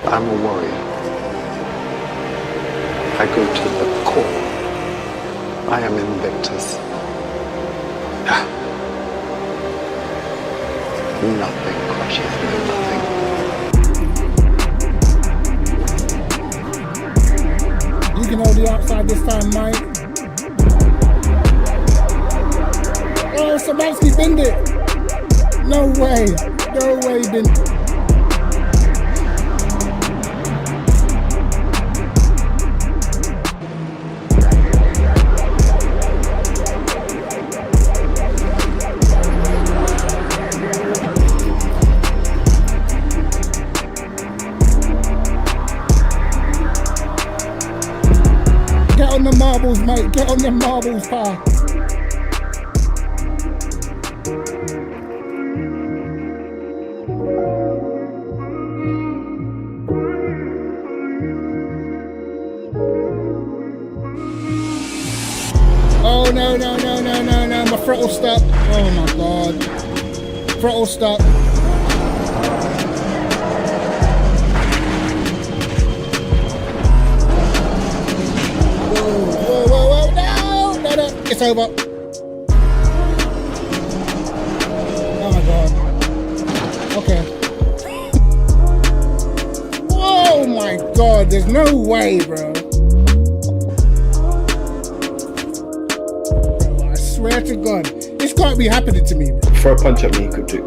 I'm a warrior. I go to the core. I am invictus. Nothing crushes me, nothing. You can hold the outside this time, Mike. Oh, Samansky binned it. No way. No way, binned it. Get on the marbles, mate. Get on the marbles, pal. Oh, no. My throttle stuck. Oh, my God. Throttle stuck. Whoa. No. It's over. Oh, my God. Okay. Oh, my God. There's no way, bro. Swear to God, this can't be happening to me, bro. Throw a punch at me, Kryptic.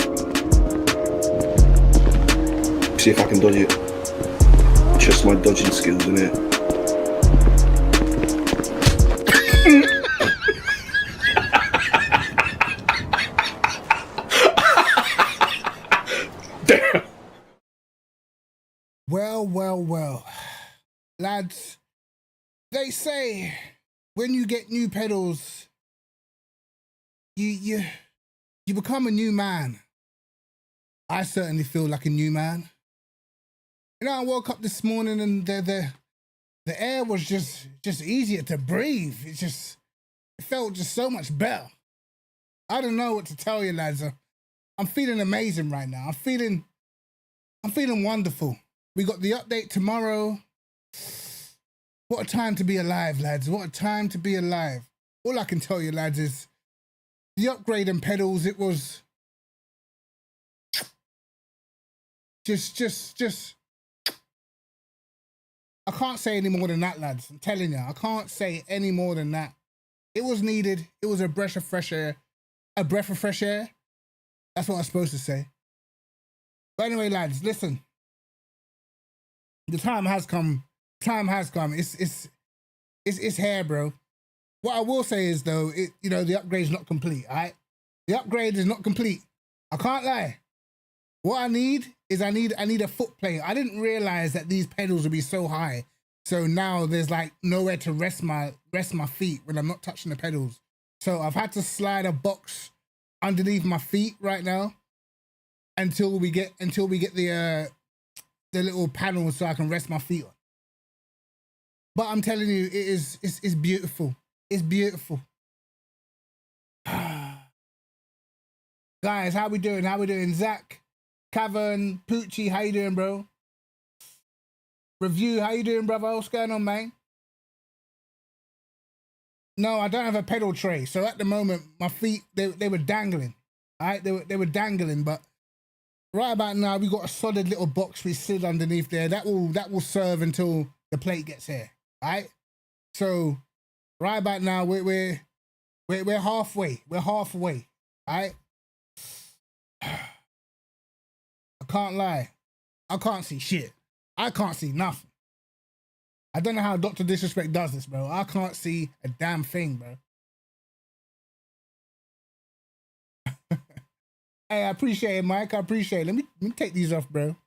See if I can dodge it. Just my dodging skills, innit? Damn. Well. Lads, they say when you get new pedals, you become a new man. I certainly feel like a new man. You know, I woke up this morning and the air was just easier to breathe. It felt just so much better. I don't know what to tell you, lads. I'm feeling amazing right now. I'm feeling wonderful. We got the update tomorrow. What a time to be alive, lads. What a time to be alive. All I can tell you, lads, is the upgrade in pedals, it was just I can't say any more than that, lads. I'm telling you, I can't say any more than that. It was needed. It was a breath of fresh air. A breath of fresh air. That's what I'm supposed to say. But anyway, lads, listen. The time has come. Time has come. It's here, bro. What I will say is, though, the upgrade is not complete, all right? The upgrade is not complete. I can't lie. What I need is I need a foot plate. I didn't realize that these pedals would be so high. So now there's like nowhere to rest my feet when I'm not touching the pedals. So I've had to slide a box underneath my feet right now until we get the little panel so I can rest my feet on. But I'm telling you, it's beautiful. It's beautiful. Guys, how we doing? Zach, Cavern, Poochie, how you doing, bro? Review, how you doing, brother? What's going on, man? No, I don't have a pedal tray. So at the moment, my feet, they were dangling. All right, they were dangling, but right about now we got a solid little box we slid underneath there. That will serve until the plate gets here. All right. So right about now we're halfway. We're halfway. All right. I can't lie. I can't see shit. I can't see nothing. I don't know how Dr. Disrespect does this, bro. I can't see a damn thing, bro. Hey, I appreciate it, Mike. I appreciate it. Let me take these off, bro.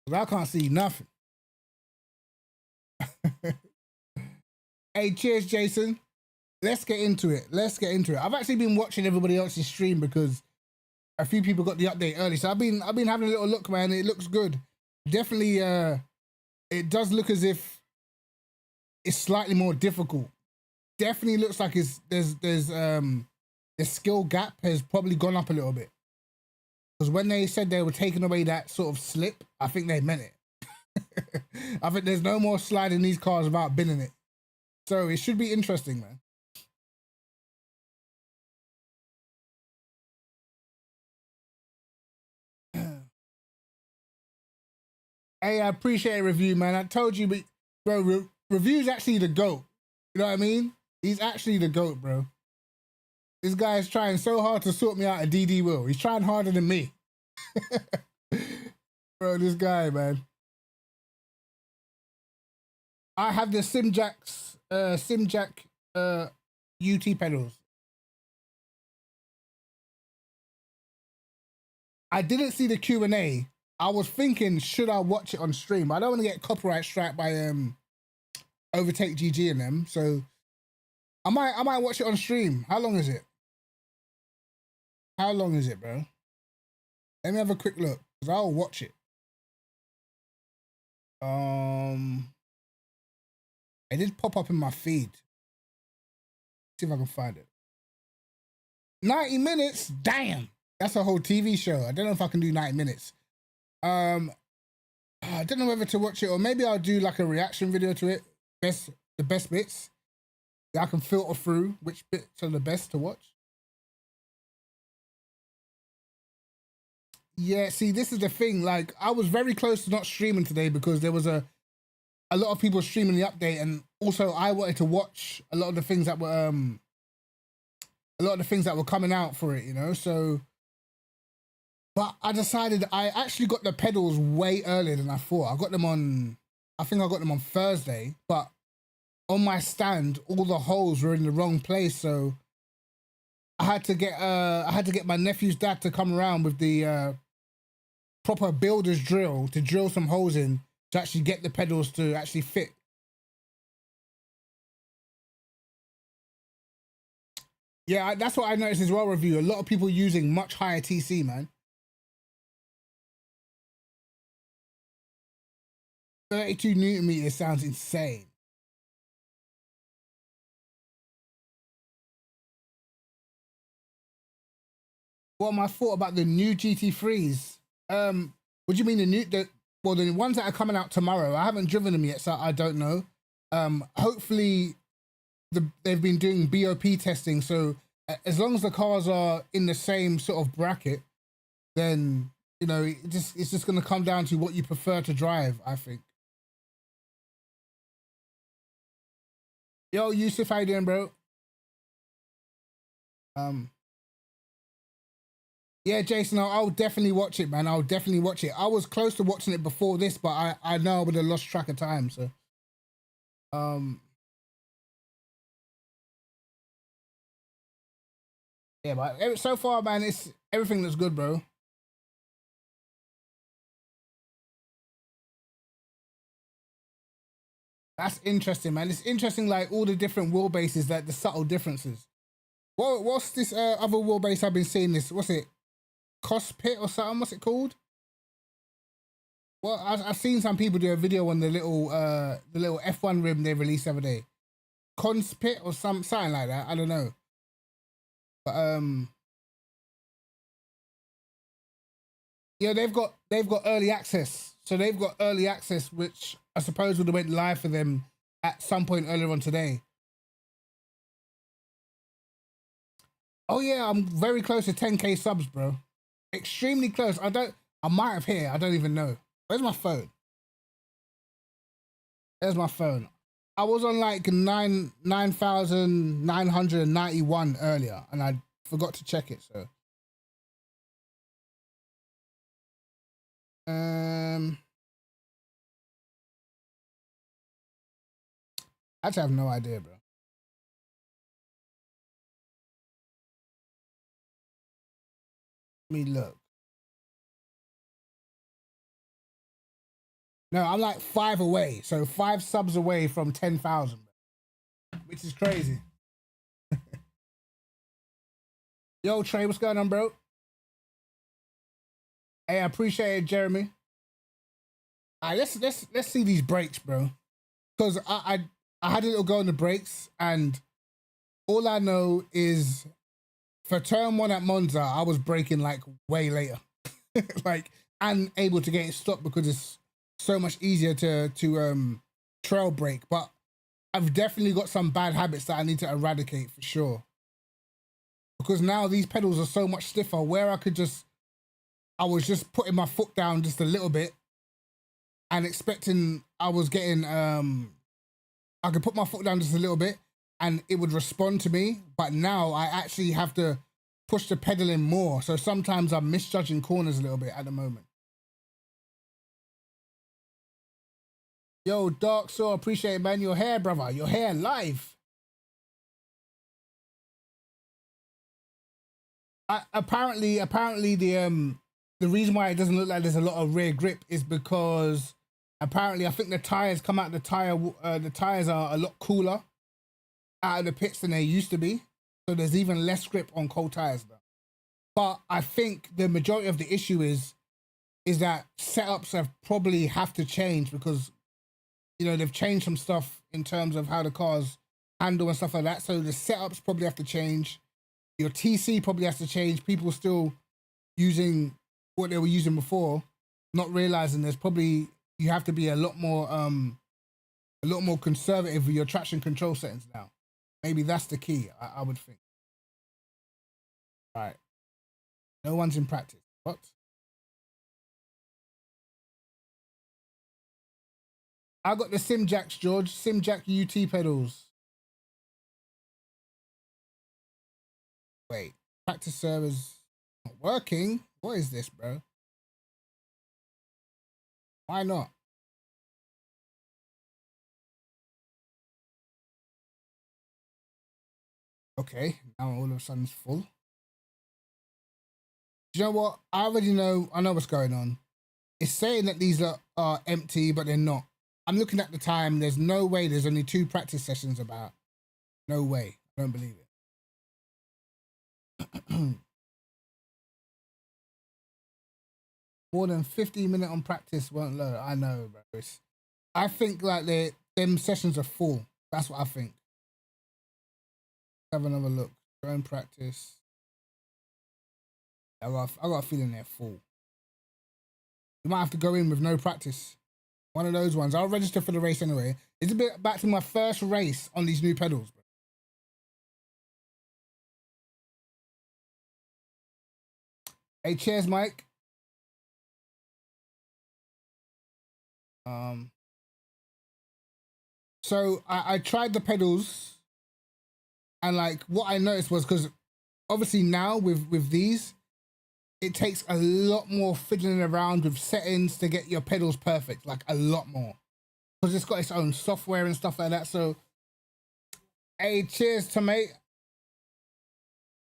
Because I can't see nothing. Hey, cheers, Jason. Let's get into it. Let's get into it. I've actually been watching everybody else's stream because a few people got the update early. So I've been having a little look, man. It looks good. Definitely, it does look as if it's slightly more difficult. Definitely looks like the skill gap has probably gone up a little bit. Because when they said they were taking away that sort of slip, I think they meant it. I think there's no more sliding these cars without binning it. So it should be interesting, man. Hey, I appreciate a review, man. I told you, but bro, review's actually the GOAT. You know what I mean? He's actually the GOAT, bro. This guy is trying so hard to sort me out a DD Will. He's trying harder than me. Bro, this guy, man. I have the Simjack UT pedals. I didn't see the Q&A. I was thinking, should I watch it on stream? I don't want to get copyright strike by Overtake GG and them. So I might watch it on stream. How long is it? How long is it, bro? Let me have a quick look, because I'll watch it. It did pop up in my feed. See if I can find it. 90 minutes? Damn. That's a whole TV show. I don't know if I can do 90 minutes. I don't know whether to watch it, or maybe I'll do like a reaction video to it. The best bits. I can filter through which bits are the best to watch. Yeah, see, this is the thing. Like, I was very close to not streaming today because there was a lot of people streaming the update, and also I wanted to watch a lot of the things that were coming out for it, you know. So, but I decided I actually got the pedals way earlier than I thought. I think I got them on Thursday, but on my stand, all the holes were in the wrong place, so I had to get my nephew's dad to come around with the proper builder's drill to drill some holes in to actually get the pedals to actually fit. Yeah, that's what I noticed as well, review. A lot of people using much higher TC, man. 32 Newton meters sounds insane. What my thought about the new GT3s? What do you mean the ones that are coming out tomorrow? I haven't driven them yet, so I don't know. Hopefully they've been doing BOP testing, so as long as the cars are in the same sort of bracket, then you know it's just going to come down to what you prefer to drive, I think. Yo, Yusuf, how you doing, bro? Yeah, Jason, I'll definitely watch it, man. I'll definitely watch it. I was close to watching it before this, but I know I would have lost track of time, so. Yeah, but so far, man, everything looks good, bro. That's interesting, man. It's interesting, like, all the different wheelbases, like, the subtle differences. What's this other wheelbase I've been seeing this? What's it? Cospit or something? What's it called? Well, I've seen some people do a video on the little F1 rim they released the other day. Conspit or something like that. I don't know. But yeah, they've got early access. So they've got early access, which I suppose would have went live for them at some point earlier on today. Oh yeah, I'm very close to 10K subs, bro. Extremely close. I might have hit it. I don't even know. Where's my phone? There's my phone. I was on like 9,991 earlier, and I forgot to check it. So, I actually have no idea, bro. Let me look. No, I'm like 5 away. So 5 subs away from 10,000, which is crazy. Yo, Trey, what's going on, bro? Hey, I appreciate it, Jeremy. All right, let's see these breaks, bro. Because I had a little go on the breaks, and all I know is for turn 1 at Monza, I was braking like way later, like, and able to get it stopped because it's so much easier to trail brake. But I've definitely got some bad habits that I need to eradicate for sure. Because now these pedals are so much stiffer, where I was just putting my foot down just a little bit and expecting I was getting, I could put my foot down just a little bit and it would respond to me. But now I actually have to push the pedal in more. So sometimes I'm misjudging corners a little bit at the moment. Yo, Dark Soul, appreciate it, man. Your hair, brother. Your hair live. Apparently the reason why it doesn't look like there's a lot of rear grip is because apparently I think the tires come out, the tires are a lot cooler out of the pits than they used to be. So there's even less grip on cold tires now. But I think the majority of the issue is that setups have to change because, you know, they've changed some stuff in terms of how the cars handle and stuff like that. So the setups probably have to change. Your TC probably has to change. People still using what they were using before, not realizing you have to be a lot more conservative with your traction control settings now. Maybe that's the key, I would think. All right. No one's in practice. What? I got the Simjacks, George. Simjack UT pedals. Wait, practice servers not working? What is this, bro? Why not? Okay, now all of a sudden it's full. Do you know what? I already know. I know what's going on. It's saying that these are empty, but they're not. I'm looking at the time. There's no way there's only 2 practice sessions about. No way. I don't believe it. More than 15 minutes on practice won't load. I know, bro. I think like them sessions are full. That's what I think. Have another look. Go and practice. I got a feeling they're full. You might have to go in with no practice. One of those ones. I'll register for the race anyway. It's a bit back to my first race on these new pedals, bro. Hey, cheers, Mike. So I tried the pedals, and like what I noticed was because obviously now with these, it takes a lot more fiddling around with settings to get your pedals perfect, like a lot more, because it's got its own software and stuff like that. So, hey, cheers to mate.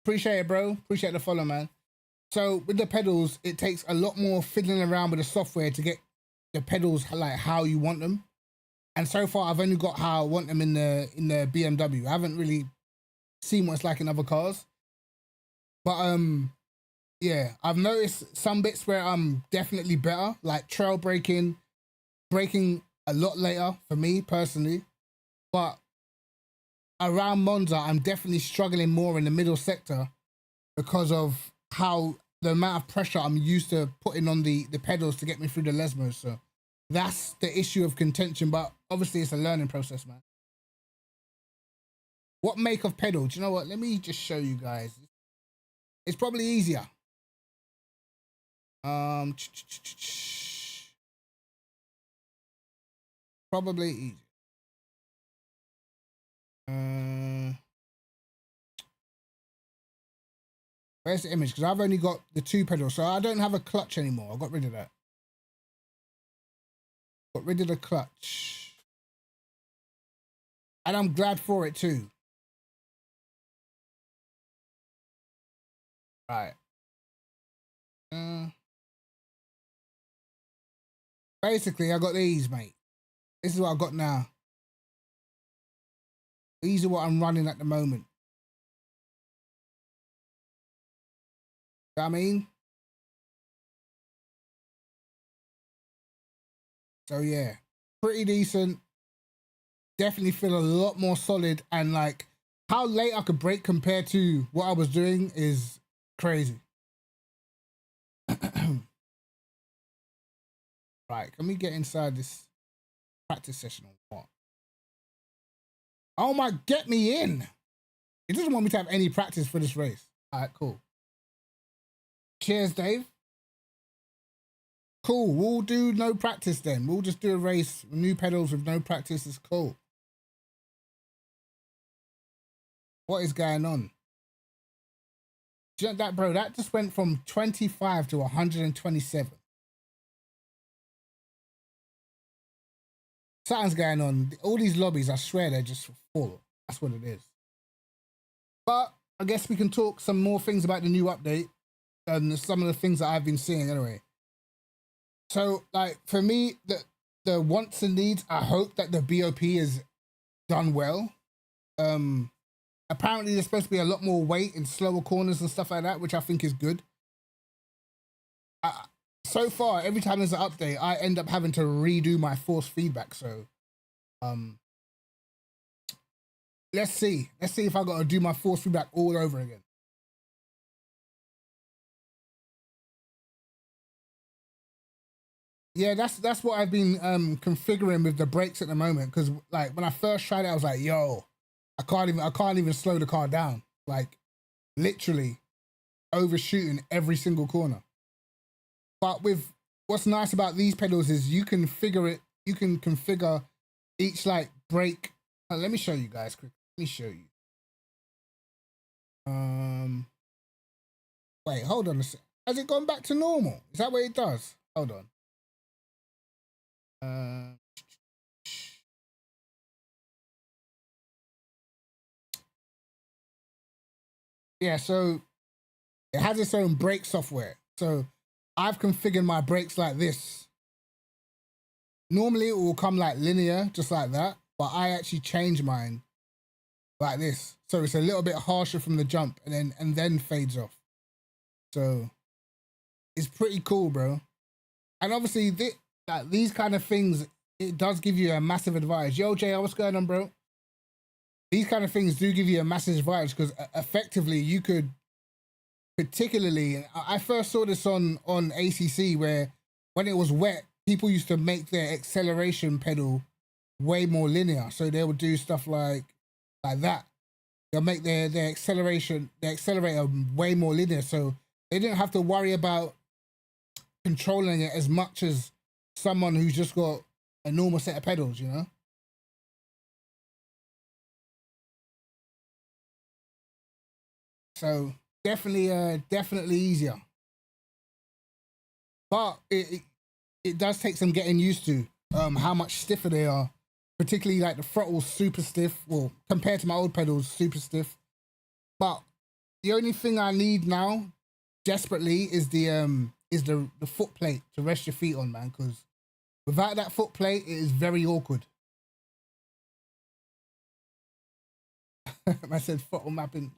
Appreciate it, bro. Appreciate the follow, man. So with the pedals, it takes a lot more fiddling around with the software to get the pedals like how you want them. And so far, I've only got how I want them in the BMW. I haven't really seen what it's like in other cars. But yeah, I've noticed some bits where I'm definitely better, like trail braking a lot later for me personally. But around Monza, I'm definitely struggling more in the middle sector because of how the amount of pressure I'm used to putting on the pedals to get me through the Lesmos. So that's the issue of contention, but obviously it's a learning process, man. What make of pedal? Do you know what? Let me just show you guys. It's probably easier. Probably easier. Where's the image? Because I've only got the 2 pedals, so I don't have a clutch anymore. I got rid of that. Got rid of the clutch. And I'm glad for it too. Right. Basically, I got these, mate. This is what I've got now. These are what I'm running at the moment. You know what I mean? So yeah, pretty decent. Definitely feel a lot more solid, and like how late I could break compared to what I was doing is crazy. Right, can we get inside this practice session or what? Oh my, get me in. He doesn't want me to have any practice for this race. All right, cool. Cheers, Dave. Cool, we'll do no practice then. We'll just do a race with new pedals with no practice. Is cool. What is going on? Do you know that, bro? That just went from 25 to 127. Something's going on. All these lobbies, I swear, they're just full. That's what it is. But I guess we can talk some more things about the new update and some of the things that I've been seeing anyway. So, like, for me, the wants and needs, I hope that the BOP is done well. Apparently, there's supposed to be a lot more weight in slower corners and stuff like that, which I think is good. So far, every time there's an update, I end up having to redo my force feedback. So, let's see. Let's see if I got to do my force feedback all over again. Yeah, that's what I've been configuring with the brakes at the moment. Because like when I first tried it, I was like, "Yo, I can't even slow the car down." Like literally overshooting every single corner. But with what's nice about these pedals is you can configure each like brake. Let me show you guys quick. Let me show you. Wait, hold on a sec. Has it gone back to normal? Is that what it does? Hold on. Yeah, so it has its own brake software. So I've configured my brakes like this. Normally it will come like linear, just like that, but I actually change mine like this. So it's a little bit harsher from the jump and then fades off. So it's pretty cool, bro. And obviously these kind of things, it does give you a massive advantage. Yo, JR, what's going on, bro? These kind of things do give you a massive advantage because effectively you could, particularly, I first saw this on ACC where when it was wet, people used to make their acceleration pedal way more linear. So they would do stuff like that. They'll make their accelerator way more linear. So they didn't have to worry about controlling it as much as someone who's just got a normal set of pedals, you know? So definitely easier. But it does take some getting used to how much stiffer they are. Particularly like the throttle's super stiff. Well, compared to my old pedals, super stiff. But the only thing I need now, desperately, is the foot plate to rest your feet on, man. Because without that foot plate, it is very awkward. I said throttle mapping.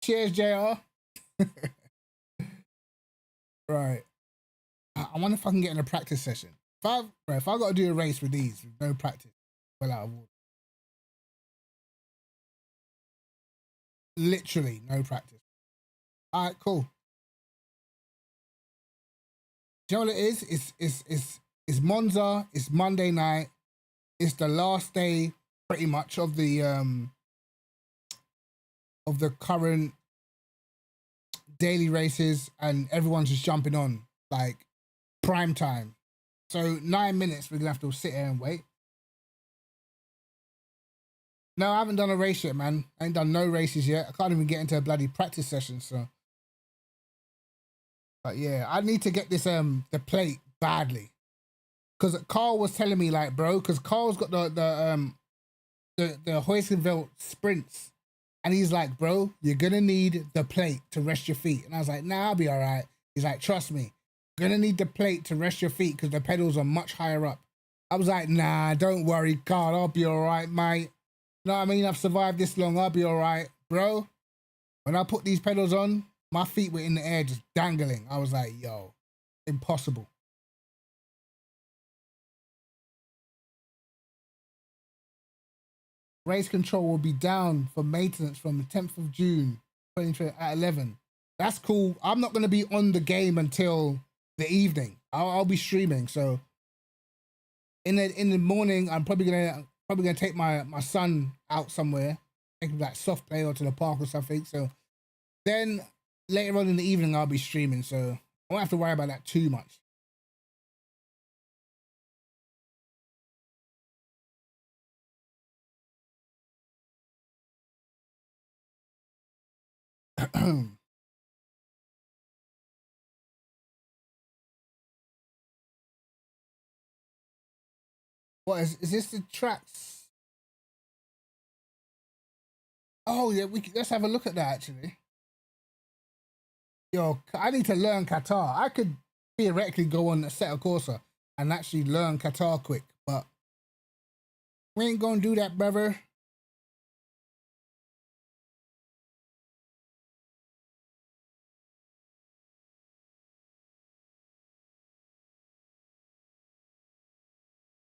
Cheers, JR. Right. I wonder if I can get in a practice session. If I got to do a race with these with no practice, well out of order. Literally no practice. All right, cool. Do you know what it is? It's Monza. It's Monday night. It's the last day, pretty much, of the of the current daily races, and everyone's just jumping on like prime time. So 9 minutes, we're gonna have to sit here and wait. No, I haven't done a race yet, man. I ain't done no races yet. I can't even get into a bloody practice session, so. But yeah, I need to get this the plate badly. Cause Carl was telling me like, bro, cause Carl's got the Hoisenveld sprints. And he's like, bro, you're gonna need the plate to rest your feet. And I was like, nah, I'll be all right. He's like, trust me, you're gonna need the plate to rest your feet because the pedals are much higher up. I was like, nah, don't worry, Carl, I'll be all right, mate. You know what I mean? I've survived this long, I'll be all right. Bro, when I put these pedals on, my feet were in the air just dangling. I was like, yo, impossible. Race control will be down for maintenance from the 10th of June, 2020 at 11. That's cool. I'm not going to be on the game until the evening. I'll be streaming. So in the morning, I'm probably gonna take my son out somewhere, take him like soft play or to the park or something. So then later on in the evening, I'll be streaming. So I won't have to worry about that too much. What is this the tracks? Oh yeah, let's have a look at that actually. Yo, I need to learn Qatar. I could theoretically go on Assetto Corsa and actually learn Qatar quick, but we ain't gonna do that, brother.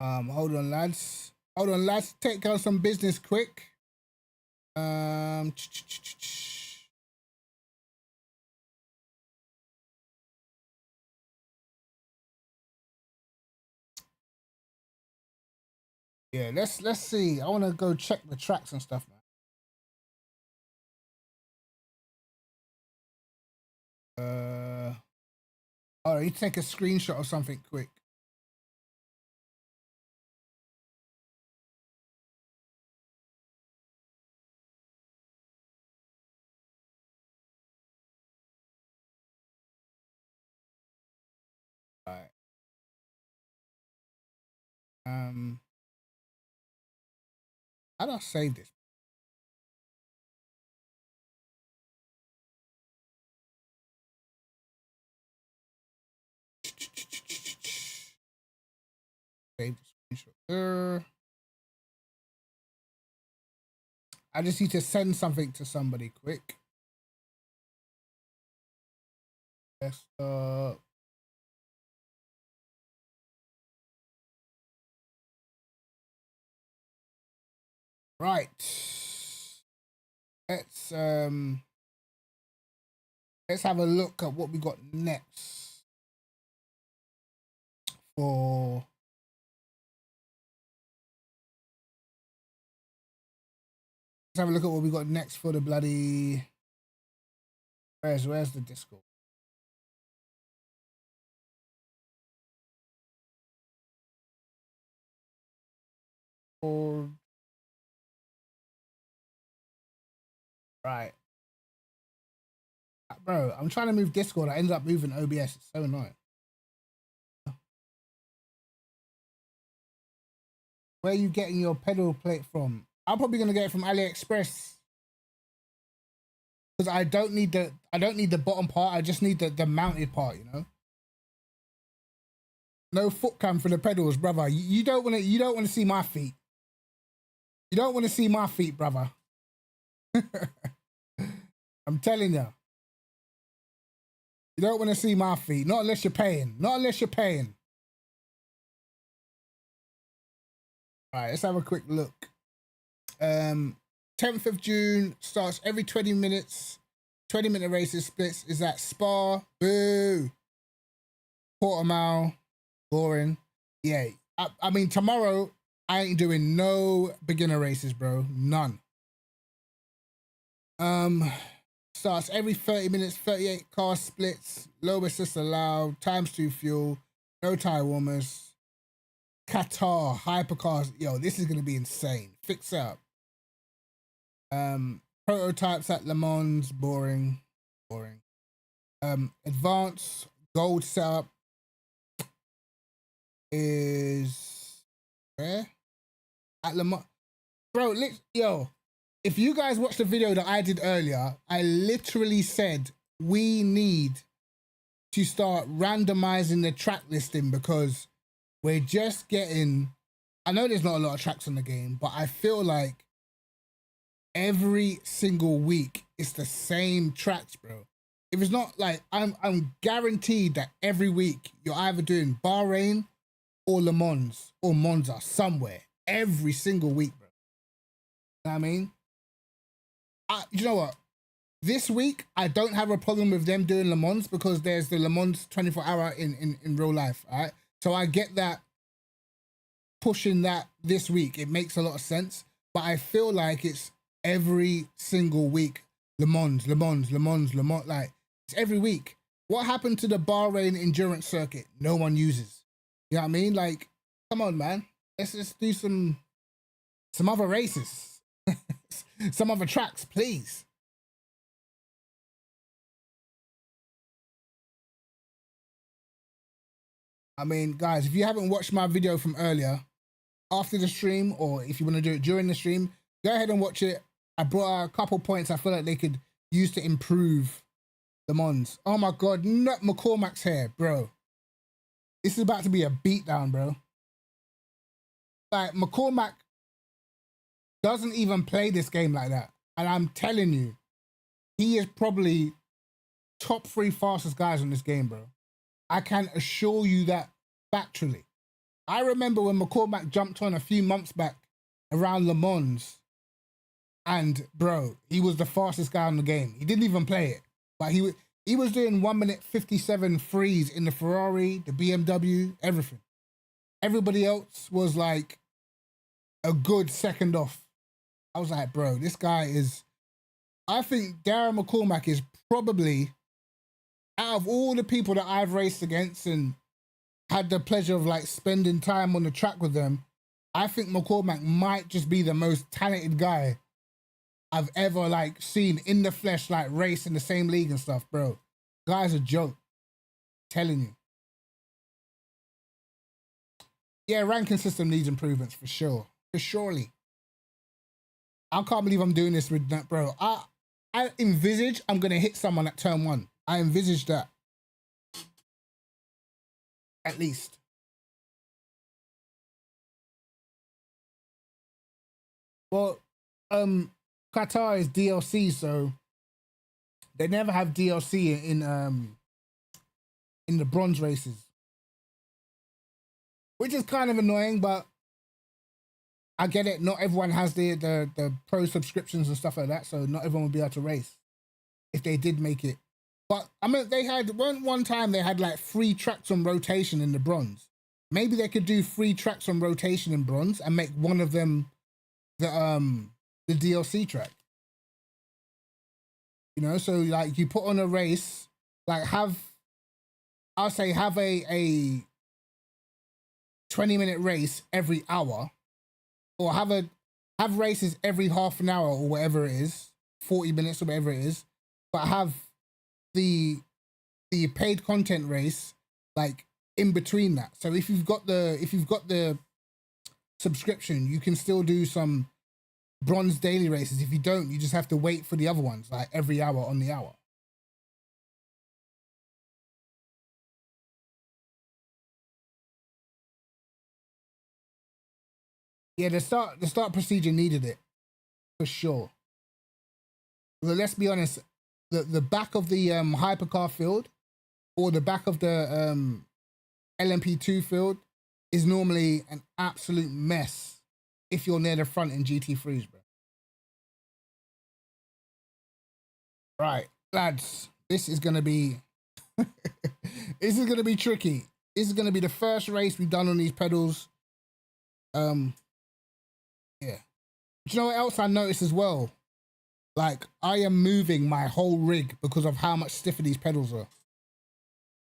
Hold on, lads. Hold on, lads. Take care of some business quick. Yeah, let's see. I want to go check the tracks and stuff, man. Oh, you take a screenshot of something quick. All right. How do I save this? Save the screenshot there. I just need to send something to somebody quick. Desktop. Right. Let's have a look at what we got next for let's have a look at what we got next for the bloody where's the Discord? Right. Bro, I'm trying to move Discord. I ended up moving OBS. It's so annoying. Where are you getting your pedal plate from? I'm probably gonna get it from AliExpress. Because I don't need the bottom part, I just need the mounted part, you know? No foot cam for the pedals, brother. You don't wanna see my feet. You don't wanna see my feet, brother. I'm telling you. You don't want to see my feet. Not unless you're paying. Not unless you're paying. All right, let's have a quick look. 10th of June starts every 20 minutes. 20-minute races splits. Is that Spa? Boo. Portimao. Boring. Yeah. I mean, tomorrow, I ain't doing no beginner races, bro. None. Starts every 30 minutes, 38 car splits, low assist allowed, ×2 fuel, no tire warmers, Qatar, hypercars. Yo, this is gonna be insane. Fix up. Prototypes at Le Mans, boring. Advanced gold setup is where? At Le Mans. Bro, yo, if you guys watched the video that I did earlier, I literally said we need to start randomizing the track listing because we're just getting, I know there's not a lot of tracks in the game, but I feel like every single week it's the same tracks, bro. If it's not like, I'm guaranteed that every week you're either doing Bahrain or Le Mans or Monza somewhere every single week, bro. You know what I mean? You know what? This week, I don't have a problem with them doing Le Mans because there's the Le Mans 24-hour in real life, all right? So I get that pushing that this week. It makes a lot of sense. But I feel like it's every single week. Le Mans. Like, it's every week. What happened to the Bahrain endurance circuit? No one uses. You know what I mean? Like, come on, man. Let's just do some other races. Some other tracks, please. I mean, guys, if you haven't watched my video from earlier, after the stream, or if you want to do it during the stream, go ahead and watch it. I brought out a couple points I feel like they could use to improve Le Mans. Oh my God, not McCormack's hair, bro. This is about to be a beatdown, bro. Like, McCormack doesn't even play this game like that. And I'm telling you, he is probably top 3 fastest guys in this game, bro. I can assure you that factually. I remember when McCormack jumped on a few months back around Le Mans, and bro, he was the fastest guy in the game. He didn't even play it, but he was doing 1 minute 57 frees in the Ferrari, the BMW, everything. Everybody else was like a good second off. I was like, bro, this guy is, I think Darren McCormack is probably, out of all the people that I've raced against and had the pleasure of like spending time on the track with them, I think McCormack might just be the most talented guy I've ever like seen in the flesh, like race in the same league and stuff, bro. Guy's a joke. I'm telling you. Yeah, ranking system needs improvements for sure. For surely. I can't believe I'm doing this with that, bro. I envisage I'm gonna hit someone at turn 1. I envisage that. At least. Well, Qatar is DLC, so they never have DLC in the bronze races, which is kind of annoying, but I get it. Not everyone has the pro subscriptions and stuff like that, so not everyone will be able to race if they did make it. But I mean, they had one time they had like 3 tracks on rotation in the bronze. Maybe they could do 3 tracks on rotation in bronze and make one of them the DLC track. You know, so like you put on a race, like I'll say have a 20-minute race every hour, or have races every half an hour or whatever it is, 40 minutes or whatever it is, but have the paid content race like in between that. So if you've got the subscription, you can still do some bronze daily races. If you don't, you just have to wait for the other ones, like every hour on the hour. Yeah, the start procedure needed it for sure. But let's be honest, the back of the hypercar field or the back of the LMP2 field is normally an absolute mess if you're near the front in GT3s, bro. Right, lads, this is gonna be this is gonna be tricky. This is gonna be the first race we've done on these pedals. Yeah. Do you know what else I noticed as well? Like, I am moving my whole rig because of how much stiffer these pedals are.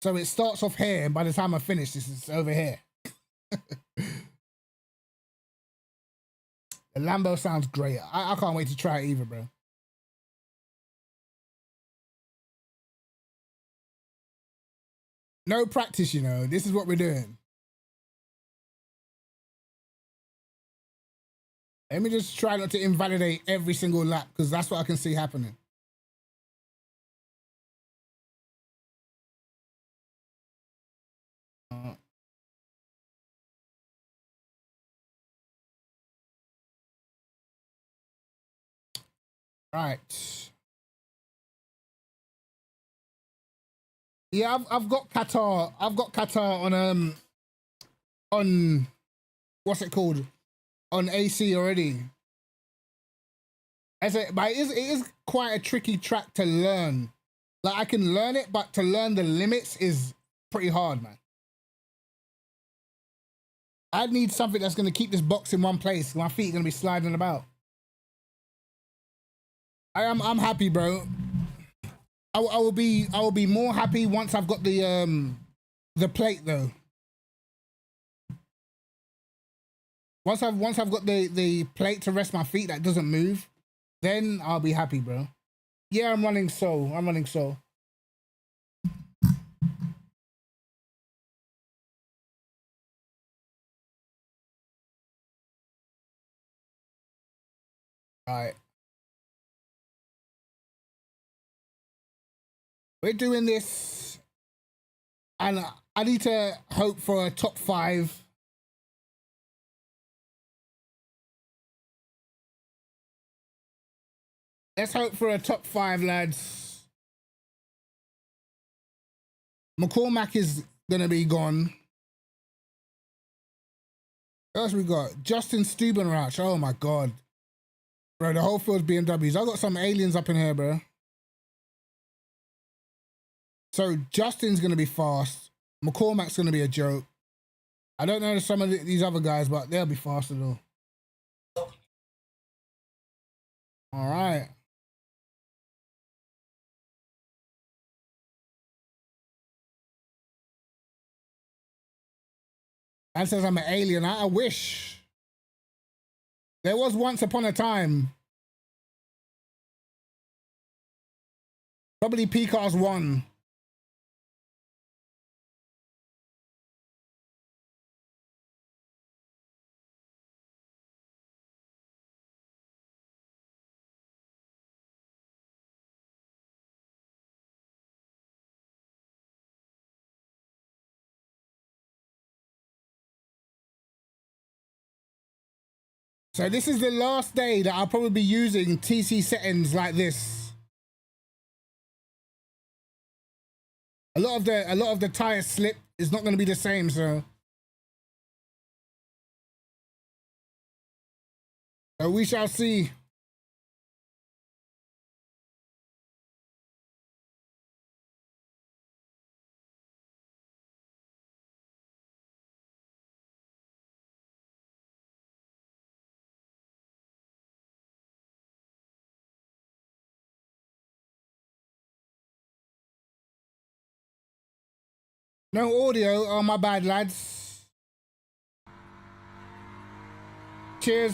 So it starts off here, and by the time I finish, this is over here. The Lambo sounds great. I can't wait to try it either, bro. No practice, you know. This is what we're doing. Let me just try not to invalidate every single lap, because that's what I can see happening. Right. Yeah, I've got Qatar. I've got Qatar on what's it called? On AC already. But it is quite a tricky track to learn. Like, I can learn it, but to learn the limits is pretty hard, man. I need something that's going to keep this box in one place. My feet are going to be sliding about. I'm happy, bro. I will be more happy once I've got the plate though. Once I've got the plate to rest my feet that doesn't move, then I'll be happy, bro. Yeah, I'm running so. All right. We're doing this, and I need to hope for a top 5. Let's hope for a top 5, lads. McCormack is gonna be gone. What else we got? Justin Stubenrauch. Oh my god. Bro, the whole field's BMWs. I got some aliens up in here, bro. So Justin's gonna be fast. McCormack's gonna be a joke. I don't know some of these other guys, but they'll be faster though. All right. Man says I'm an alien. I wish. There was once upon a time. Probably P-Cars 1. So this is the last day that I'll probably be using TC settings like this. A lot of the tire slip is not going to be the same, so we shall see. No audio. Oh, my bad, lads. Cheers.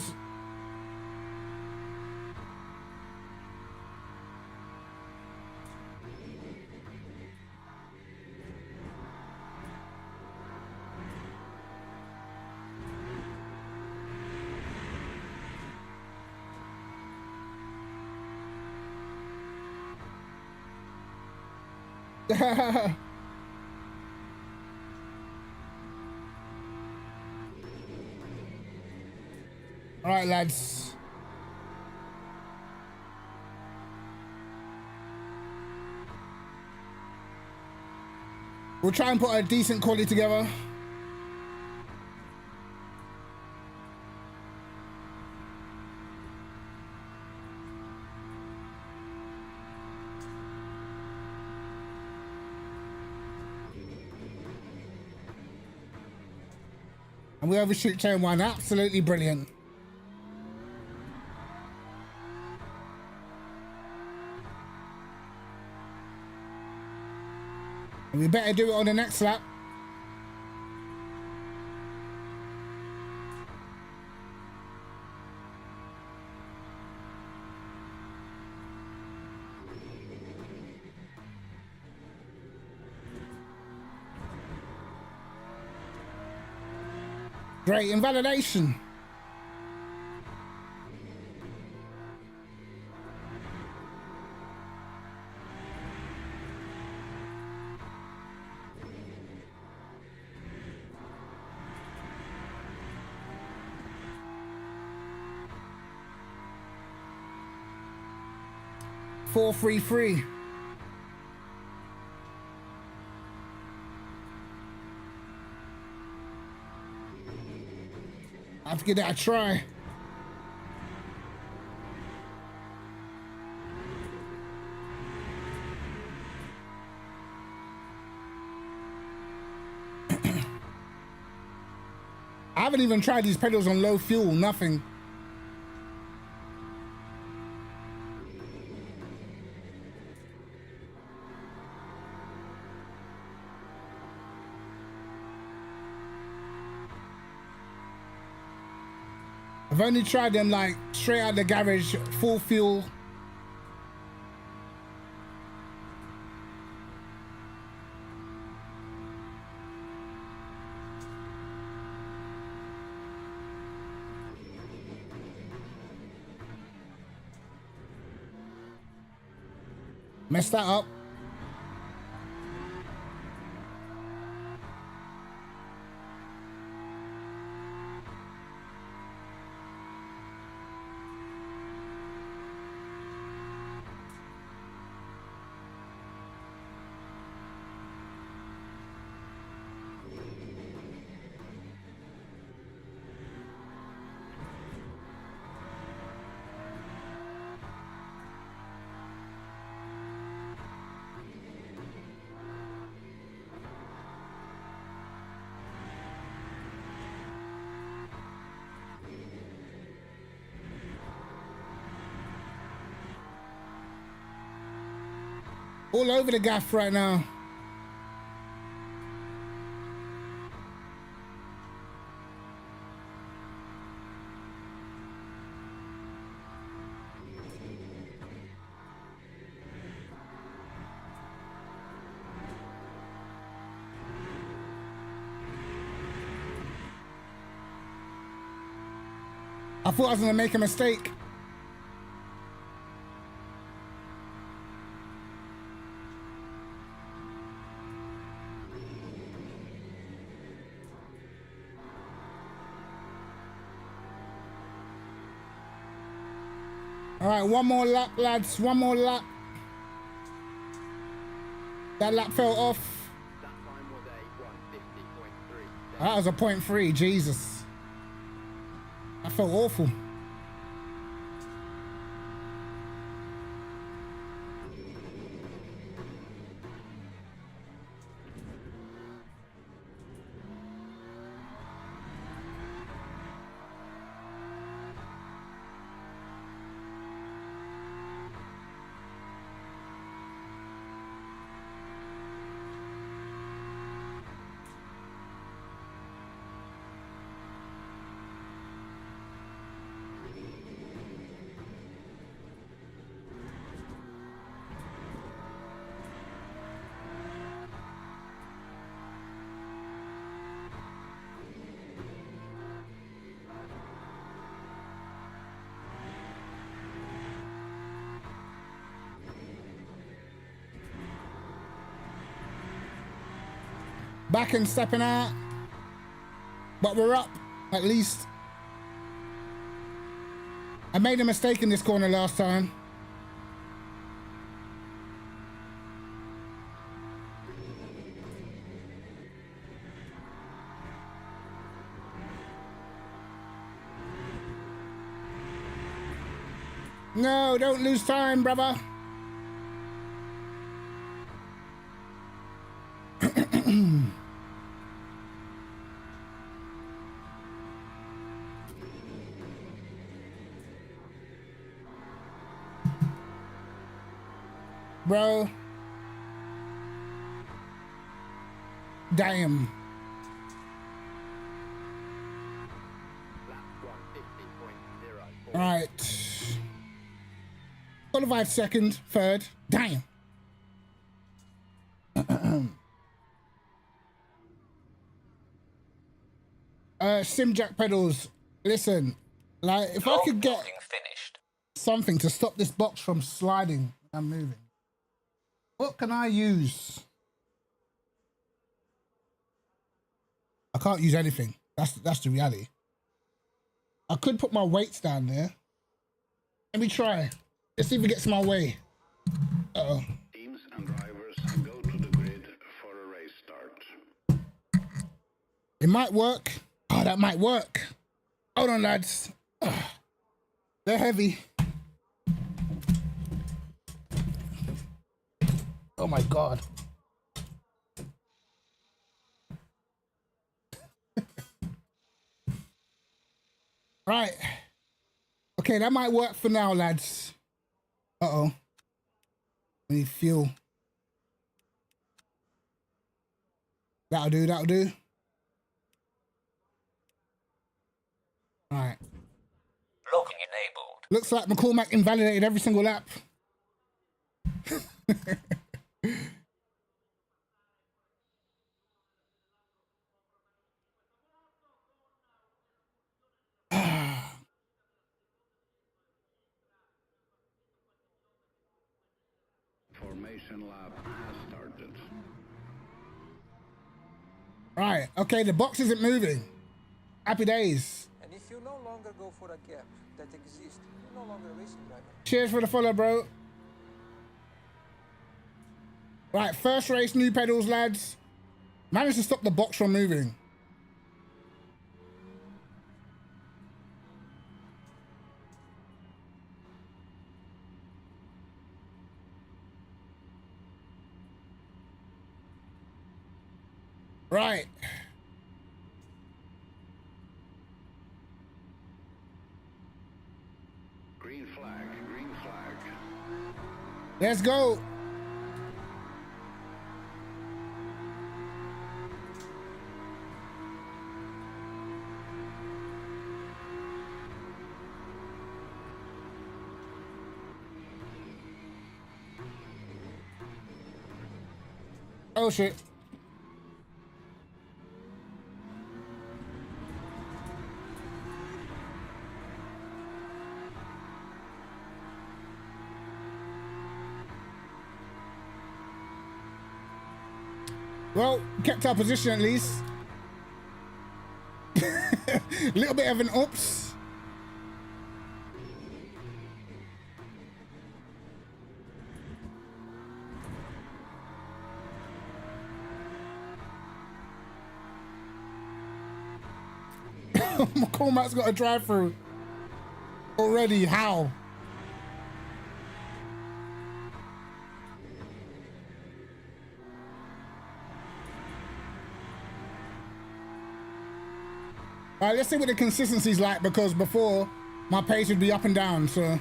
All right, lads. We'll try and put a decent quality together. And we overshoot turn 1. Absolutely brilliant. We better do it on the next lap. Great invalidation. Four, 3, 3. I have to give that a try. I haven't even tried these pedals on low fuel, nothing. I've only tried them like straight out the garage, full fuel. Messed that up. All over the gaff right now. I thought I was gonna make a mistake. All right, one more lap, lads. One more lap. That lap fell off. That time was a 150.3. That was a 0.3. Jesus. That felt awful. Back and stepping out, but we're up at least. I made a mistake in this corner last time. No, don't lose time, brother. Bro. Damn. All right. Qualified second, third. Damn. Simjack pedals. Listen, like if I could get something to stop this box from sliding and moving, what can I use? I can't use anything. That's the reality. I could put my weights down there. Let me try. Let's see if it gets my way. Uh-oh. Teams and drivers go to the grid for a race start. It might work. Oh, that might work. Hold on, lads. Ugh. They're heavy. Oh my God. Right. Okay, that might work for now, lads. Uh-oh. We need fuel. That'll do, that'll do. All right. Locking enabled. Looks like McCormack invalidated every single lap. Formation lap has started. Right, okay, the box isn't moving. Happy days. And if you no longer go for a gap that exists, you're no longer a racing driver. Cheers for the follow, bro. Right, first race, new pedals, lads. Managed to stop the box from moving. Right. Green flag, green flag. Let's go. Oh shit. Well, kept our position at least. A little bit of an oops. McCormack's got a drive-through already. How? All right, let's see what the consistency's like, because before my pace would be up and down, so.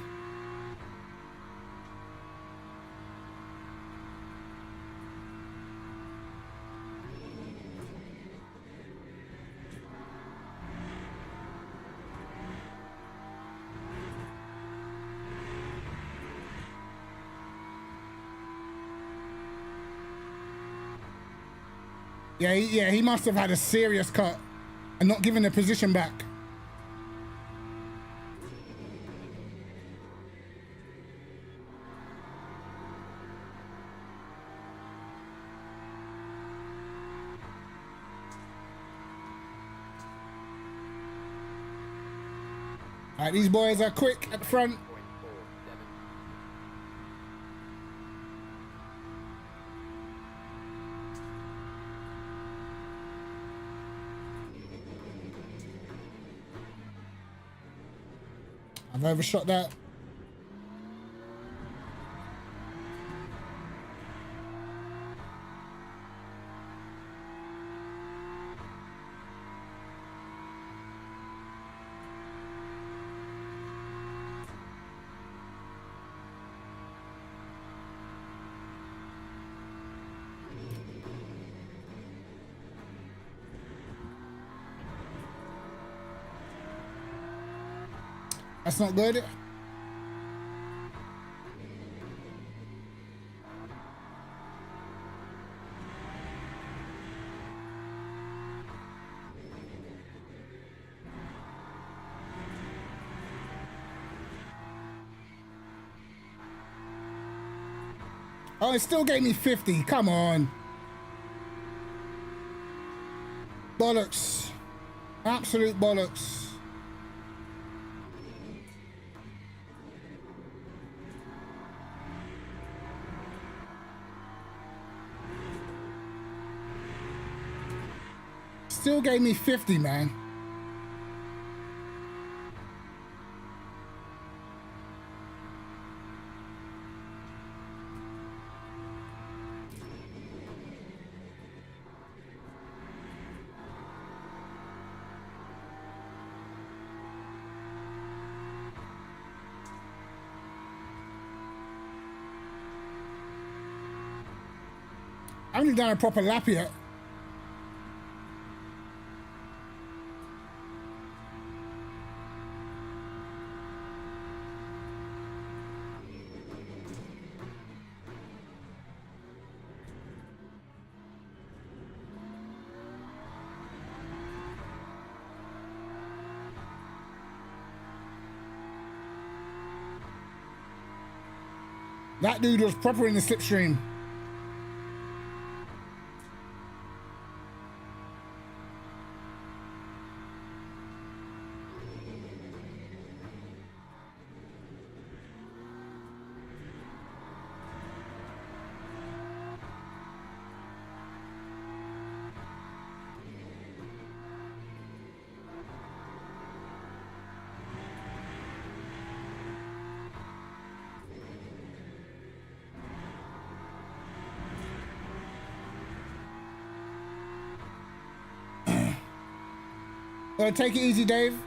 Yeah, he must have had a serious cut and not giving the position back. All right, these boys are quick at the front. I've overshot that. That's not good. Oh, it still gave me 50. Come on. Bollocks. Absolute bollocks. Still gave me 50, man. I haven't done a proper lap yet. That dude was proper in the slipstream. Take it easy, Dave.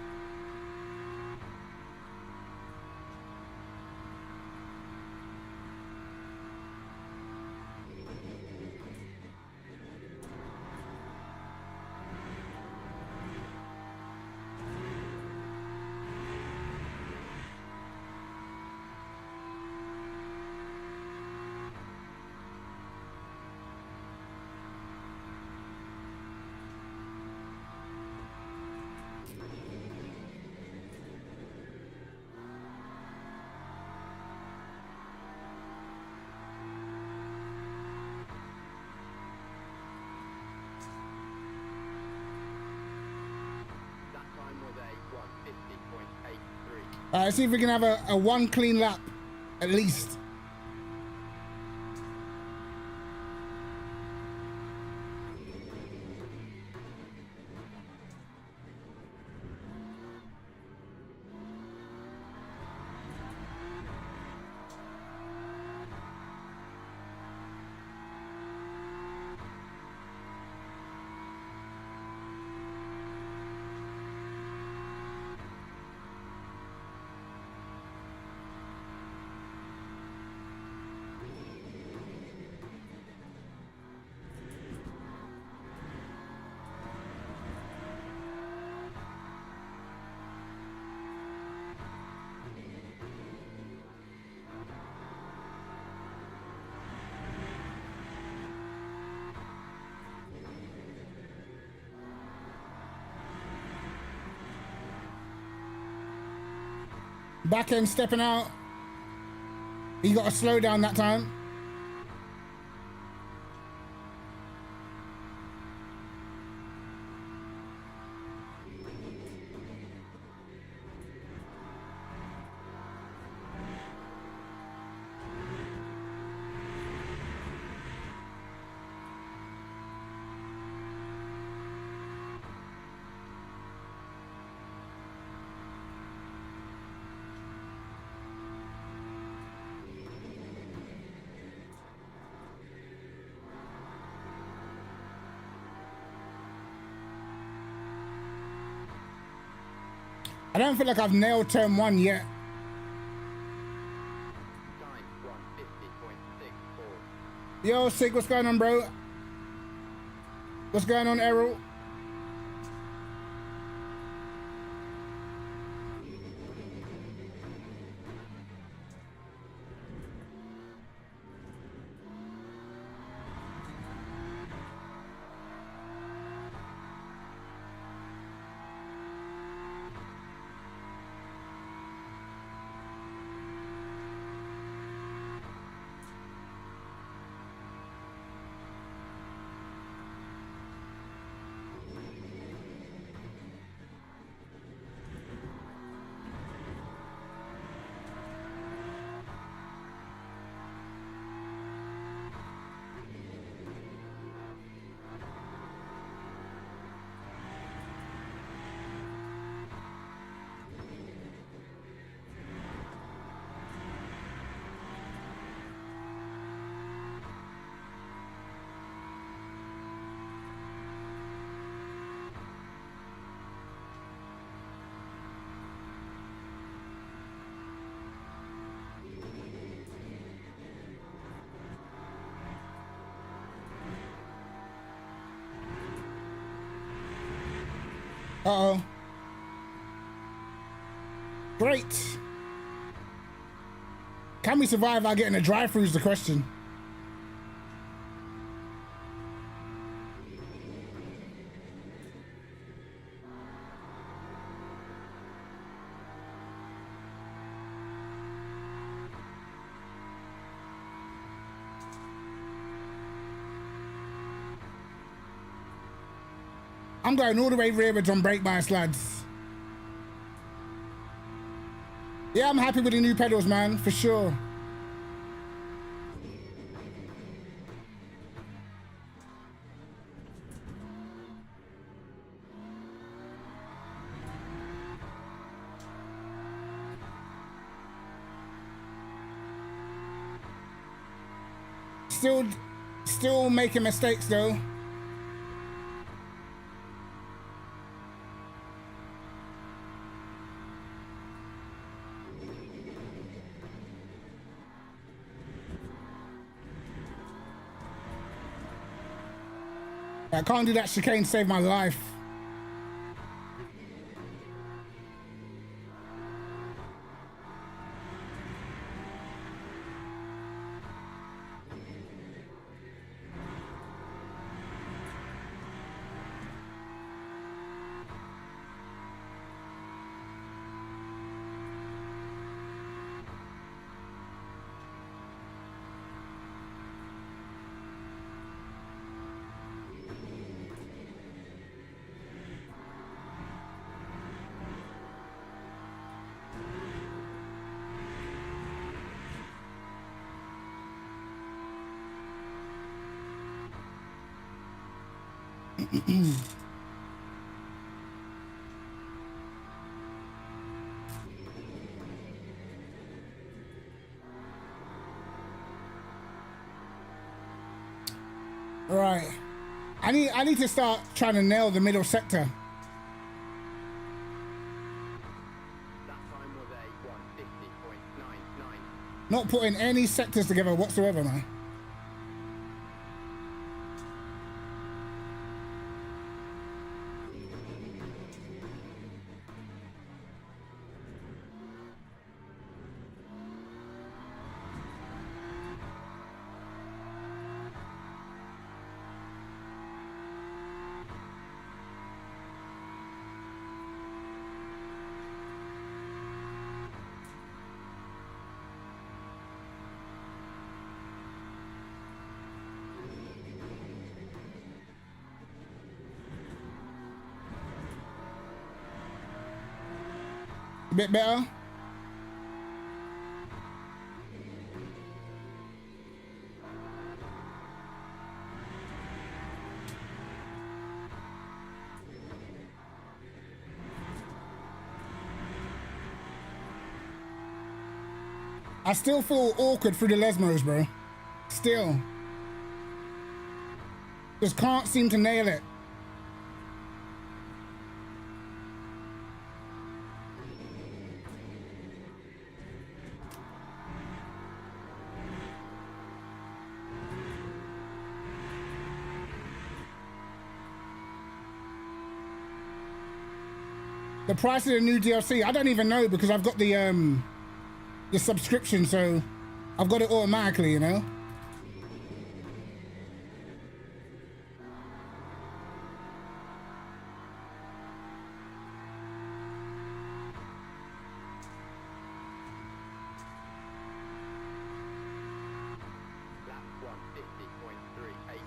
Let's see if we can have a one clean lap, at least. Back end stepping out. He got to slow down that time. I don't feel like I've nailed turn one yet. Yo, Sig, what's going on, bro? What's going on, Errol? Uh-oh. Great. Can we survive without getting a drive-through is the question. I'm going all the way rearwards on brake bias, lads. Yeah, I'm happy with the new pedals, man, for sure. Still making mistakes though. I can't do that chicane to save my life. Right. I need to start trying to nail the middle sector. That time was a 150.99. Not putting any sectors together whatsoever, man. A bit better. I still feel awkward through the Lesmos, bro. Still. Just can't seem to nail it. The price of the new DLC, I don't even know because I've got the subscription, so I've got it automatically, you know? Lap 150.38.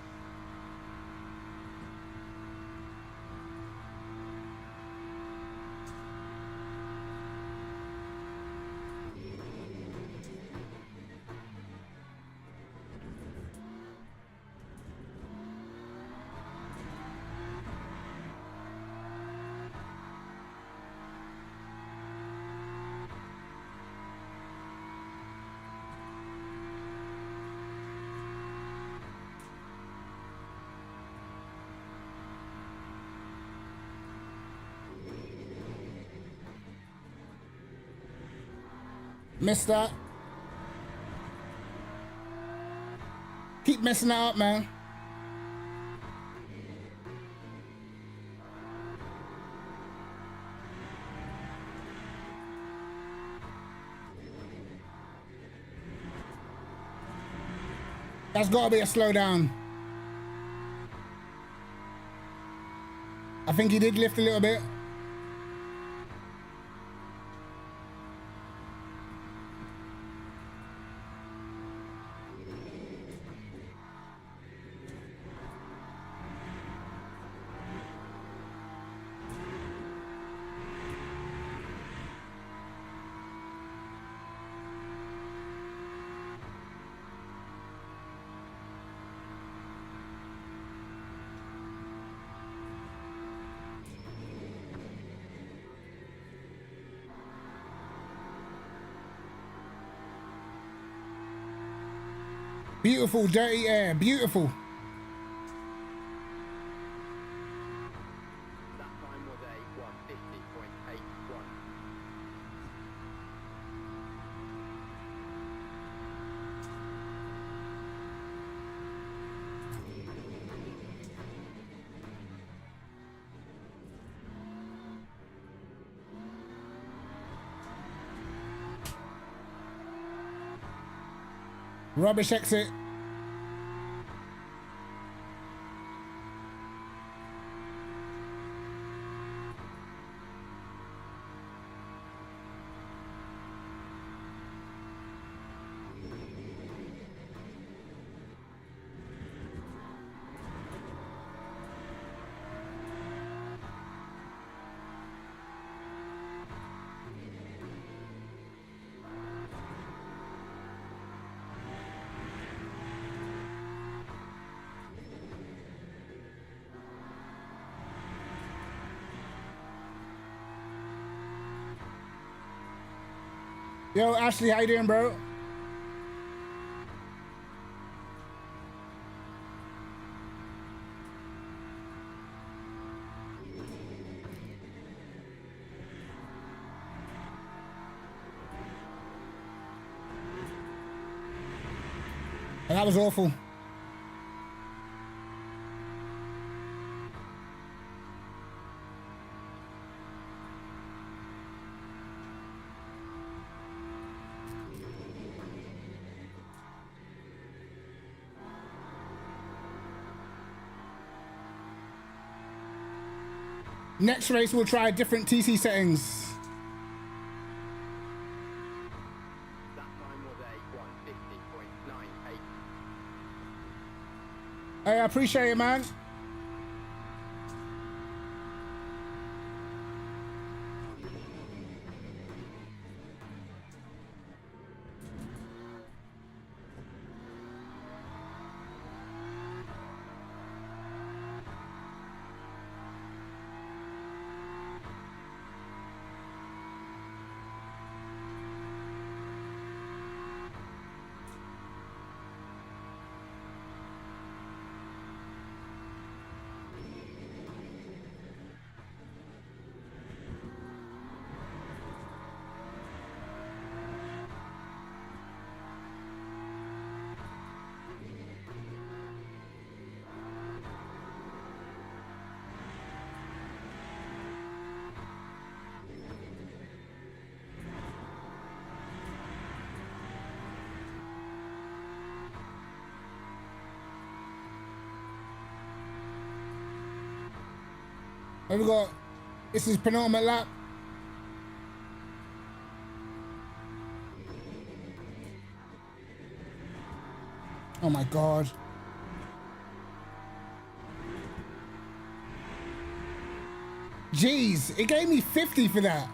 Missed that. Keep messing that up, man. That's got to be a slowdown. I think he did lift a little bit. Beautiful, dirty air, beautiful. That time was a 150.81. Rubbish exit. Yo, Ashley, how you doing, bro? That was awful. Next race, we'll try different TC settings. That time was a 150.98. Hey, I appreciate it, man. What we got? This is penultimate lap. Oh my God. Jeez, it gave me 50 for that.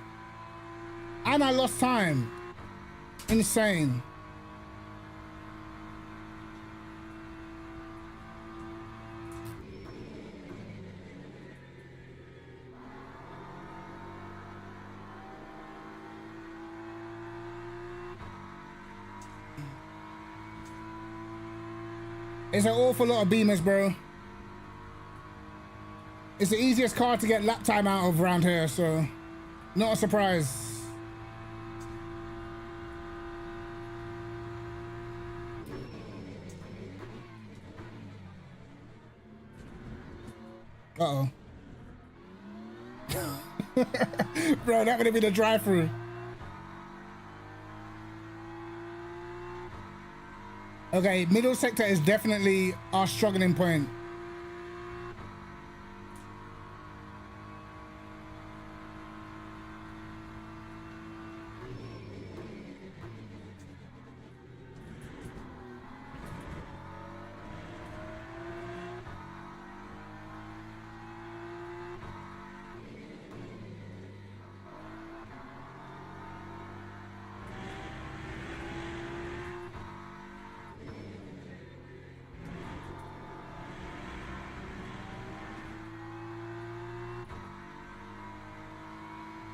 And I lost time. Insane. It's an awful lot of Beamers, bro. It's the easiest car to get lap time out of around here, so not a surprise. Uh-oh. Bro, that would have been a drive-through. Okay, middle sector is definitely our struggling point.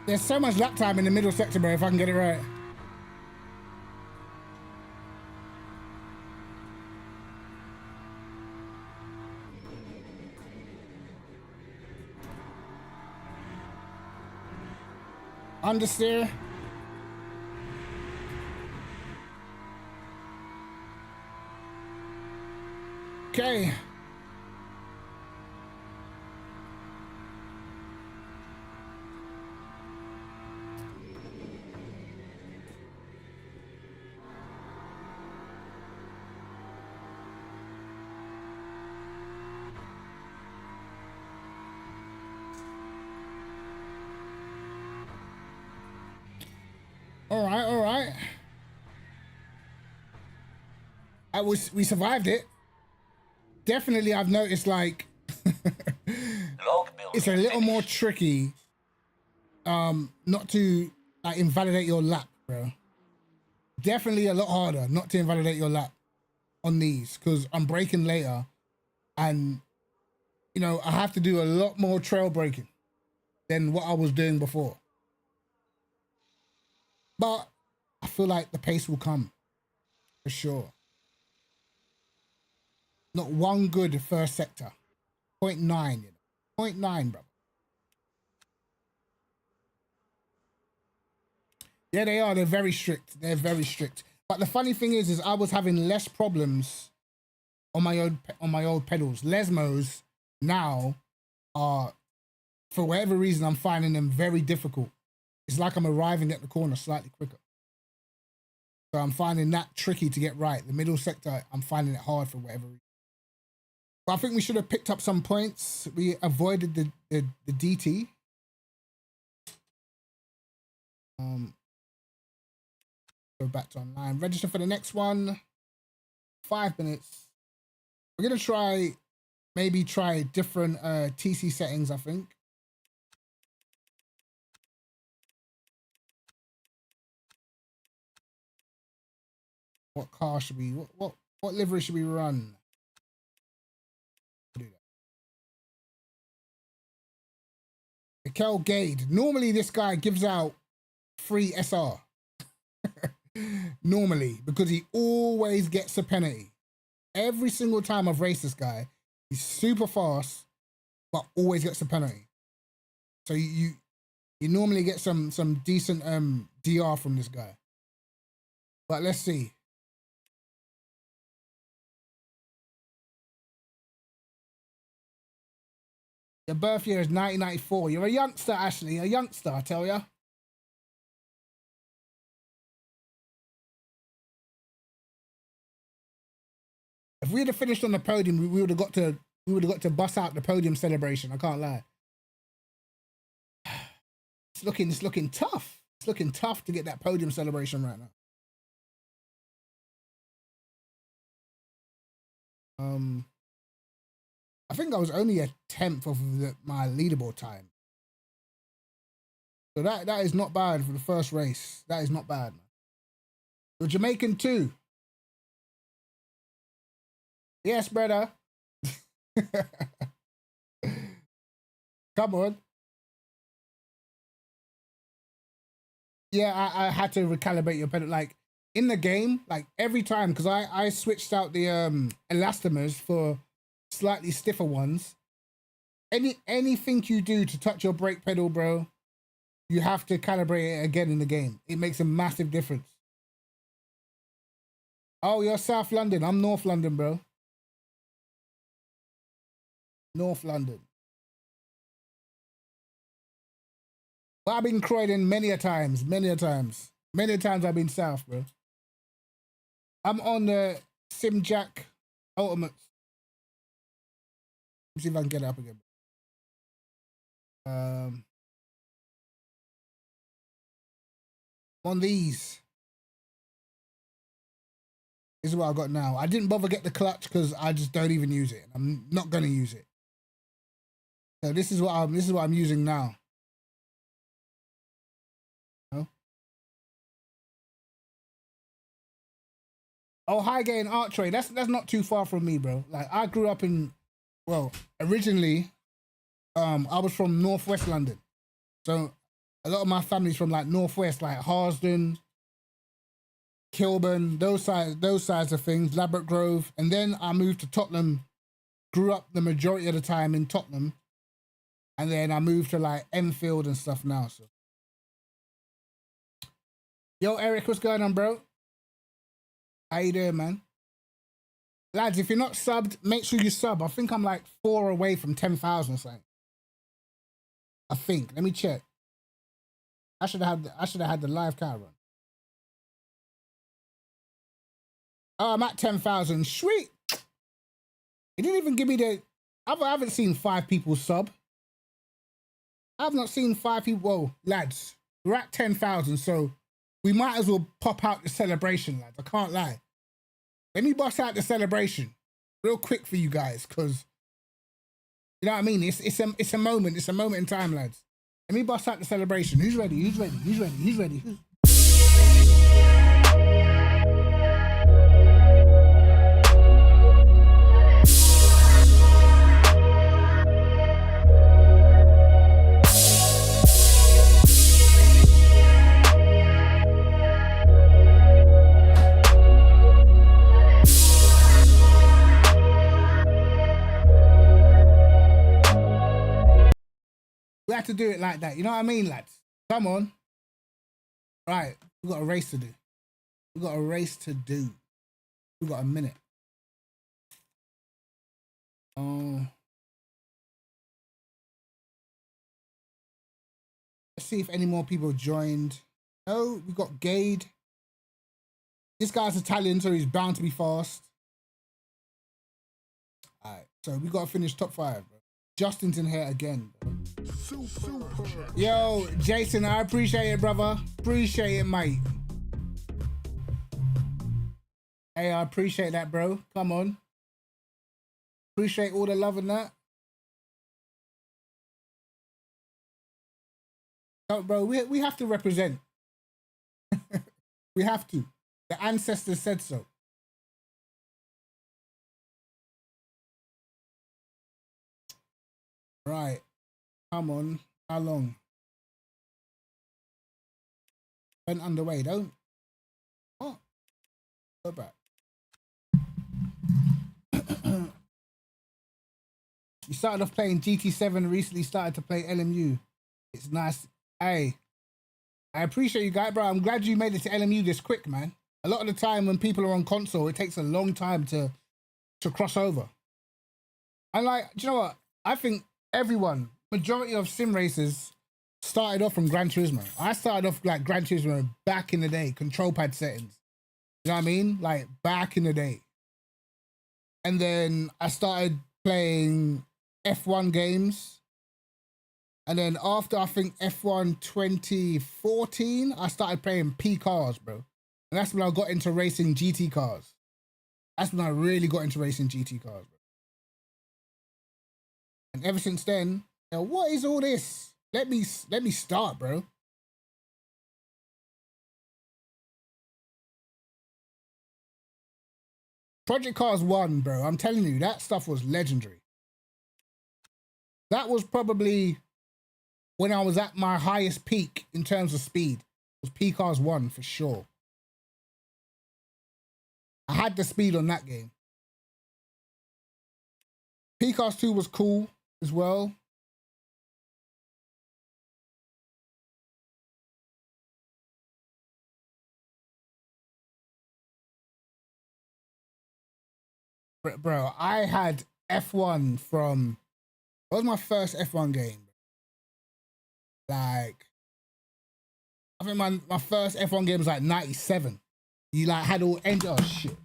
There's so much lap time in the middle sector, bro, if I can get it right. Understeer. Okay. All right. We survived it. Definitely, I've noticed like Log building it's a little more finished. tricky not to like invalidate your lap, bro. Definitely a lot harder not to invalidate your lap on these because I'm braking later and you know I have to do a lot more trail braking than what I was doing before. But I feel like the pace will come for sure. Not one good first sector. 0.9, you know. 0.9, bro. Yeah, they are. They're very strict. They're very strict. But the funny thing is I was having less problems on my old pedals. Lesmos now are, for whatever reason, I'm finding them very difficult. It's like I'm arriving at the corner slightly quicker. So I'm finding that tricky to get right. The middle sector, I'm finding it hard for whatever reason. But I think we should have picked up some points. We avoided the DT. Go back to online. Register for the next one. 5 minutes. We're gonna try different TC settings, I think. What car should we what livery should we run? Mikel Gade. Normally this guy gives out free SR. Normally, because he always gets a penalty. Every single time I've raced this guy, he's super fast, but always gets a penalty. So you normally get some decent DR from this guy. But let's see. Your birth year is 1994. You're a youngster, Ashley. A youngster, I tell ya. If we'd have finished on the podium, we would have got to bust out the podium celebration. I can't lie. It's looking tough. It's looking tough to get that podium celebration right now. I think I was only a 10th of my leaderboard time. So that is not bad for the first race. That is not bad, man. You're Jamaican too. Yes, brother. Come on. Yeah, I had to recalibrate your pedal. Like in the game, like every time, because I switched out the elastomers for slightly stiffer ones. Anything you do to touch your brake pedal, bro, you have to calibrate it again in the game. It makes a massive difference. Oh, you're South London. I'm North London, bro. North London. But I've been Croydon many a times. Many a times I've been South, bro. I'm on the Simjack Ultimate. Let's see if I can get it up again. On these. This is what I got now. I didn't bother get the clutch because I just don't even use it. I'm not gonna use it. So this is what I'm using now. Oh, oh, Highgate Archway. That's not too far from me, bro. Like I grew up in, well, originally, I was from Northwest London, so a lot of my family's from like Northwest, like Harsden, Kilburn, those sides of things, Ladbroke Grove, and then I moved to Tottenham. Grew up the majority of the time in Tottenham, and then I moved to like Enfield and stuff now. So, yo, Eric, what's going on, bro? How you doing, man? Lads, if you're not subbed, make sure you sub. I think I'm like 4 away from 10,000 or something. I think. Let me check. I should have had the live count run. Oh, I'm at 10,000. Sweet. It didn't even give me the. I haven't seen 5 people sub. I've not seen 5 people. Whoa, lads, we're at 10,000, so we might as well pop out the celebration, lads. I can't lie. Let me bust out the celebration real quick for you guys, because you know what I mean. It's a moment. It's a moment in time, lads. Let me bust out the celebration. Who's ready? Who's ready? Who's ready? Who's ready? We have to do it like that. You know what I mean, lads? Come on. Right. We got a race to do. We got a race to do. We got a minute. Let's see if any more people joined. No, we got Gade. This guy's Italian, so he's bound to be fast. All right. So we got to finish top 5, bro. Justin's in here again, bro. Super. Yo, Jason, I appreciate it, brother. Appreciate it, mate. Hey, I appreciate that, bro. Come on. Appreciate all the love and that. No, bro, we have to represent. We have to. The ancestors said so. Right. Come on. How long? Went underway, don't. Oh. Go back. You started off playing GT7, recently started to play LMU. It's nice. Hey, I appreciate you guys, bro. I'm glad you made it to LMU this quick, man. A lot of the time when people are on console, it takes a long time to cross over. And like, do you know what? I think everyone, majority of sim racers started off from Gran Turismo. I started off like Gran Turismo back in the day, control pad settings. You know what I mean? Like back in the day. And then I started playing F1 games. And then after, I think F1 2014, I started playing P cars, bro. And that's when I got into racing GT cars. That's when I really got into racing GT cars, bro. And ever since then, you know, what is all this? Let me start, bro. Project Cars 1, bro. I'm telling you, that stuff was legendary. That was probably when I was at my highest peak in terms of speed. It was P Cars 1 for sure. I had the speed on that game. P Cars 2 was cool as well. Bro, I had F1 from... What was my first F1 game? Like... I think my first F1 game was like 97. You like had all... Oh, shit.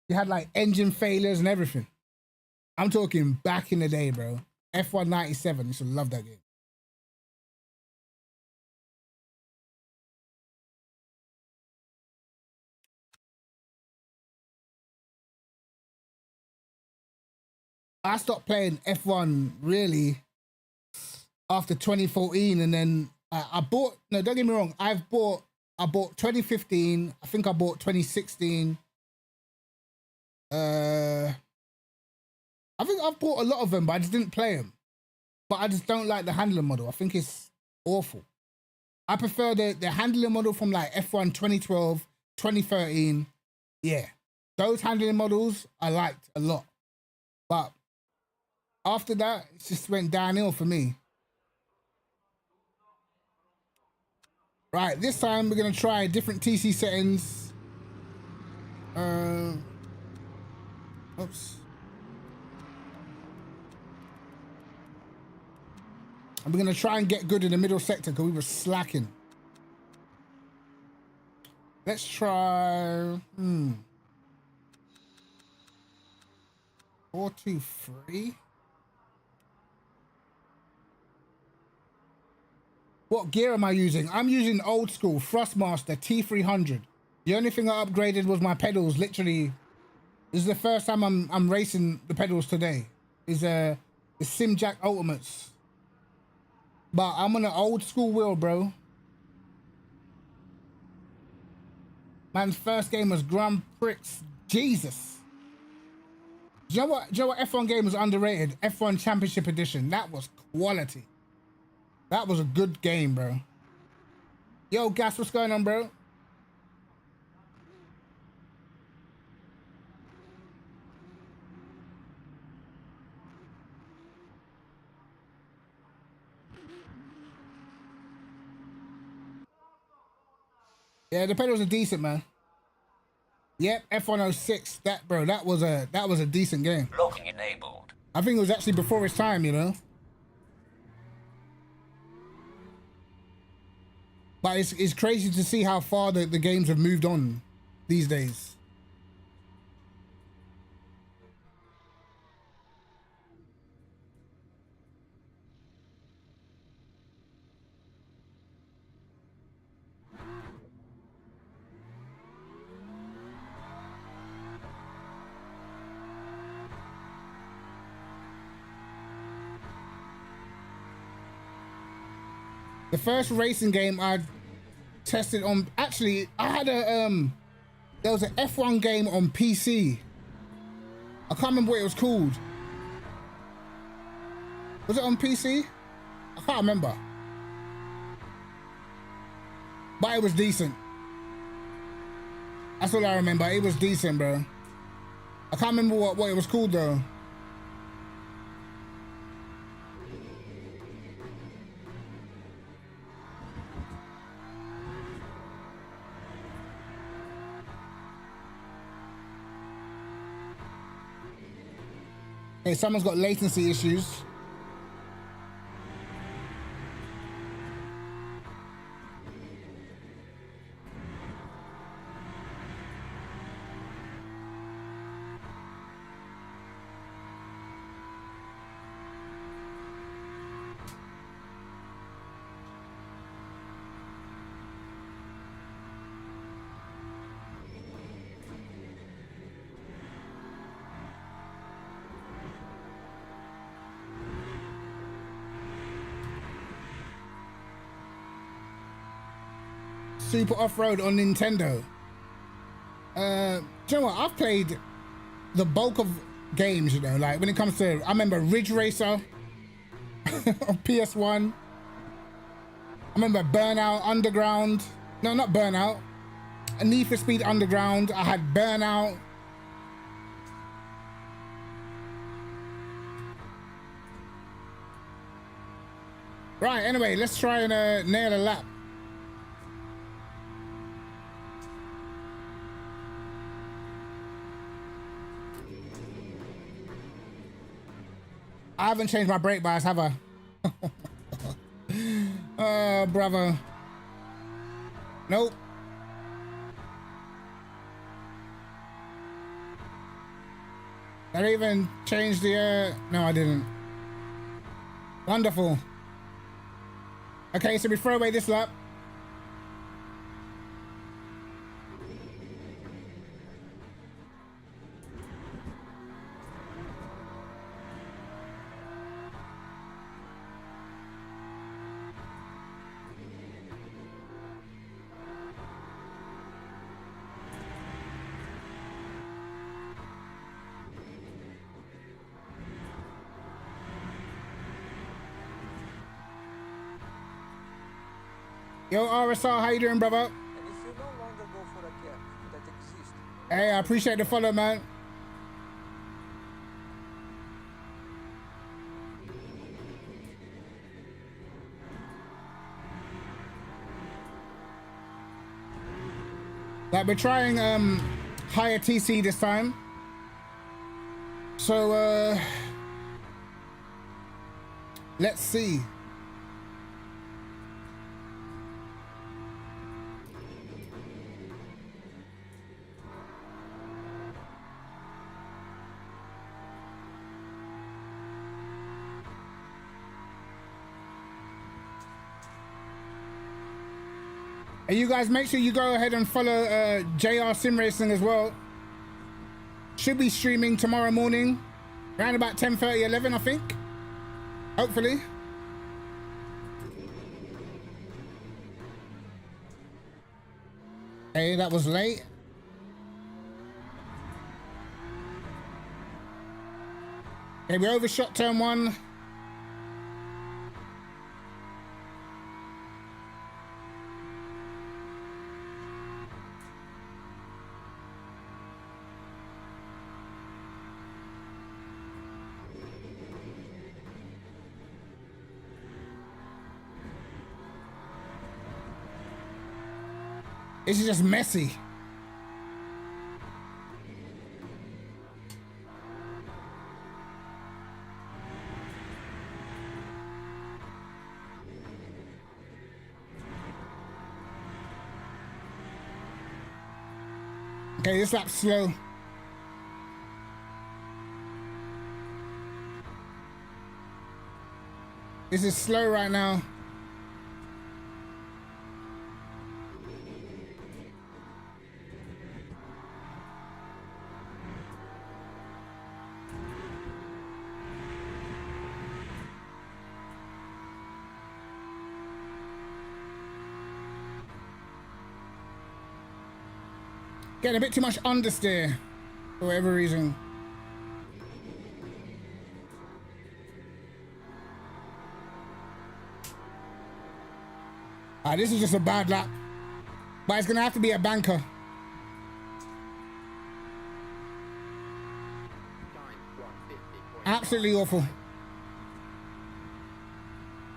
You had like engine failures and everything. I'm talking back in the day, bro. F1 97. You should love that game. I stopped playing F1 really after 2014, and then I bought. No, don't get me wrong. I bought 2015. I think I bought 2016. I think I've bought a lot of them, but I just didn't play them. But I just don't like the handling model. I think it's awful. I prefer the handling model from like F1 2012, 2013. Yeah, those handling models I liked a lot. But after that, it just went downhill for me. Right, this time we're gonna try different TC settings. Oops. And we're gonna try and get good in the middle sector because we were slacking. Let's try 4-2-3. What gear am I using? I'm using old school Thrustmaster T300. The only thing I upgraded was my pedals. Literally, this is the first time I'm racing the pedals today. Is the Simjack Ultimates. But I'm on an old school wheel, bro. Man's first game was Grand Prix. Jesus. Do you know what F1 game was underrated? F1 Championship Edition. That was quality. That was a good game, bro. Yo, Gas, what's going on, bro? Yeah, the pedals are decent, man. Yep, F106. That was a decent game. Locking enabled. I think it was actually before its time, you know. But it's crazy to see how far the games have moved on these days. The first racing game I tested on, actually, I had there was an F1 game on PC. I can't remember what it was called. Was it on PC? I can't remember. But it was decent. That's all I remember. It was decent, bro. I can't remember what it was called, though. Hey, someone's got latency issues. Super Off-Road on Nintendo. Do you know what? I've played the bulk of games, you know, like when it comes to, I remember Ridge Racer on PS1. I remember Burnout Underground. No, not Burnout. Need for Speed Underground. I had Burnout. Right, anyway, let's try and nail a lap. I haven't changed my brake bias, have I? Oh, brother. Nope. I didn't even change the, no, I didn't. Wonderful. Okay, so we throw away this lap. Yo, RSR, how you doing, brother? And if you no longer go for a gap that exists, Hey, I appreciate the follow, man. Like, we're trying higher TC this time. So, let's see. And you guys make sure you go ahead and follow JR Sim Racing as well. Should be streaming tomorrow morning, around about 10:30, 11, I think. Hopefully. Hey, that was late. Okay, we overshot turn 1. This is just messy. Okay, this lap's slow. This is slow right now. Getting a bit too much understeer for whatever reason. This is just a bad lap, but it's gonna have to be a banker. Time 150.5. Absolutely awful.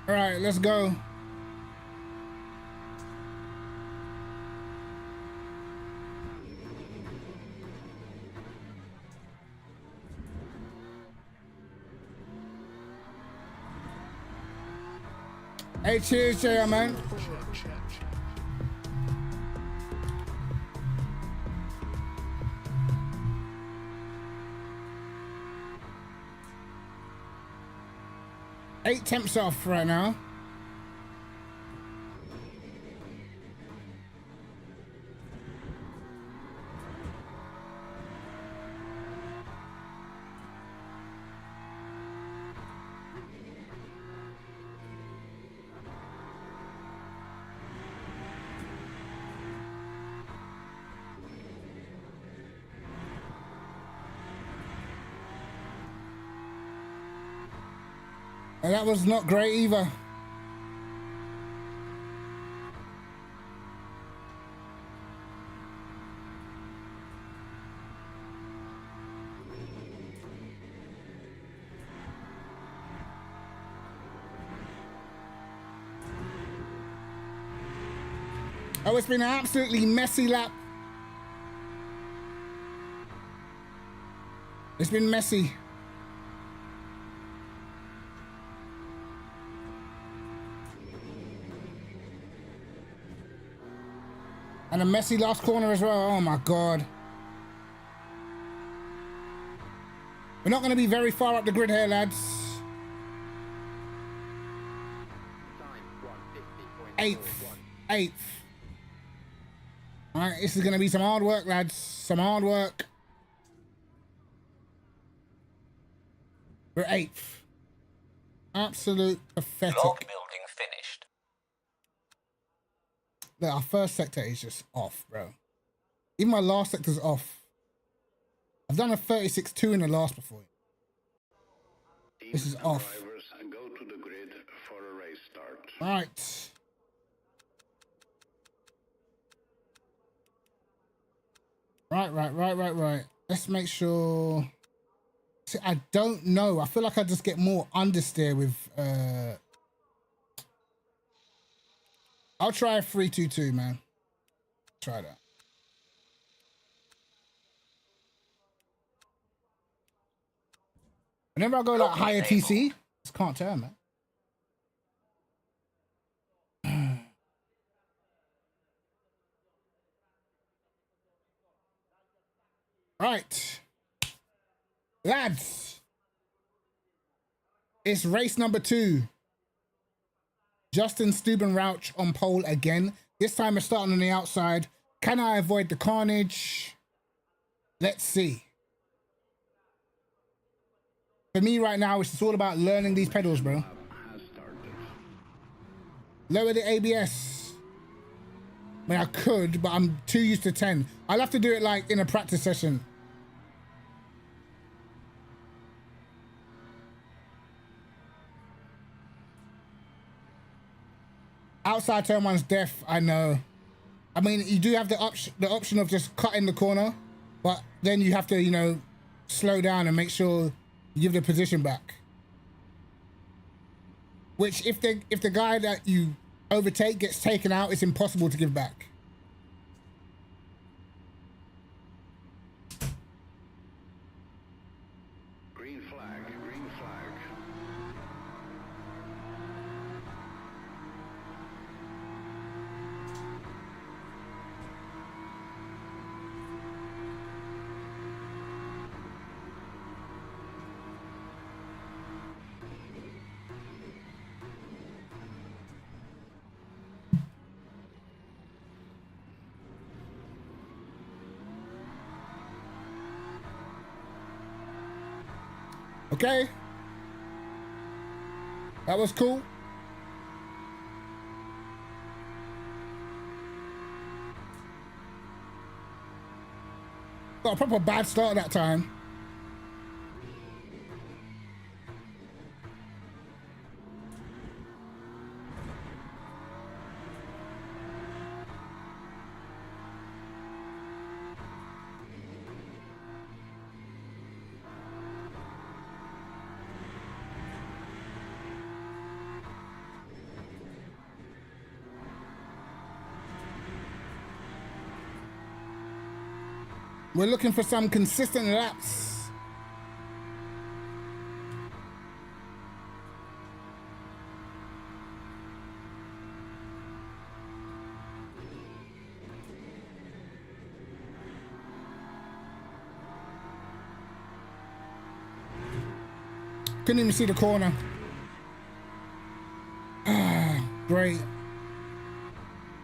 All right, let's go. Hey, cheers, JR, man. Eight temps off right now. And that was not great either. Oh, it's been an absolutely messy lap. It's been messy. And a messy last corner as well. Oh my God. We're not going to be very far up the grid here, lads. Time 150.41. Eighth. All right, this is going to be some hard work, lads. Some hard work. We're eighth. Absolute pathetic. Log building finished. Look, our first sector is just off, bro. Even my last sector's off. I've done a 36-2 in the last before. This is Teams and off. drivers go to the grid for a race start. Right. Right. Let's make sure. See, I don't know. I feel like I just get more understeer with. I'll try a 3-2-2, man. Try that. Whenever I go like higher TC, just can't turn, man. Right. Lads. It's race number 2. Justin Stubenrauch on pole again. This time it's starting on the outside. Can I avoid the carnage? Let's see. For me right now, it's just all about learning these pedals, bro. Lower the ABS. I mean, I could, but I'm too used to 10. I'll have to do it like in a practice session. Outside turn one's deaf, I know. I mean, you do have the option of just cutting the corner, but then you have to, you know, slow down and make sure you give the position back. Which, if the guy that you overtake gets taken out, it's impossible to give back. Green flag, green flag. Okay. That was cool. Got a proper bad start that time. We're looking for some consistent laps. Couldn't even see the corner. Great.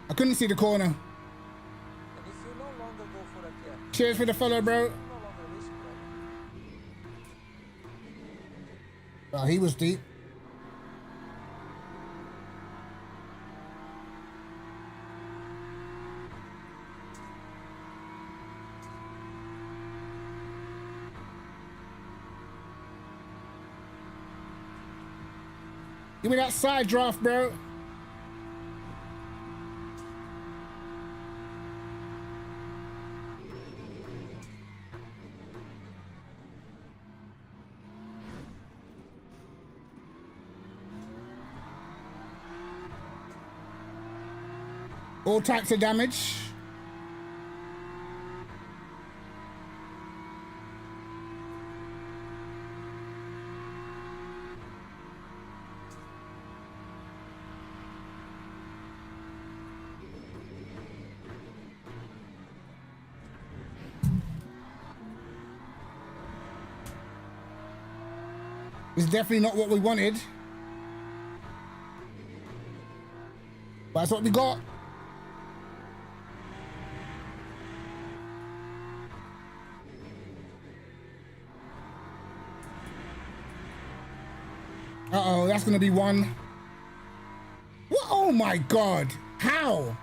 I couldn't see the corner. And if you no longer go for a gap, Cheers for the follow, bro. you're no longer racing driver. Oh, he was deep. Give me that side draft, bro. All types of damage. It's definitely not what we wanted. But that's what we got. Uh-oh, that's gonna be one. What? Oh my God, how?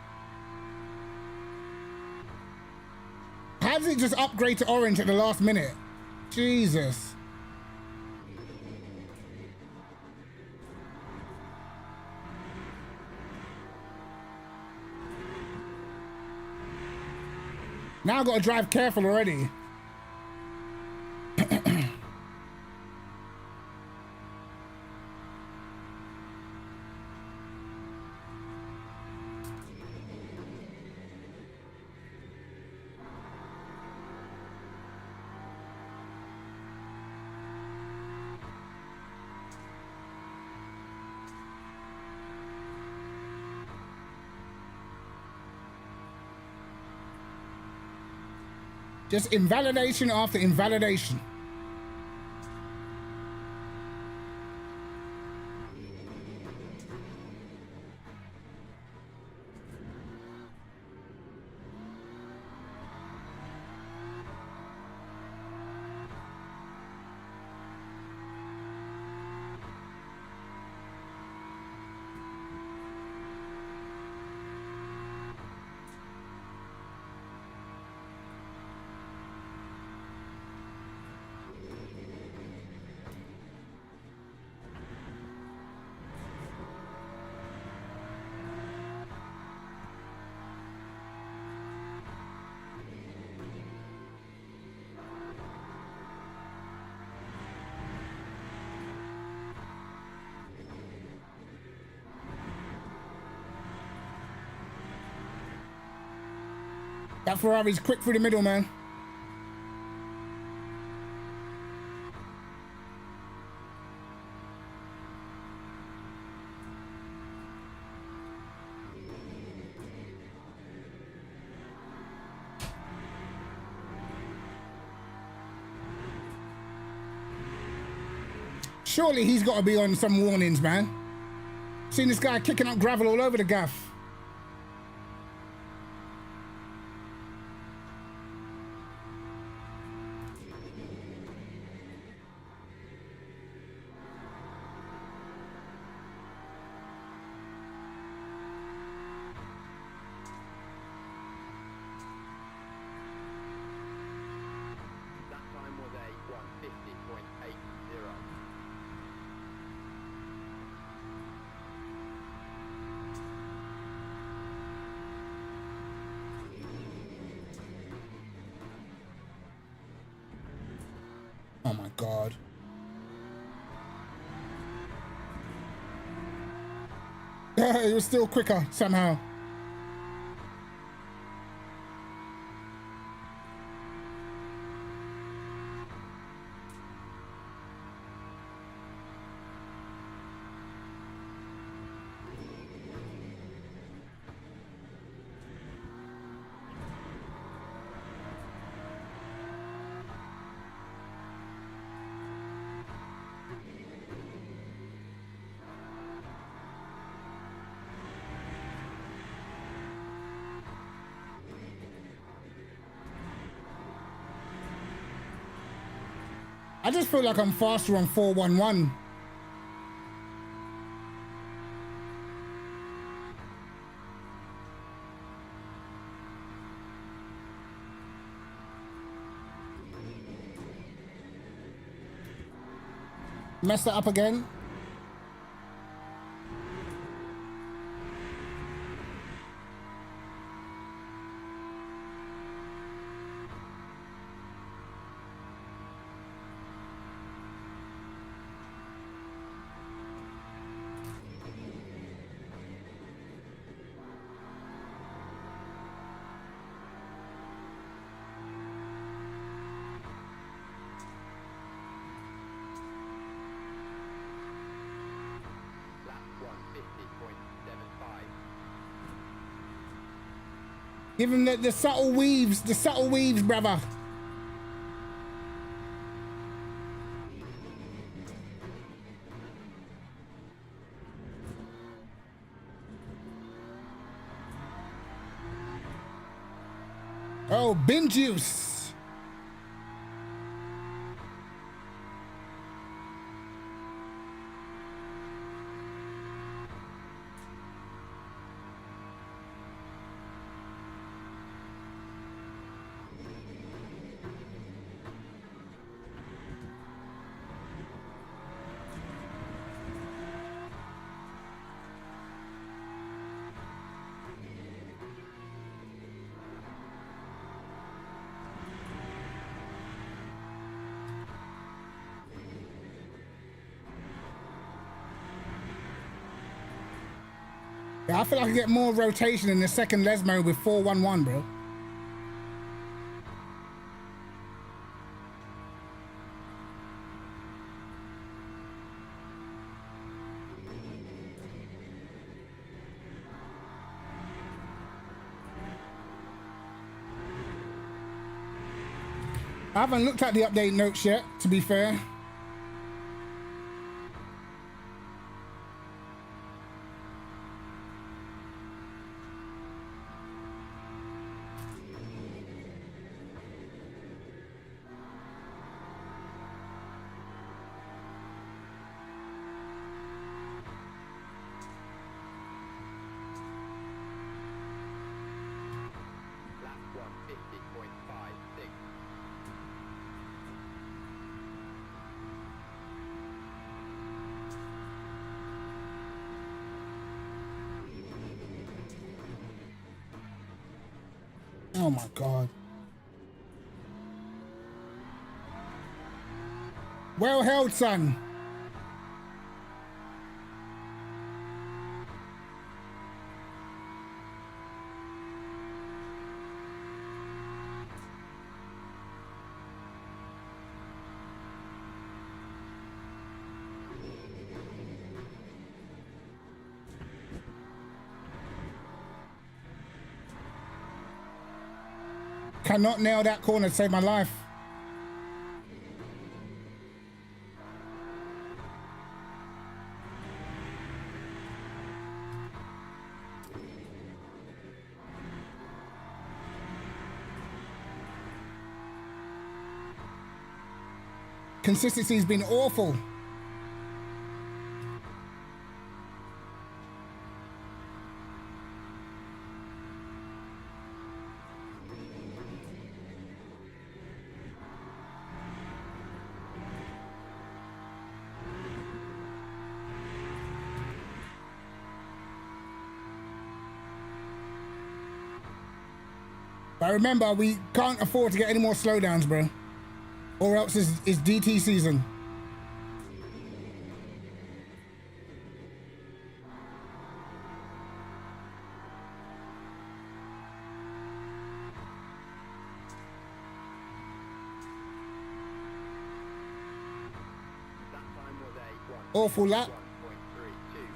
How did it just upgrade to orange at the last minute? Jesus. Now I've got to drive careful already. Just invalidation after invalidation. That Ferrari's quick through the middle, man. Surely he's got to be on some warnings, man. Seen this guy kicking up gravel all over the gaff. That time was a 150.80. Oh my God. It was still quicker somehow. I just feel like I'm faster on 411. Messed it up again. Give him the subtle weaves, brother. Oh, bin juice. Yeah, I feel like I get more rotation in the second Lesmo with 411, bro. I haven't looked at the update notes yet, to be fair. Lap 150.56. Oh my God. Well held, son. Cannot nail that corner to save my life. Consistency's been awful. But remember, we can't afford to get any more slowdowns, bro. Or else it's DT season. That time was a 1. Awful lap. 1.32.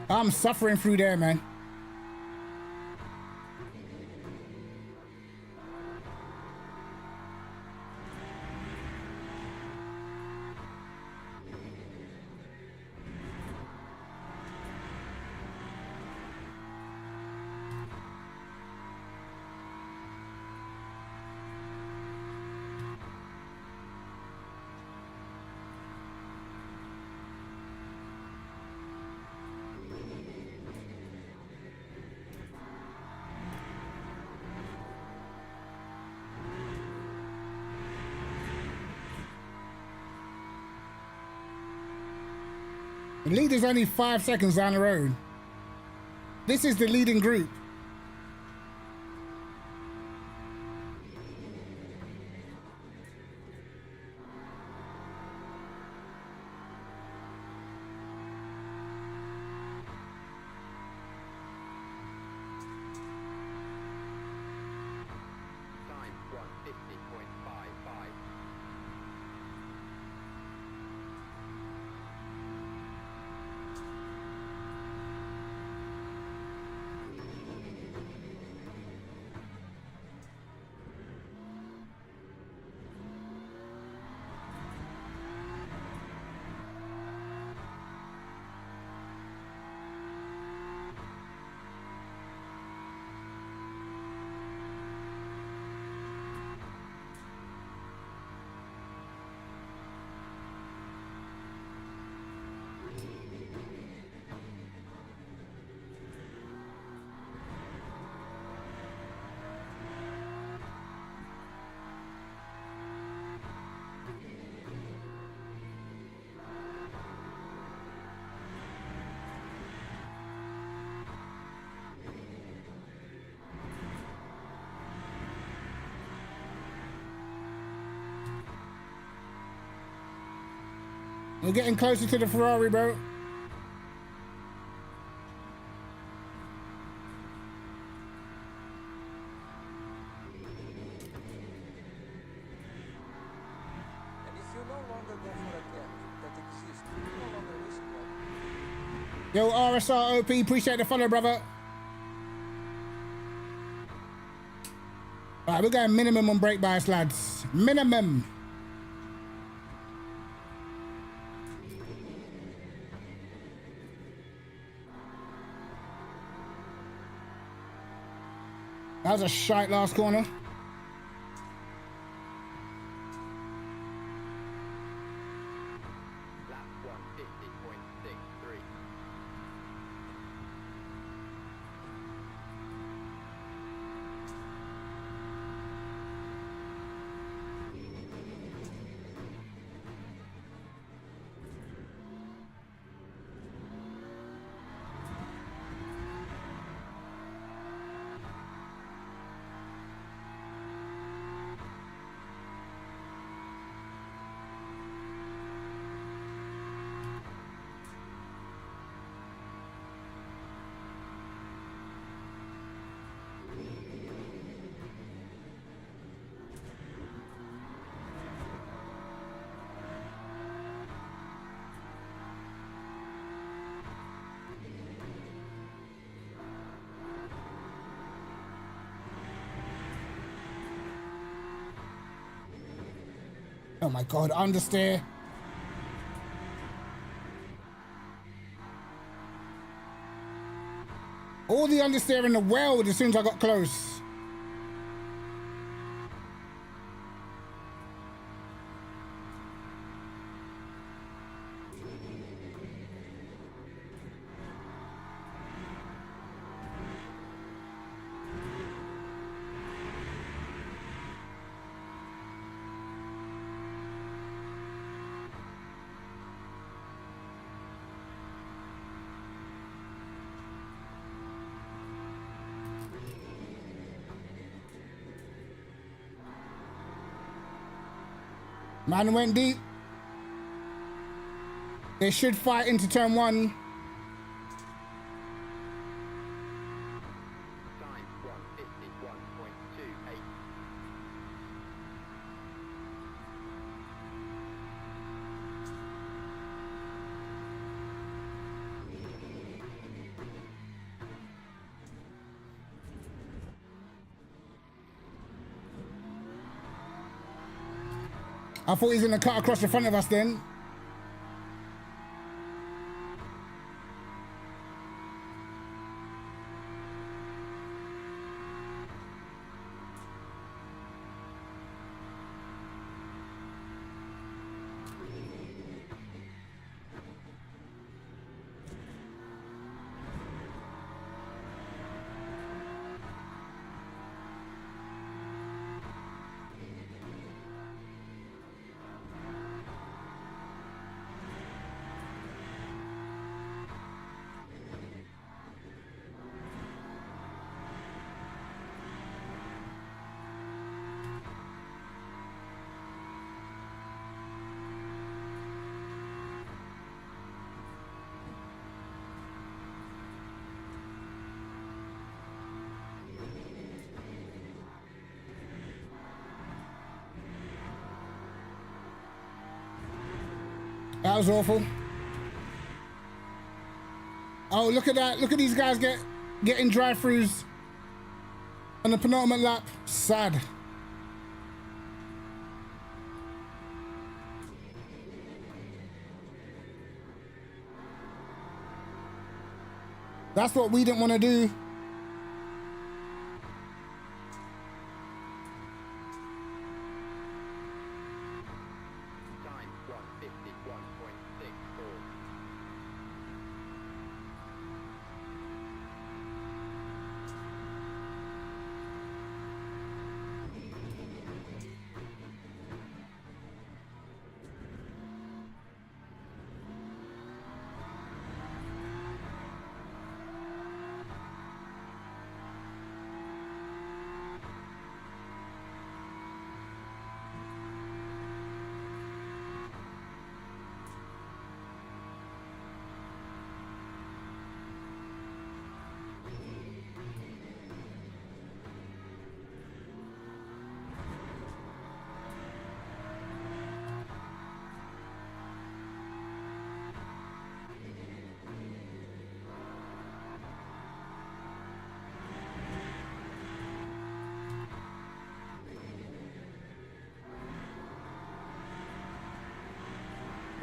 I'm suffering through there, man. The leader's only 5 seconds down the road. This is the leading group. We're getting closer to the Ferrari, bro. And if you no longer go for a gap that exists, you're no longer racing driver. Yo, RSROP, appreciate the follow, brother. All right, we're going minimum on brake bias, lads. Minimum. That was a shite last corner. Lap 150.63. Oh my God, understeer. All the understeer in the world as soon as I got close. Man went deep. They should fight into turn one. Time 151.28. I thought he was gonna cut across the front of us then. That was awful. Oh, look at that. Look at these guys getting drive-throughs on the penultimate lap. Sad. That's what we didn't want to do. Time 151.64.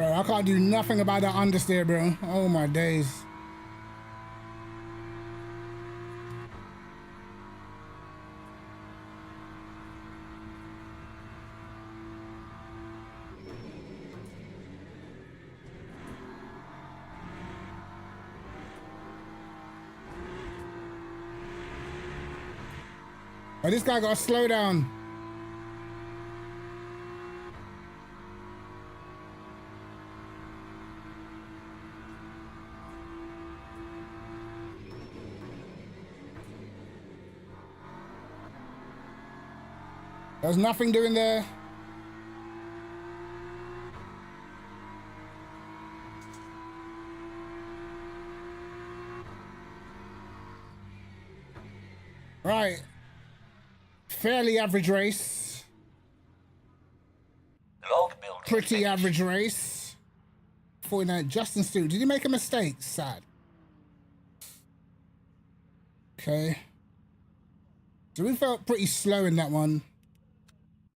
Bro, I can't do nothing about that understeer, bro. Oh my days. Oh, this guy got to slow down. There's nothing doing there. Right. Fairly average race. Log building. Pretty average race. 49. Justin Stewart. Did he make a mistake? Sad. Okay. So we felt pretty slow in that one.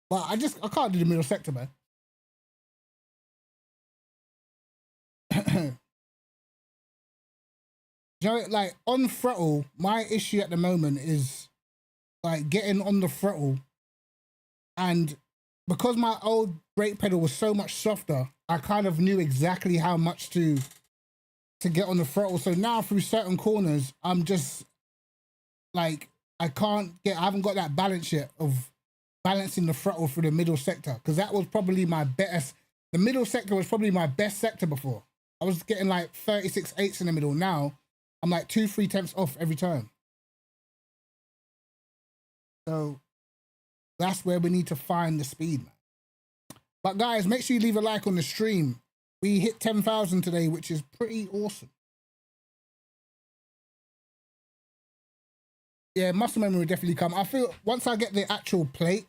But I can't do the middle sector, man. You know, like on throttle, my issue at the moment is like getting on the throttle, and because my old brake pedal was so much softer, I kind of knew exactly how much to get on the throttle. So now through certain corners, I'm just like, I haven't got that balance yet of balancing the throttle through the middle sector, because that was probably my best. The middle sector was probably my best sector before. I was getting like 36/8 in the middle. Now I'm like 2-3 tenths off every time. So that's where we need to find the speed, man. But guys, make sure you leave a like on the stream. We hit 10,000 today, which is pretty awesome. Yeah, muscle memory will definitely come. I feel once I get the actual plate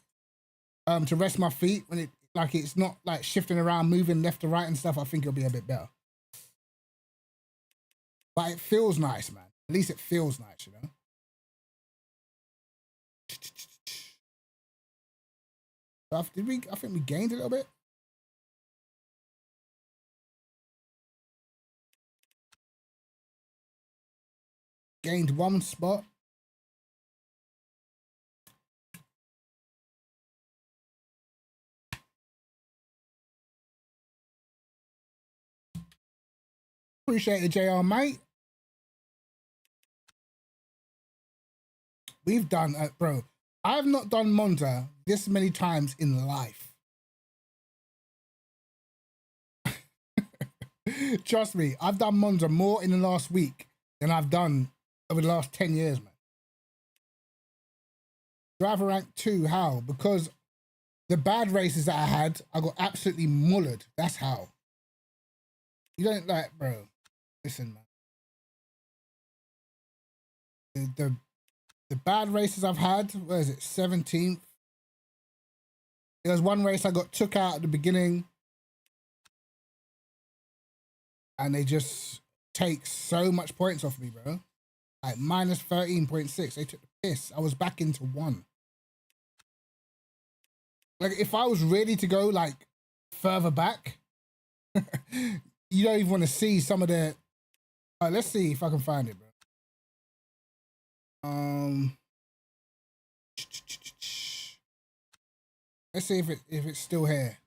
to rest my feet, when it's not like shifting around, moving left to right and stuff, I think it'll be a bit better. But it feels nice, man. At least it feels nice, you know? I think we gained a little bit. Gained 1 spot. Appreciate it, JR, mate. We've done, bro, I've not done Monza this many times in life. Trust me, I've done Monza more in the last week than I've done over the last 10 years, man. Driver rank 2, how? Because the bad races that I had, I got absolutely mullered. That's how. You don't like, bro. Listen, man. The bad races I've had, where is it? 17th. There was one race I got took out at the beginning, and they just take so much points off me, bro. Like minus 13.6. They took the piss. I was back into 1. Like if I was ready to go like further back, you don't even want to see some of the. Let's see if I can find it, bro. Let's see if it's still here.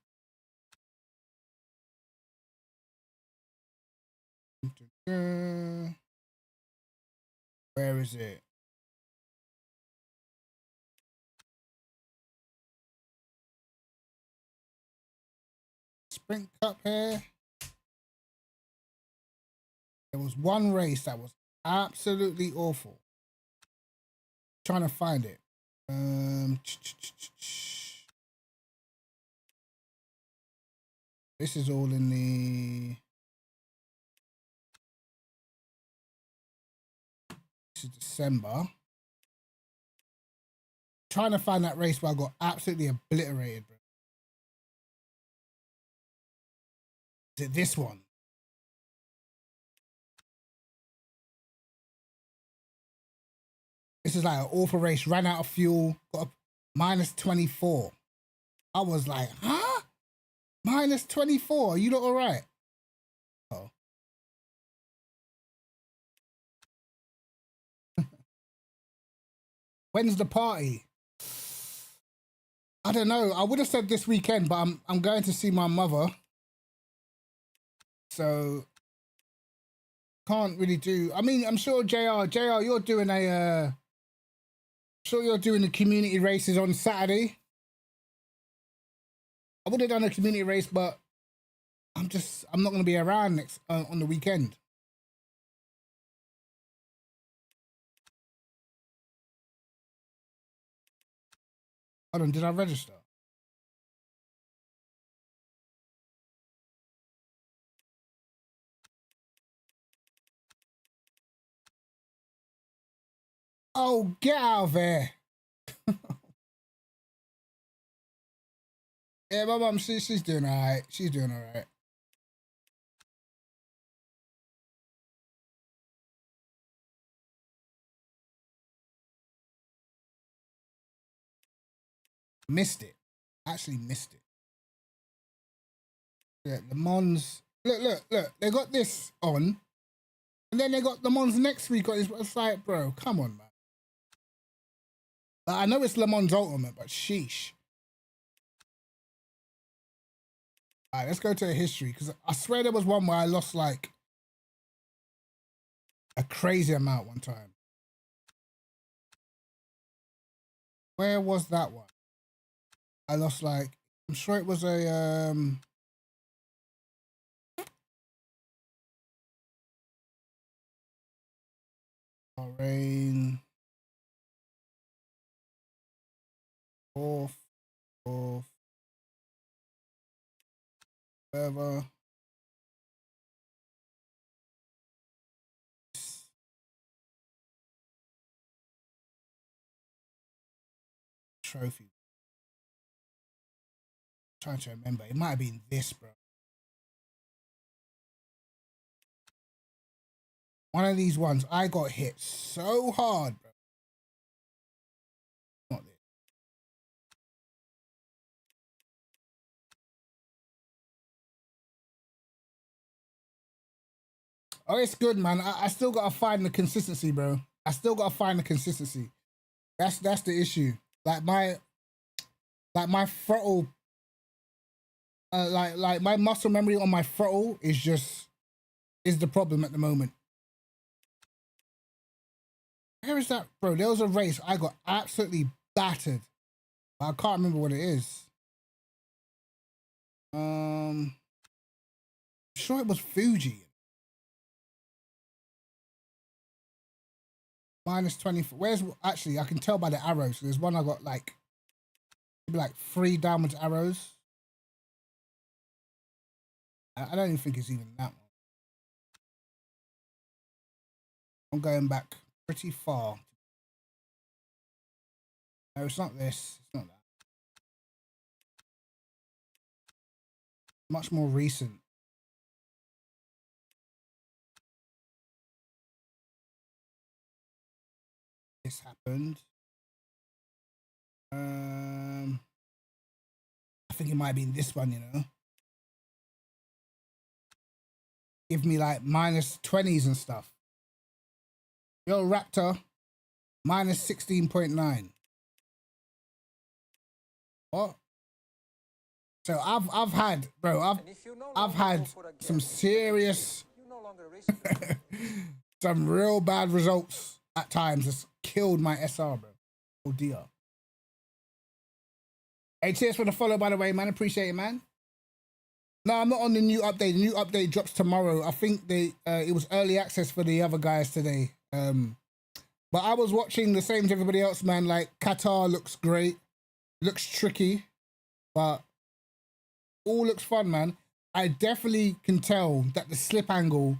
Where is it? Sprint Cup here. There was one race that was absolutely awful. Trying to find it. This is all in the. This is December. Trying to find that race where I got absolutely obliterated, bro. Is it this one? This is like an awful race. Ran out of fuel. Got a minus 24. I was like, huh? Minus 24. You lot all right? Oh. When's the party? I don't know. I would have said this weekend, but I'm going to see my mother. So can't really do. I mean, I'm sure JR, you're doing a sure you're doing the community races on Saturday. I would have done a community race, but I'm not going to be around next on the weekend. Hold on, did I register? Oh, get out of there. Yeah, my mum, she's doing all right. She's doing all right. Missed it. Actually missed it. Yeah, the Mons. Look. They got this on. And then they got the Mons next week on. It's like, bro, come on, man. Like, I know it's Le Mans Ultimate, but sheesh. All right, let's go to the history, because I swear there was one where I lost like a crazy amount one time. Where was that one? I lost like, I'm sure it was a Bahrain. Fourth. Whatever. Trophy. I'm trying to remember. It might have been this, bro. One of these ones, I got hit so hard, bro. Not this. Oh, it's good, man. I still gotta find the consistency, bro. I still gotta find the consistency. That's the issue. Like my throttle, like my muscle memory on my throttle is the problem at the moment. Where is that, bro? There was a race I got absolutely battered, but I can't remember what it is. I'm sure it was Fuji. Minus 24. Where's actually? I can tell by the arrows. There's one I got like 3 downwards arrows. I don't even think it's even that one. I'm going back pretty far. No, it's not this. It's not that. Much more recent. This happened. I think it might have been this one, you know. Give me like minus 20s and stuff. Yo, Raptor, minus 16.9. What? So I've had, bro, I've had some serious, some real bad results at times. It's killed my SR, bro. Oh dear. Hey, cheers for the follow, by the way, man. Appreciate it, man. No, I'm not on the new update. The new update drops tomorrow. I think it was early access for the other guys today. But I was watching the same as everybody else, man. Like, Qatar looks great. Looks tricky. But all looks fun, man. I definitely can tell that the slip angle,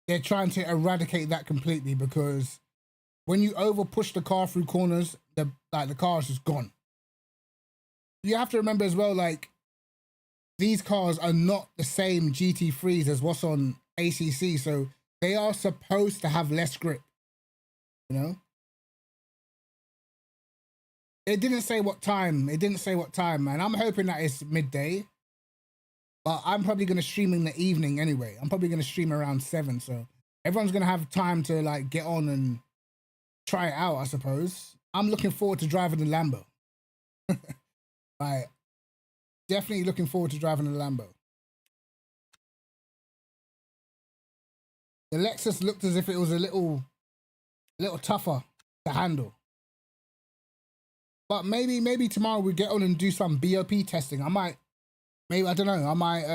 they're trying to eradicate that completely, because when you over push the car through corners, the car is just gone. You have to remember as well, like, these cars are not the same GT3s as what's on ACC, so they are supposed to have less grip, you know? It didn't say what time. It didn't say what time, man. I'm hoping that it's midday. But I'm probably gonna stream in the evening anyway. I'm probably gonna stream around 7, so everyone's gonna have time to like get on and try it out, I suppose. I'm looking forward to driving the Lambo. Like, definitely looking forward to driving the Lambo. The Lexus looked as if it was a little tougher to handle. But maybe tomorrow we get on and do some BOP testing. I might, maybe, I don't know, I might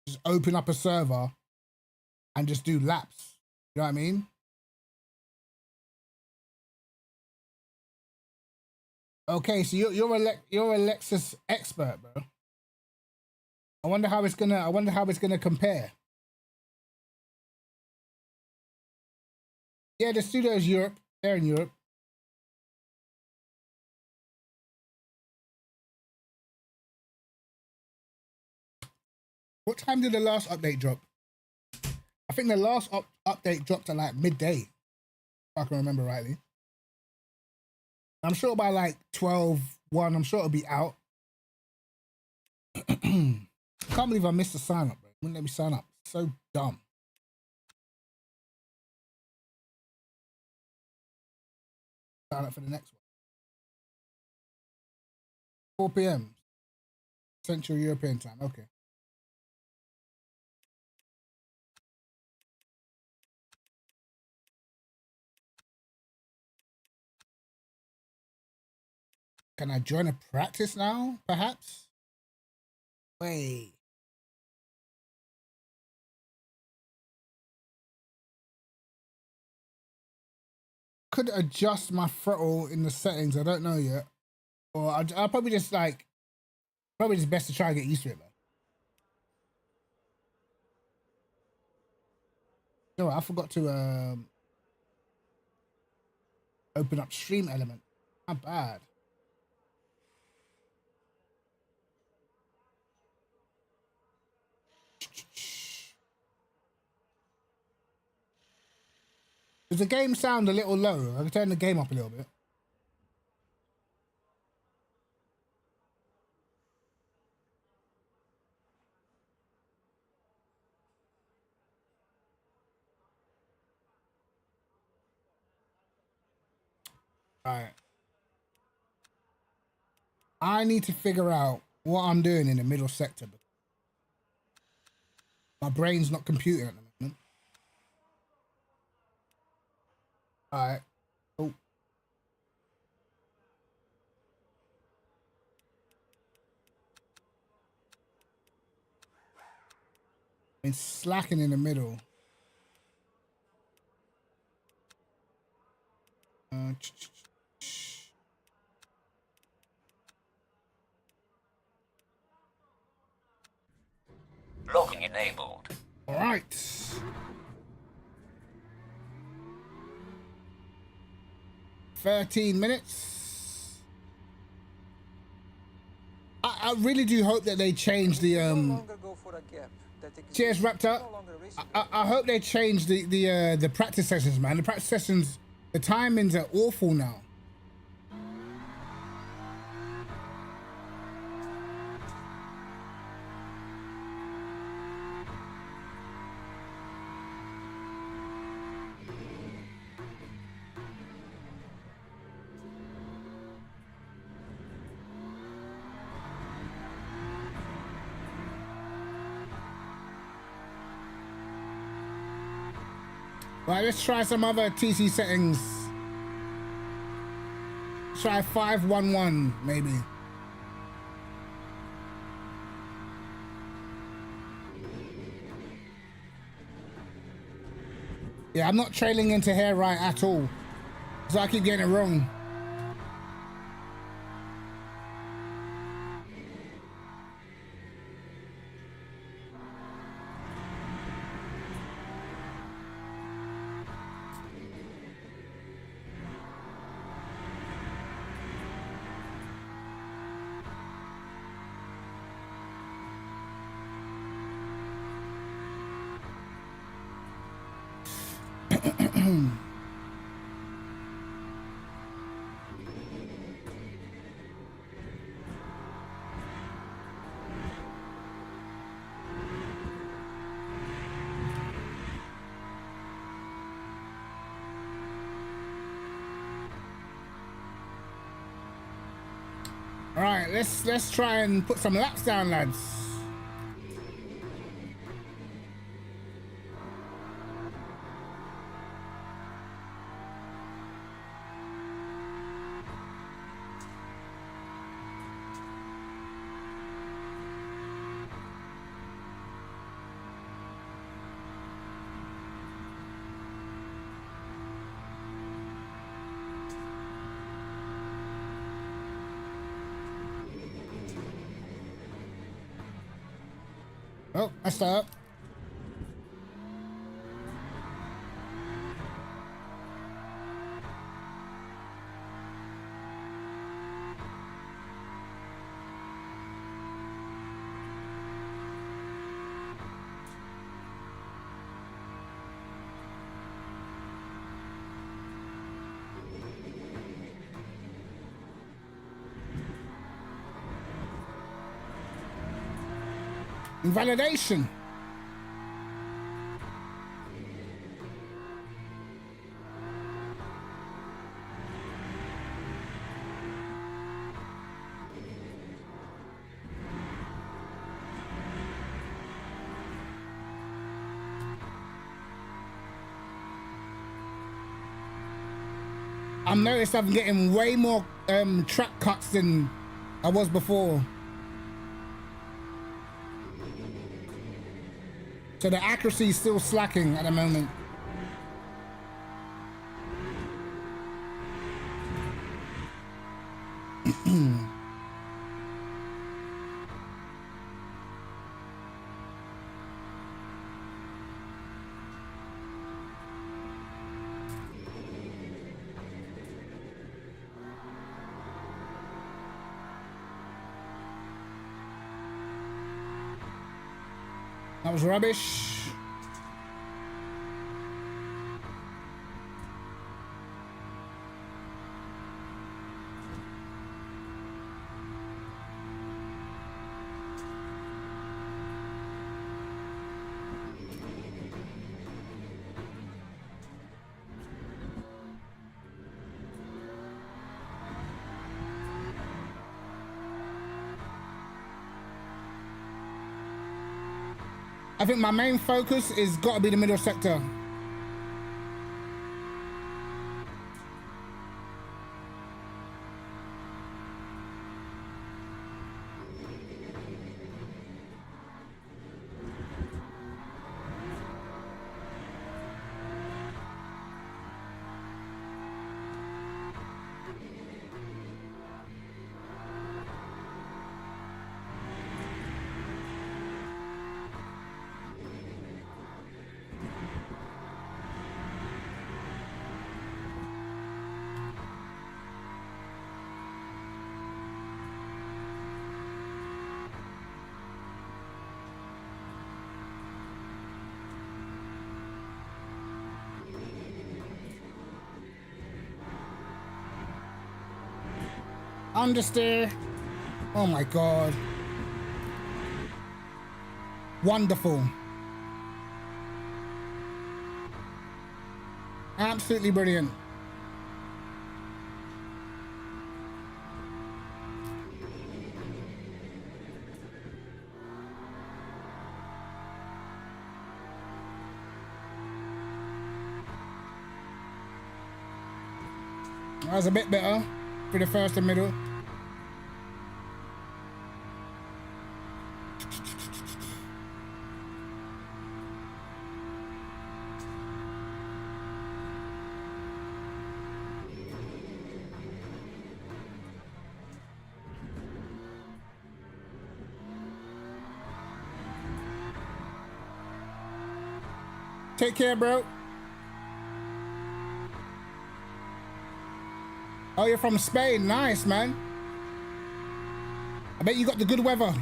just open up a server and just do laps. You know what I mean? Okay, so you're a Lexus expert, bro. I wonder how it's gonna compare. Yeah, the studio is Europe. They're in Europe. What time did the last update drop? I think the last update dropped at like midday, if I can remember rightly. I'm sure by like 12:01, I'm sure it'll be out. I can't believe I missed the sign up, bro. Wouldn't let me sign up. So dumb. Sign up for the next one. 4 p.m. Central European time. Okay. Can I join a practice now, perhaps? Wait. Could adjust my throttle in the settings. I don't know yet. Or I'll probably just like, probably just best to try and get used to it, man. No, I forgot to open up stream element. Not bad. Does the game sound a little low? I can turn the game up a little bit. All right. I need to figure out what I'm doing in the middle sector. My brain's not computing at the moment. All right. Oh. It's slacking in the middle. Locking enabled. All right. $13. I really do hope that they change the No longer go for a gap that exists. Cheers, Raptor. No longer risk I hope they change the practice sessions, man. The practice sessions, the timings are awful now. Right, let's try some other TC settings. Try 511 maybe. Yeah, I'm not trailing into hair right at all, so I keep getting it wrong. All right, let's try and put some laps down, lads. Oh, I start. Invalidation. I've noticed I'm getting way more track cuts than I was before. So the accuracy is still slacking at the moment. That was rubbish. I think my main focus is got to be the middle sector. Understeer. Oh my God. Wonderful. Absolutely brilliant. That was a bit better for the first and middle. Take care, bro. Oh, you're from Spain. Nice, man. I bet you got the good weather.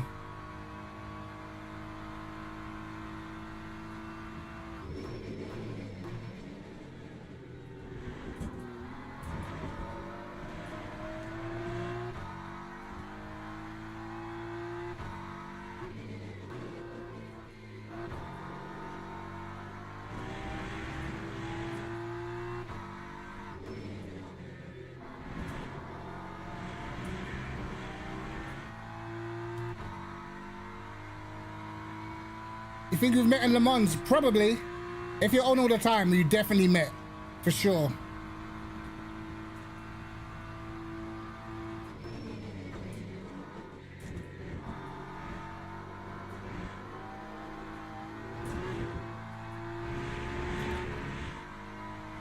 You think we've met in Le Mans? Probably. If you're on all the time, you definitely met. For sure.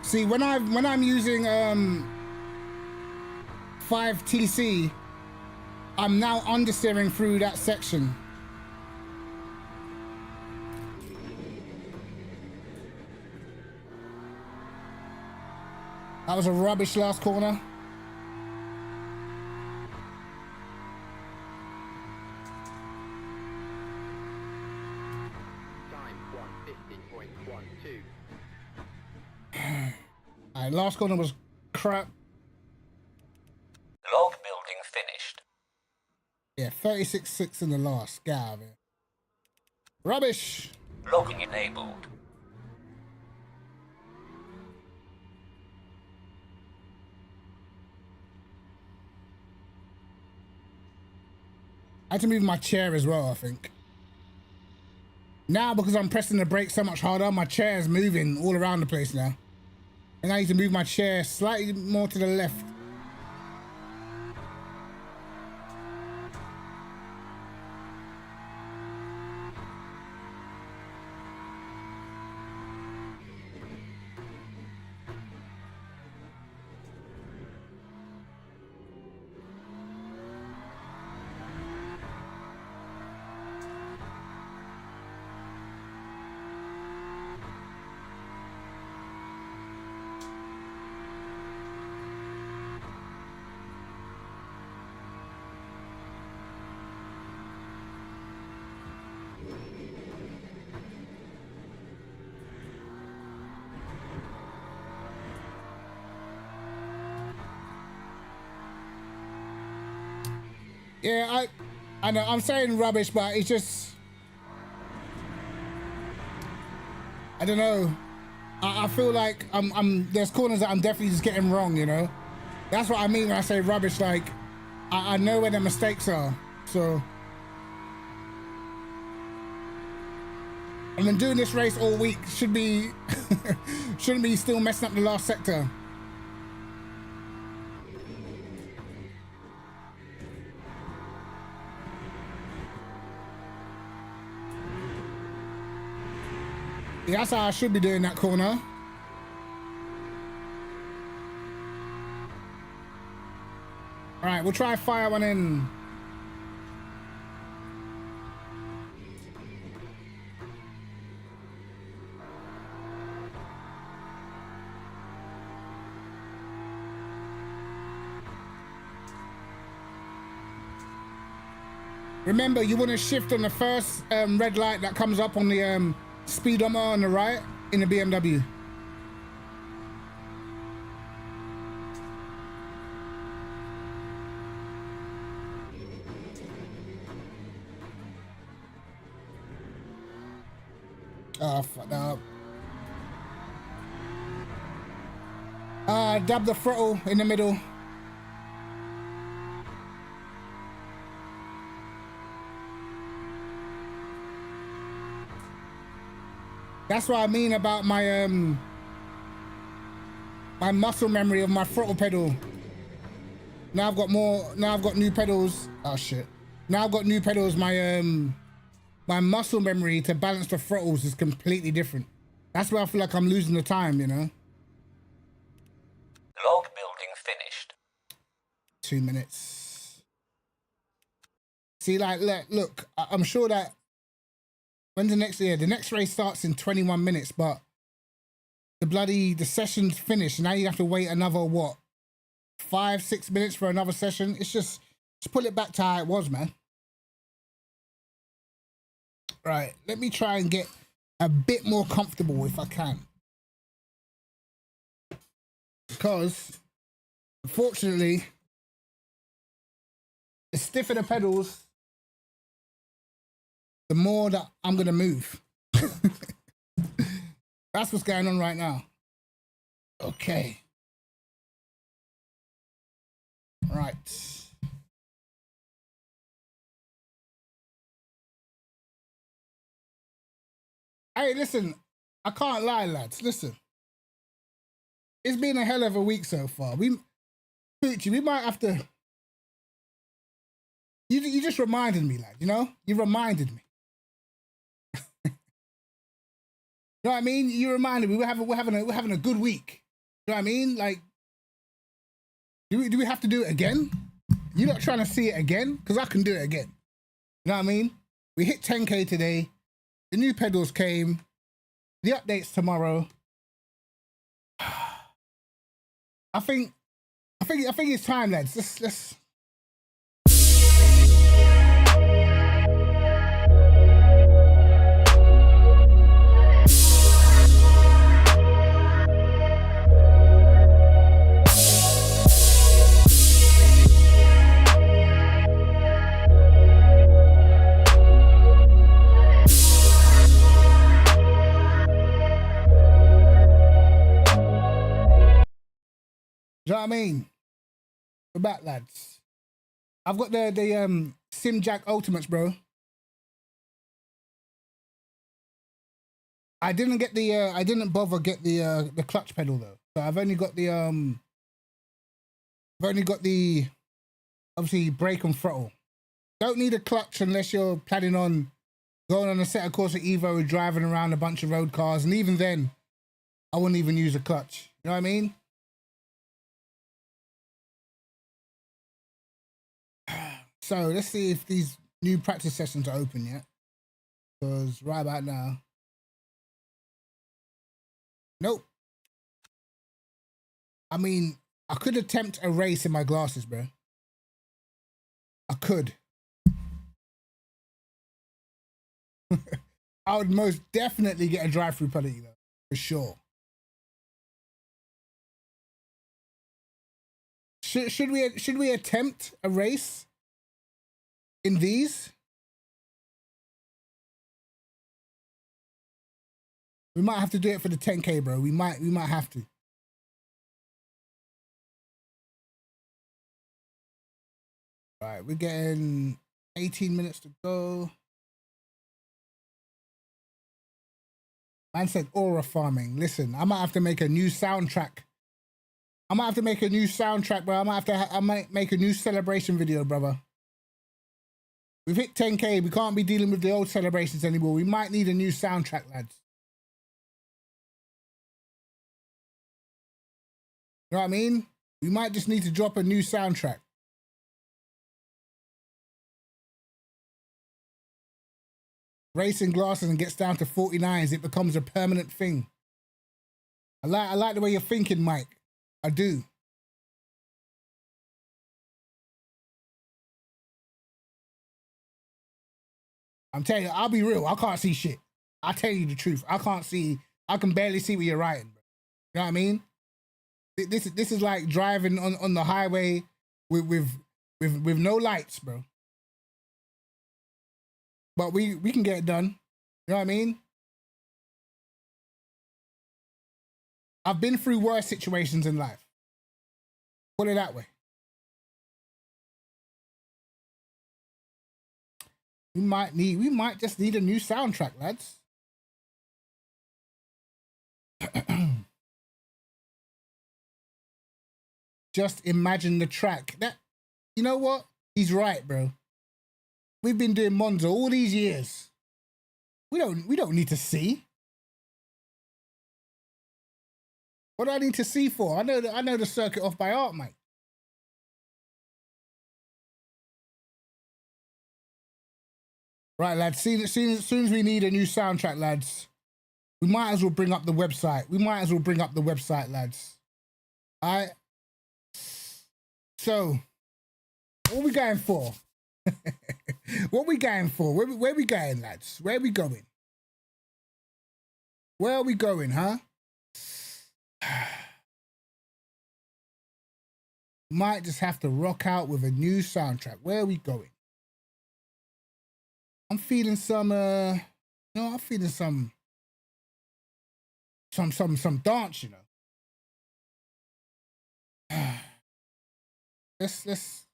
See, when I'm using 5TC, I'm now understeering through that section. That was a rubbish last corner. Time 150.12. Alright, last corner was crap. Log building finished. Yeah, 36.6 in the last. Get out of here. Rubbish. Logging enabled. I had to move my chair as well, I think. Now, because I'm pressing the brake so much harder, my chair is moving all around the place now. And I need to move my chair slightly more to the left. Yeah, I know I'm saying rubbish, but it's just, I don't know. I feel like there's corners that I'm definitely just getting wrong, you know? That's what I mean when I say rubbish. Like, I know where the mistakes are. So I've been doing this race all week. Shouldn't be still messing up the last sector. Yeah, that's how I should be doing that corner. All right, we'll try fire one in. Remember, you want to shift on the first red light that comes up on the speedometer on the right in the BMW. Oh, fuck up. Dab the throttle in the middle. That's what I mean about my my muscle memory of my throttle pedal. Now I've got new pedals. Oh shit. Now I've got new pedals. My muscle memory to balance the throttles is completely different. That's where I feel like I'm losing the time, you know? Log building finished. 2 minutes. See, like, look, I'm sure that when's the next year? The next race starts in 21 minutes, but the session's finished. Now you have to wait another, what, 5-6 minutes for another session? It's just pull it back to how it was, man. Right, let me try and get a bit more comfortable if I can. Because, unfortunately, the stiffer the pedals, the more that I'm going to move. That's what's going on right now. Okay. Right. Hey, listen, I can't lie, lads. Listen, it's been a hell of a week so far. Poochie, we might have to. You just reminded me, lad. You know, you reminded me. You know what I mean? You reminded me. We're having a good week. You know what I mean? Like, do we have to do it again? You're not trying to see it again? Because I can do it again. You know what I mean? We hit 10K today. The new pedals came. The updates tomorrow. I think it's time, lads. Let's. Do you know what I mean? We're back, lads. I've got the Sim Jack Ultimates, bro. I didn't get the I didn't bother get the clutch pedal though. So I've only got the obviously brake and throttle. Don't need a clutch unless you're planning on going on a set of course at Evo, driving around a bunch of road cars, and even then, I wouldn't even use a clutch. You know what I mean? So let's see if these new practice sessions are open yet. Because right about now, nope. I mean, I could attempt a race in my glasses, bro. I could. I would most definitely get a drive-through penalty though, for sure. Should we attempt a race in these? We might have to do it for the 10K, bro. We might have to. All right, we're getting 18 minutes to go. Man said aura farming. Listen, I might have to make a new soundtrack. I might bro. I might make a new celebration video, brother. We've hit 10K. We can't be dealing with the old celebrations anymore. We might need a new soundtrack, lads. You know what I mean? We might just need to drop a new soundtrack. Racing glasses and gets down to 49s, it becomes a permanent thing. I like the way you're thinking, Mike. I do. I'm telling you, I'll be real. I can't see shit. I'll tell you the truth. I can barely see what you're writing, bro. You know what I mean? This is like driving on the highway with no lights, bro. But we can get it done. You know what I mean? I've been through worse situations in life. Put it that way. We might just need a new soundtrack, lads. Just imagine the track. You know what? He's right, bro. We've been doing Monza all these years. We don't need to see. What do I need to see for? I know the circuit off by heart, mate. Right, lads. As soon as we need a new soundtrack, lads, we might as well bring up the website. Lads. All right. So, what we going for? What we going for? Where we going, lads? Where we going? Where are we going, huh? Might just have to rock out with a new soundtrack. Where are we going? I'm feeling some I'm feeling some dance, you know. Let's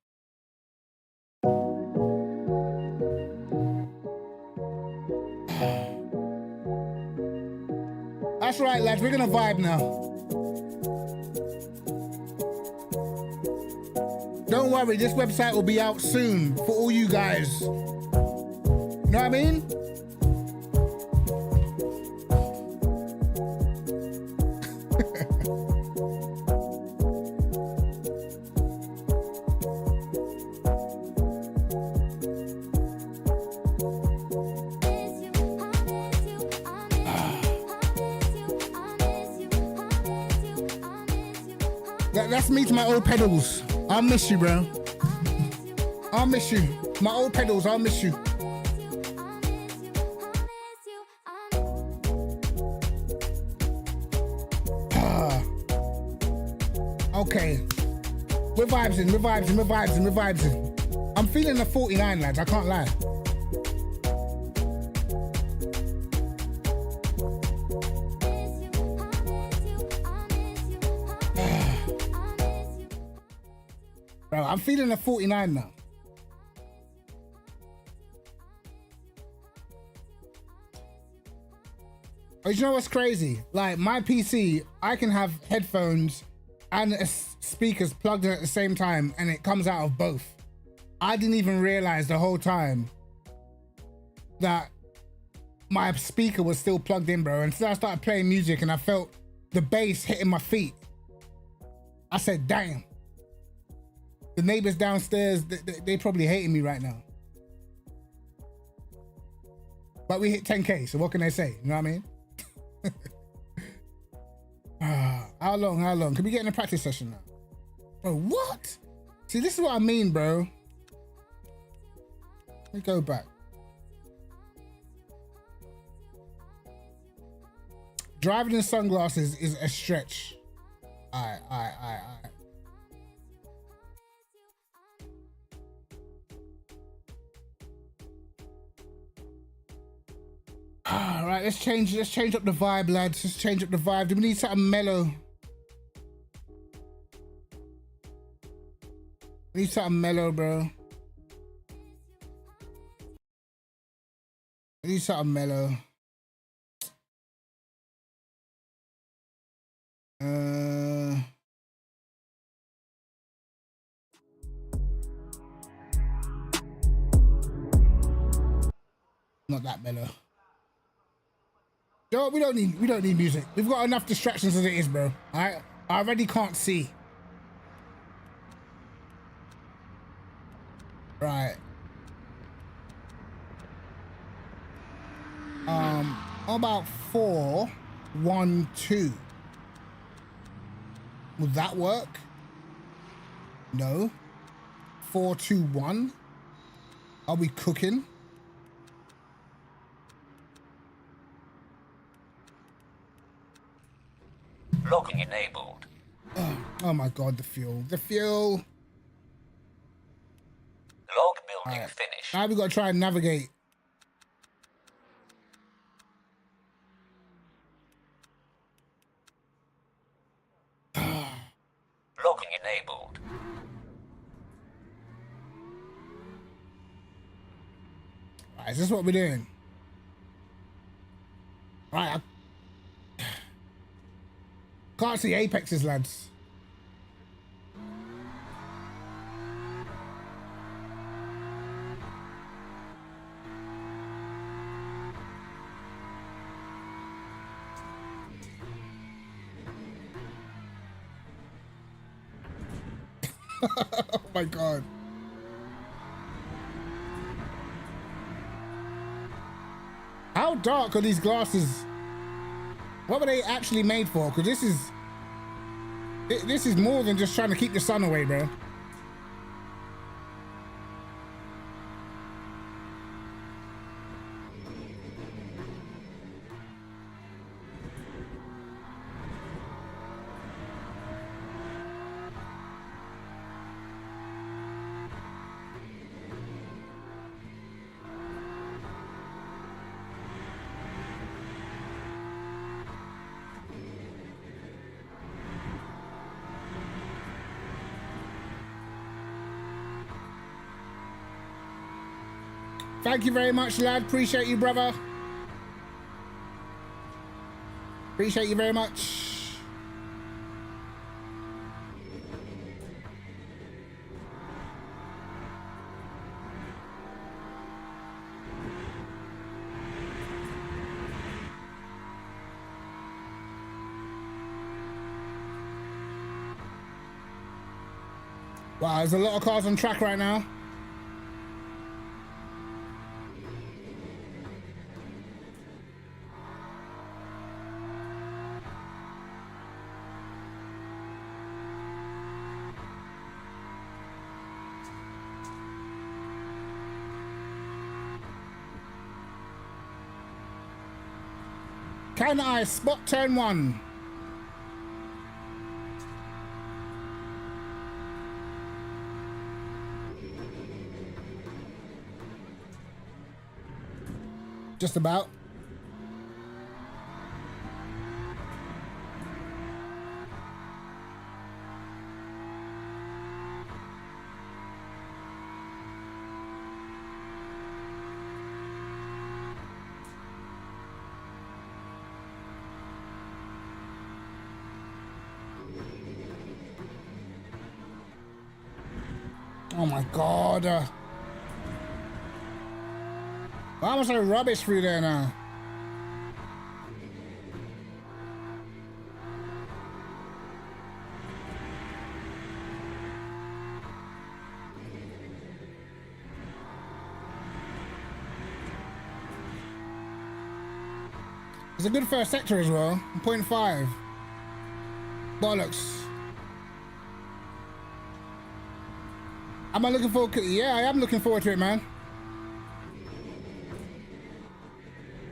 That's right, lads. We're gonna vibe now. Don't worry, this website will be out soon for all you guys. Know what I mean? That's me to my old pedals. I'll miss you, bro. I'll miss you. My old pedals, I'll miss you. Okay. We're vibes-ing, we're vibes-ing, we're vibes-ing, we're vibes-ing. I'm feeling the 49, lads. I can't lie. Bro, I'm feeling a 49 now. Oh, you know what's crazy? Like my PC, I can have headphones and speakers plugged in at the same time and it comes out of both. I didn't even realize the whole time that my speaker was still plugged in, bro. Until I started playing music and I felt the bass hitting my feet. I said, damn. The neighbors downstairs, they probably hating me right now. But we hit 10K, so what can they say? You know what I mean? How long? Can we get in a practice session now? Bro, what? See, this is what I mean, bro. Let me go back. Driving in sunglasses is a stretch. All right. All right, let's change up the vibe, lads. Let's change up the vibe. Do we need something mellow? We need something mellow, bro. We need something mellow. Not that mellow. Yo, we don't need music. We've got enough distractions as it is, bro. I already can't see. Right. How about 4, 1, 2? Would that work? No. 4, 2, 1. Are we cooking? Logging enabled. Oh my god, the fuel. Log building finished. Now we gotta try and navigate. Logging enabled. Right, is this what we're doing? Right, I can't see apexes, lads. Oh my god. How dark are these glasses? What were they actually made for? Because this is more than just trying to keep the sun away, bro. Thank you very much, lad. Appreciate you, brother. Appreciate you very much. Wow, there's a lot of cars on track right now. Can I spot turn one? Just about. Oh my God. Why was there rubbish through there now? It's a good first sector as well. 0.5. Bollocks. Am I looking forward to it? Yeah, I am looking forward to it, man.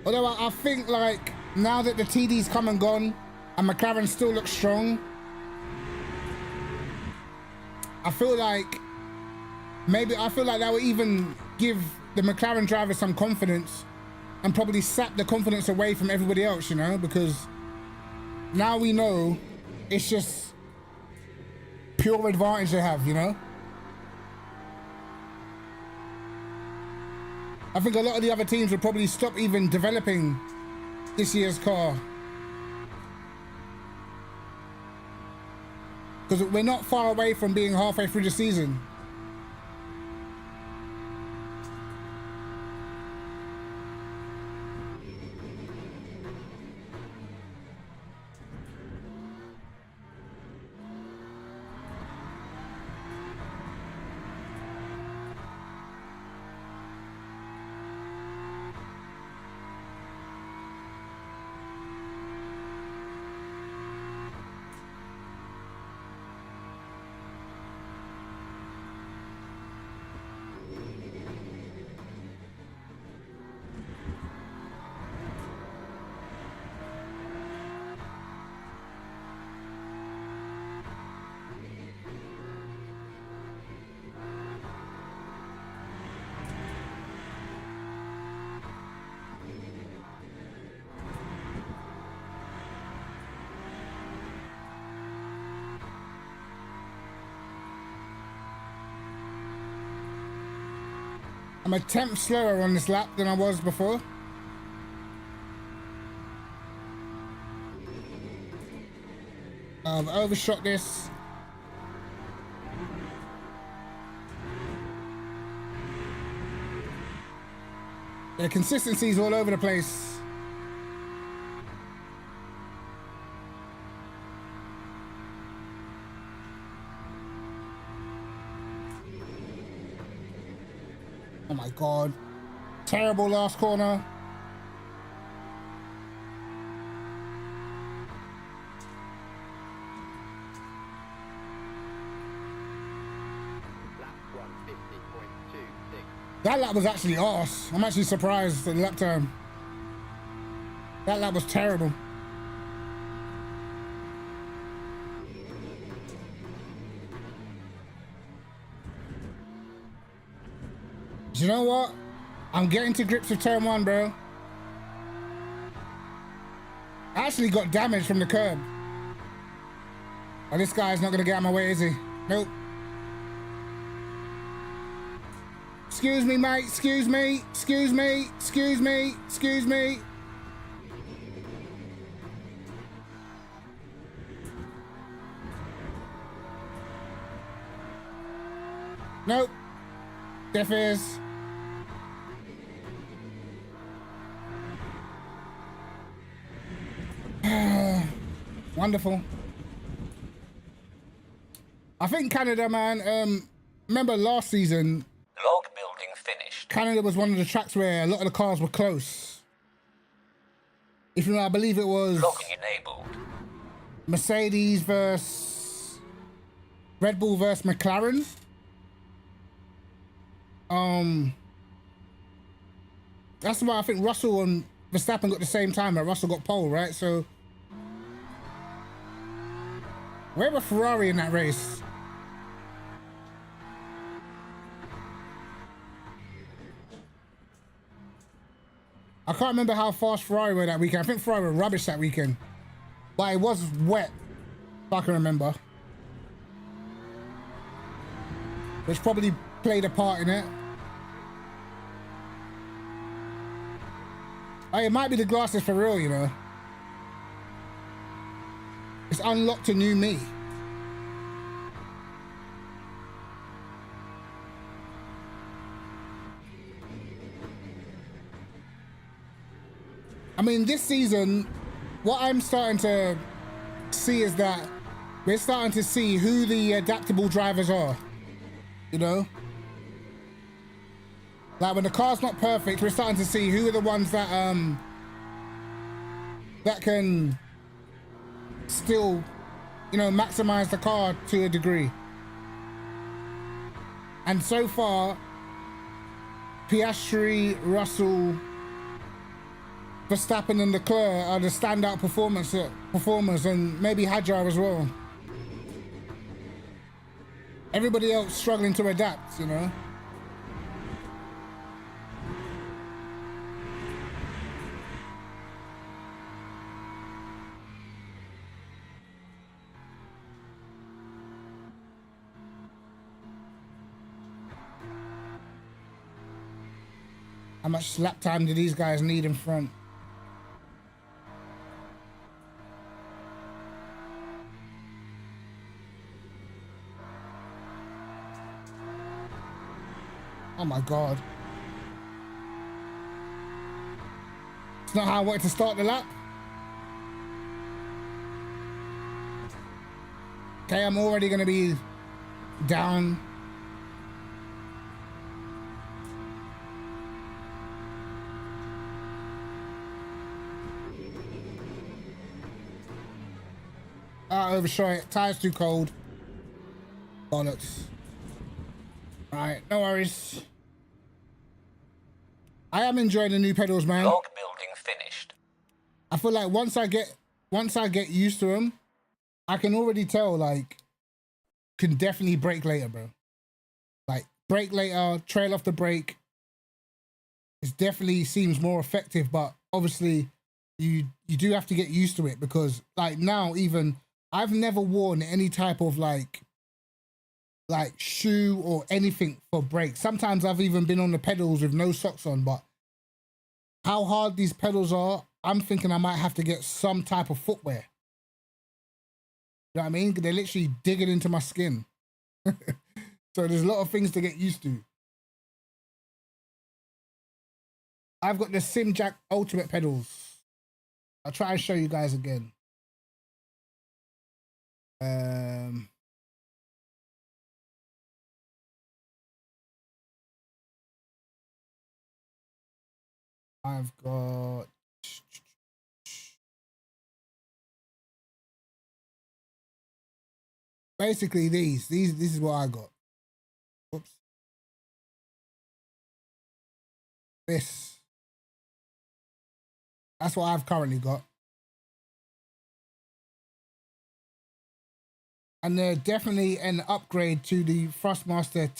Although I think, like, now that the TD's come and gone and McLaren still looks strong, I feel like that would even give the McLaren drivers some confidence and probably sap the confidence away from everybody else, you know, because now we know it's just pure advantage they have, you know. I think a lot of the other teams would probably stop even developing this year's car. Because we're not far away from being halfway through the season. I'm a tenth slower on this lap than I was before. I've overshot this. The consistency's all over the place. Oh my God. Terrible last corner. Lap 150.26. That lap was actually arse. I'm actually surprised at the lap time. That lap was terrible. You know what? I'm getting to grips with turn one, bro. I actually got damage from the curb. Oh, this guy's not gonna get out of my way, is he? Nope. Excuse me, mate. Excuse me. Excuse me. Excuse me. Excuse me. Nope. Deaf ears. Wonderful. I think Canada, man, remember last season, Log building finished. Canada was one of the tracks where a lot of the cars were close. If you know, I believe it was Logging enabled. Mercedes versus Red Bull versus McLaren. That's why I think Russell and Verstappen got the same time. Like Russell got pole, right? So where were Ferrari in that race? I can't remember how fast Ferrari were that weekend. I think Ferrari were rubbish that weekend. But it was wet, if I can remember. Which probably played a part in it. Oh, it might be the glasses for real, you know. It's unlocked a new me. I mean, this season, what I'm starting to see is that we're starting to see who the adaptable drivers are, you know? Like when the car's not perfect, we're starting to see who are the ones that that can still, you know, maximize the car to a degree. And so far, Piastri, Russell, Verstappen and Leclerc are the standout performers, and maybe Hadjar as well. Everybody else struggling to adapt, you know? How much lap time do these guys need in front? Oh my God. It's not how I wanted to start the lap. Okay, I'm already gonna be down. Overshot it. Tire's too cold. Bollocks. Alright, no worries. I am enjoying the new pedals, man. Log building finished. I feel like once I get used to them, I can already tell, like, can definitely brake later, bro. Like, brake later, trail off the brake. It definitely seems more effective, but obviously you do have to get used to it because, like, now even I've never worn any type of like shoe or anything for brakes. Sometimes I've even been on the pedals with no socks on, but how hard these pedals are, I'm thinking I might have to get some type of footwear. You know what I mean? They're literally digging into my skin. So there's a lot of things to get used to. I've got the Simjack Ultimate pedals. I'll try and show you guys again. I've got basically these. This is what I got. Oops. This. That's what I've currently got. And they're definitely an upgrade to the Thrustmaster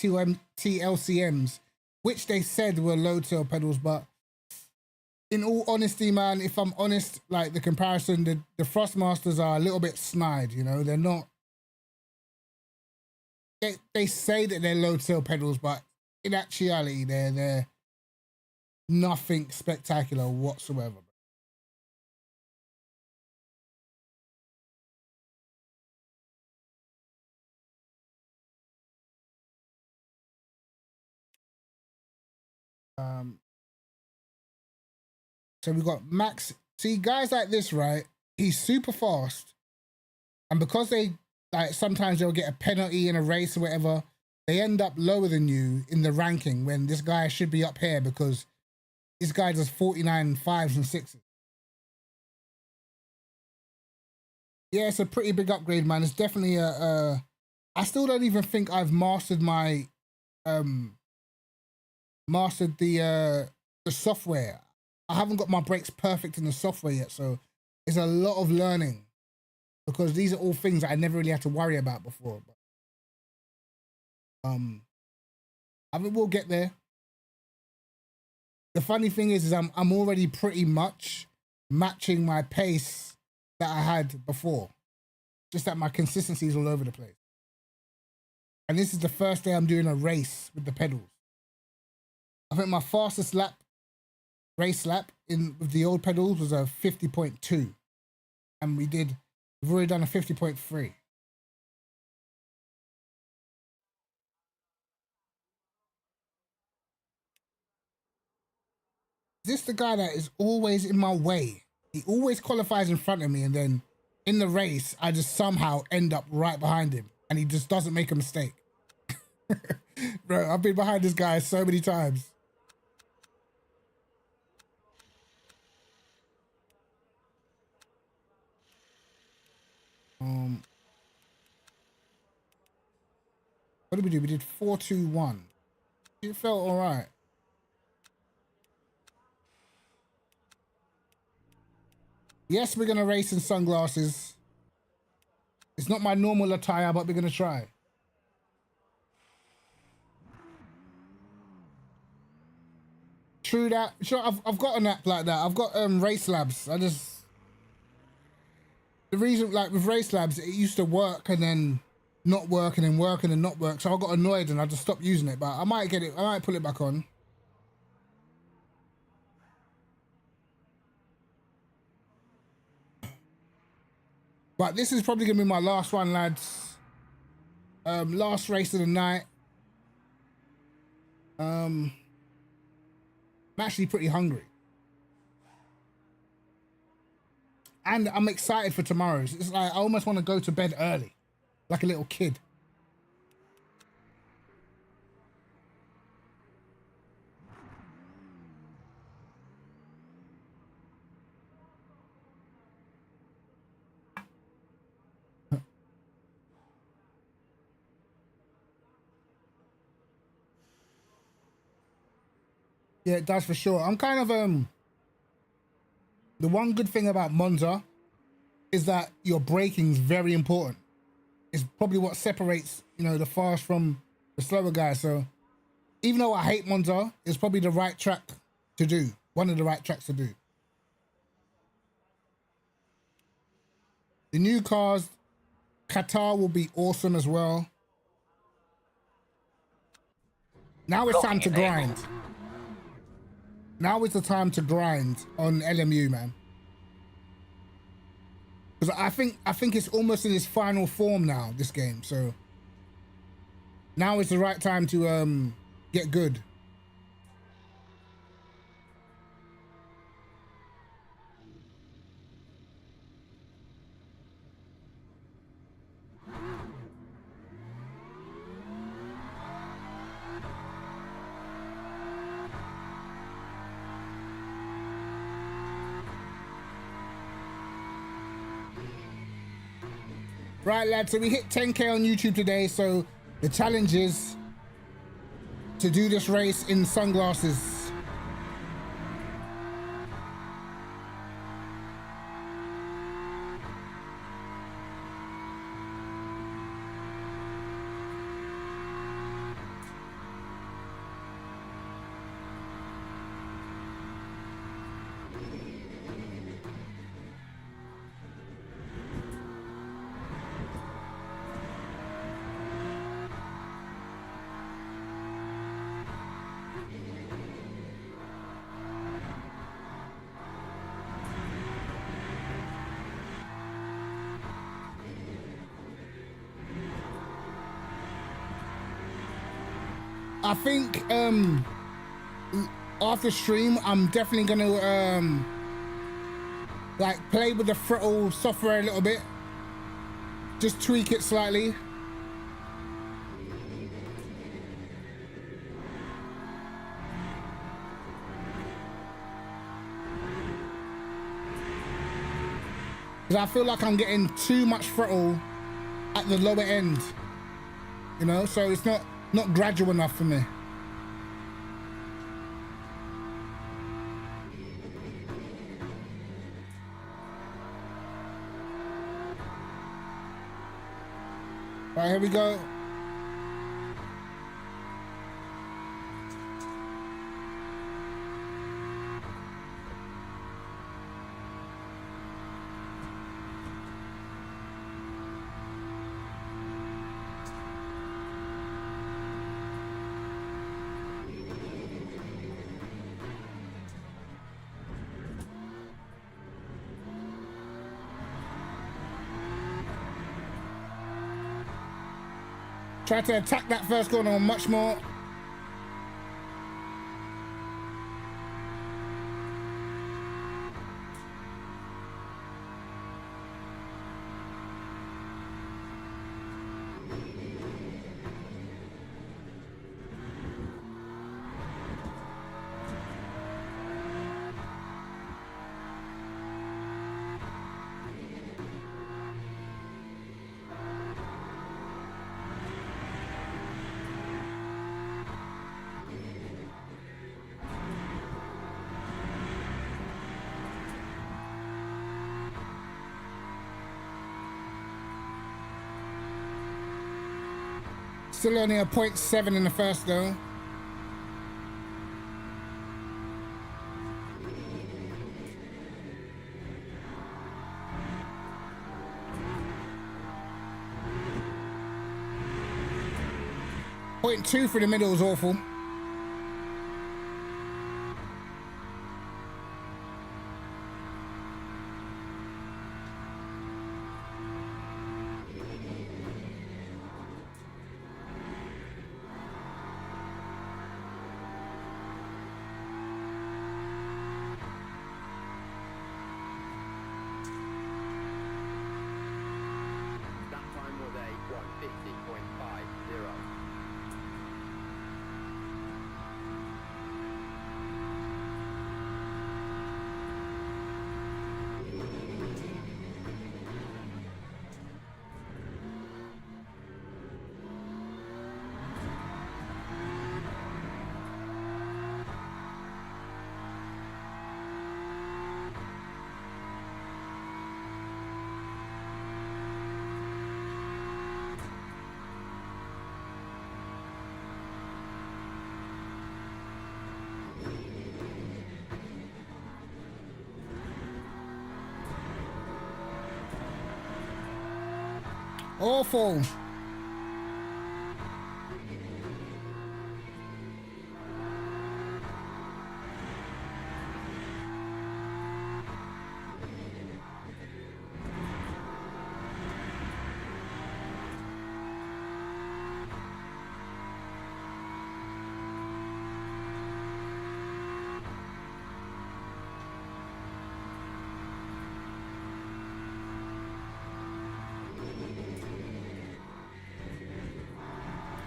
TLCMs, which they said were low tail pedals, but in all honesty, man, if I'm honest, like the comparison, the Thrustmasters are a little bit snide, you know, they're not, they say that they're low tail pedals, but in actuality, they're nothing spectacular whatsoever. So we got Max. See, guys like this, right? He's super fast. And because they, like, sometimes they'll get a penalty in a race or whatever, they end up lower than you in the ranking when this guy should be up here because this guy does 49 5s and 6s. Yeah, it's a pretty big upgrade, man. It's definitely I still don't even think I've mastered my mastered the software. I haven't got my brakes perfect in the software yet, so it's a lot of learning because these are all things that I never really had to worry about before. But, I mean, we'll get there. The funny thing is I'm already pretty much matching my pace that I had before. Just that my consistency is all over the place. And this is the first day I'm doing a race with the pedals. I think my fastest race lap with the old pedals was a 50.2. And we've already done a 50.3. This the guy that is always in my way. He always qualifies in front of me, and then in the race, I just somehow end up right behind him, and he just doesn't make a mistake. Bro, I've been behind this guy so many times. What did we do? We did 4-2-1. It felt all right. Yes, we're going to race in sunglasses. It's not my normal attire, but we're going to try. True that. Sure, I've got an app like that. I've got Race Labs. The reason, like with Race Labs, it used to work and then not work and then work and then not work. So I got annoyed and I just stopped using it. But I might pull it back on. But this is probably gonna be my last one, lads. Last race of the night. I'm actually pretty hungry. And I'm excited for tomorrow's. It's like I almost want to go to bed early, like a little kid. Yeah, it does for sure. I'm kind of the one good thing about Monza is that your braking is very important. It's probably what separates, the fast from the slower guys. So even though I hate Monza, it's probably the right track to do. One of the right tracks to do. The new cars, Qatar will be awesome as well. Now it's time to grind. Now is the time to grind on LMU, man. Because I think it's almost in its final form now, this game. So now is the right time to get good. Right, lads, so we hit 10K on YouTube today, so the challenge is to do this race in sunglasses. I think after stream, I'm definitely gonna like play with the throttle software a little bit. Just tweak it slightly. Because I feel like I'm getting too much throttle at the lower end, you know, so it's not gradual enough for me. All right, here we go. Try to attack that first corner much more. Still only a 0.7 in the first though. Point 2 for the middle is awful. That time was a 150.50. Awful.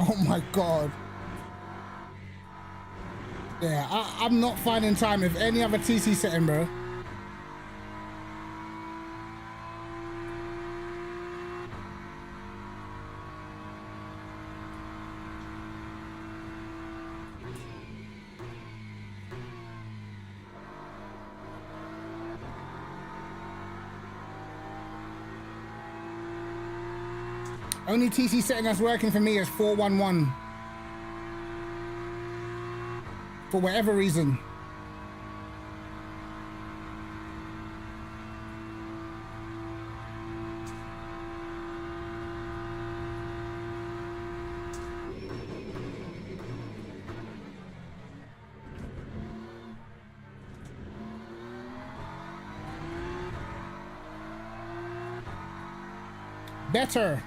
Oh my God. Yeah, I'm not finding time with any other TC setting, bro. Only TC setting that's working for me is 411. For whatever reason. Better.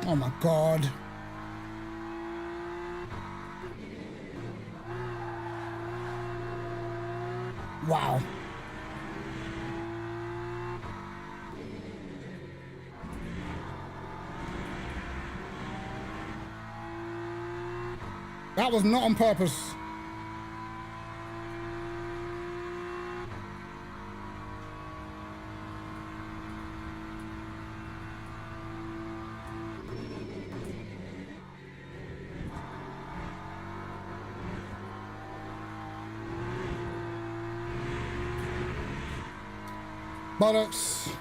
Oh my God. Wow. That was not on purpose. Bollocks.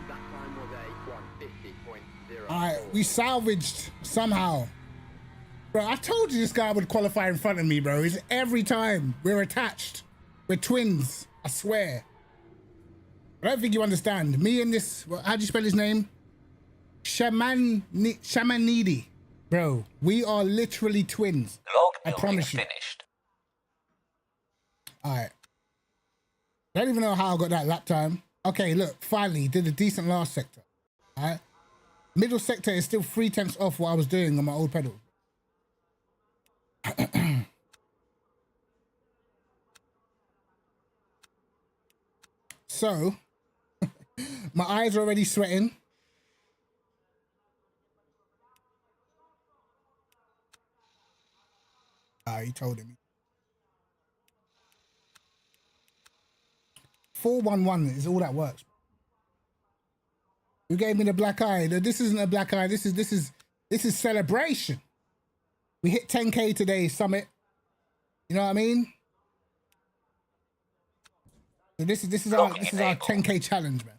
That time was a 150.0. All right, we salvaged somehow. Bro, I told you this guy would qualify in front of me, bro. It's every time. We're attached. We're twins. I swear. I don't think you understand. Me and this, how do you spell his name? Shamanidi. Bro, we are literally twins. Log I building promise you. finished. All right. I don't even know how I got that lap time. Okay, look, finally did a decent last sector. All right. Middle sector is still 3/10 off what I was doing on my old pedal. So, my eyes are already sweating. He told him. 411 is all that works. You gave me the black eye. This isn't a black eye. This is celebration. We hit 10K today, Summit. You know what I mean? So this is our 10K challenge, man.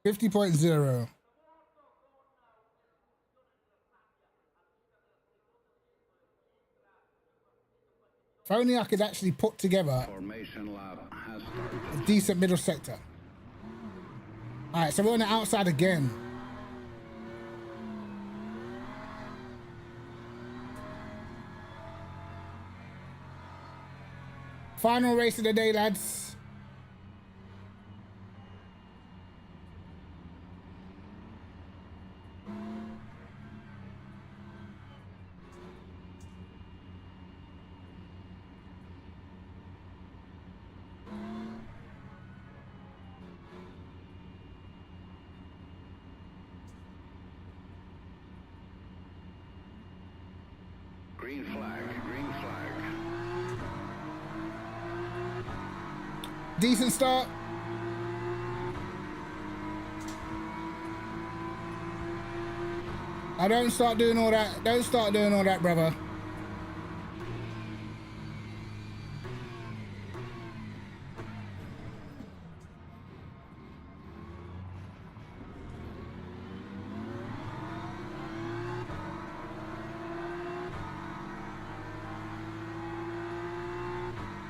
50.0. If only I could actually put together Formation lab has a started. decent middle sector. All right, so we're on the outside again. Final race of the day, lads. Green flag, green flag. Decent start. I don't start doing all that. Don't start doing all that, brother.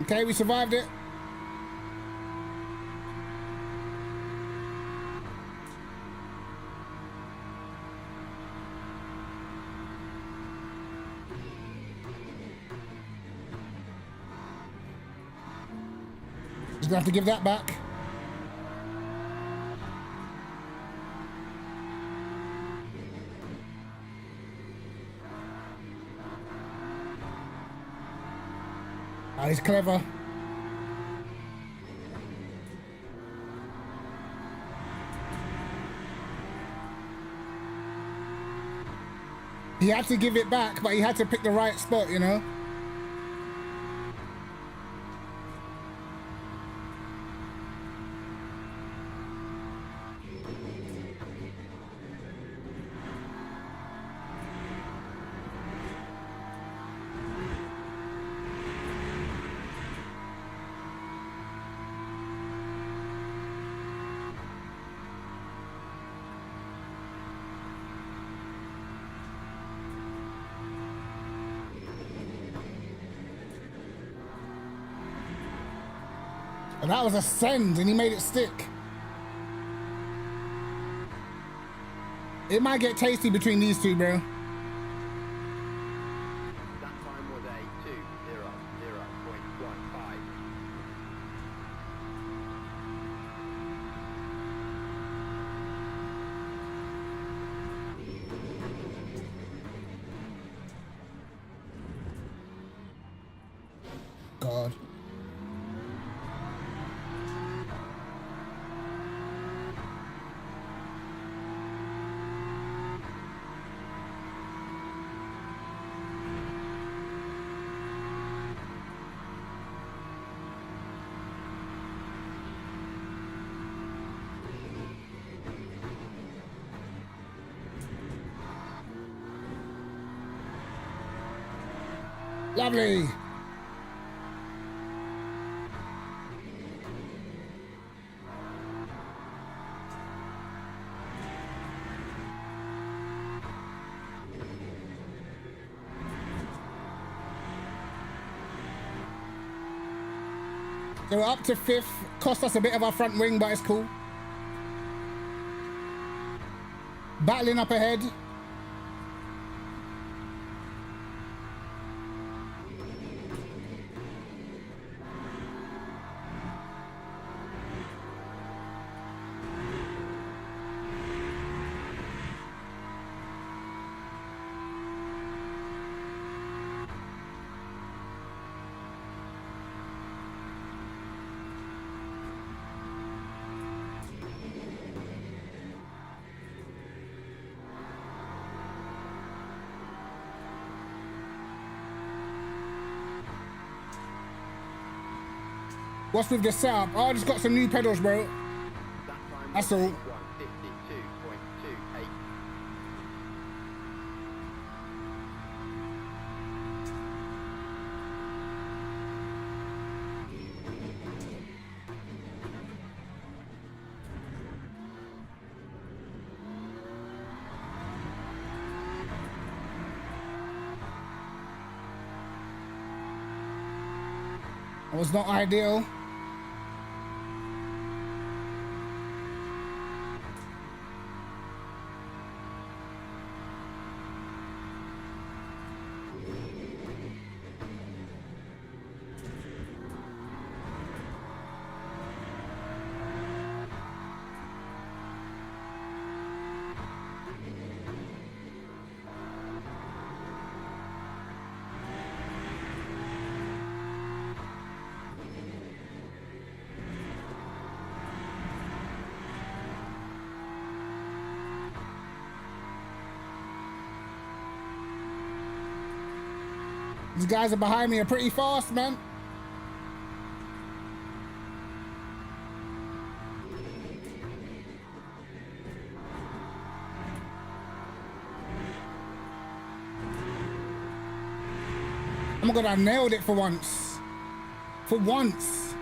Okay, we survived it. Just gonna have to give that back. Oh, he's clever. He had to give it back, but he had to pick the right spot, you know? And that was a send, and he made it stick. It might get tasty between these two, bro. That time was a 2:00.15. God. Lovely. So we're up to 5th. Cost us a bit of our front wing, but it's cool. Battling up ahead. What's with the setup? Oh, I just got some new pedals, bro. That time That's was all. 1:52.28. It was not ideal. These guys are behind me are pretty fast, man. Oh my God, I nailed it for once. For once.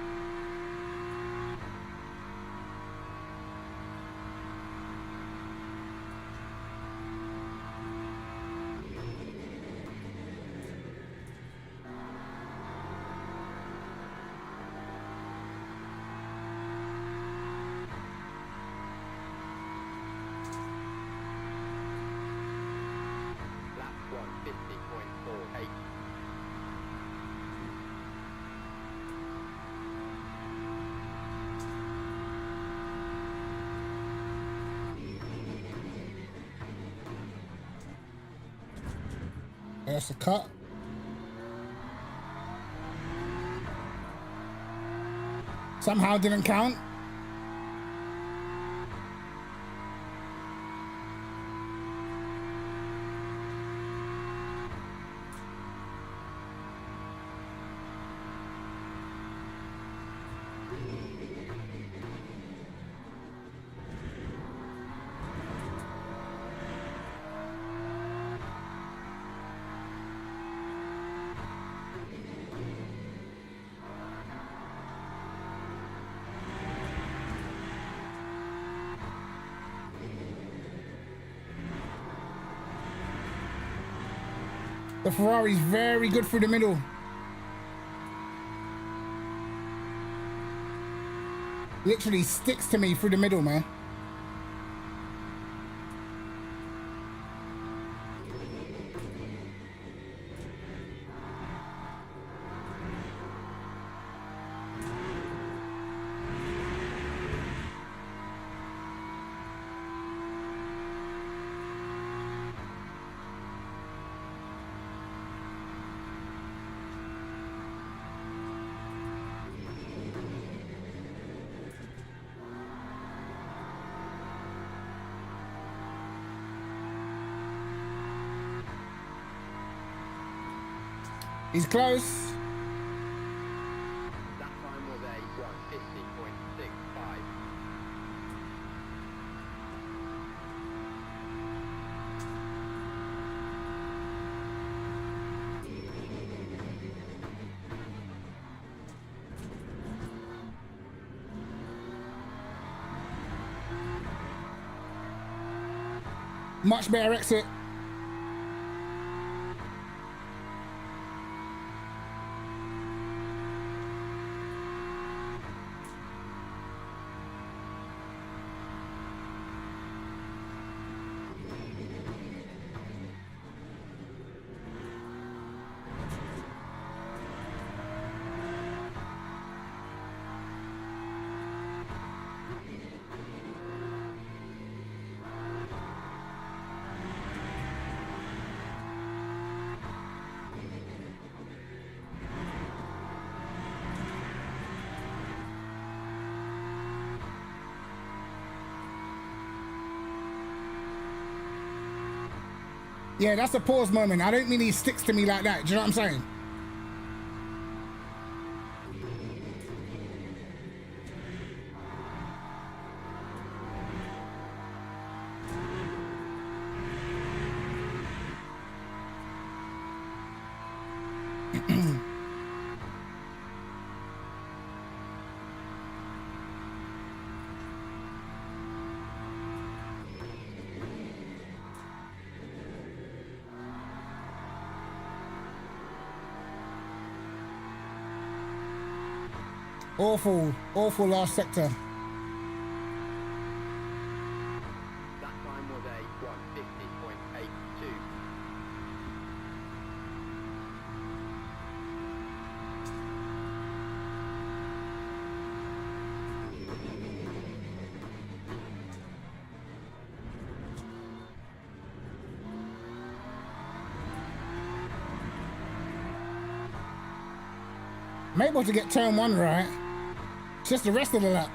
Lap 1:50.48. That's a cut. Somehow didn't count. The Ferrari's very good through the middle. literally sticks to me through the middle, man. He's close. That time was a 150.65. Much better exit. Yeah, that's a pause moment. I don't mean he sticks to me like that. Do you know what I'm saying? Awful, awful last sector. That time was a 150.82. I'm able to get turn one right. It's just the rest of the lap.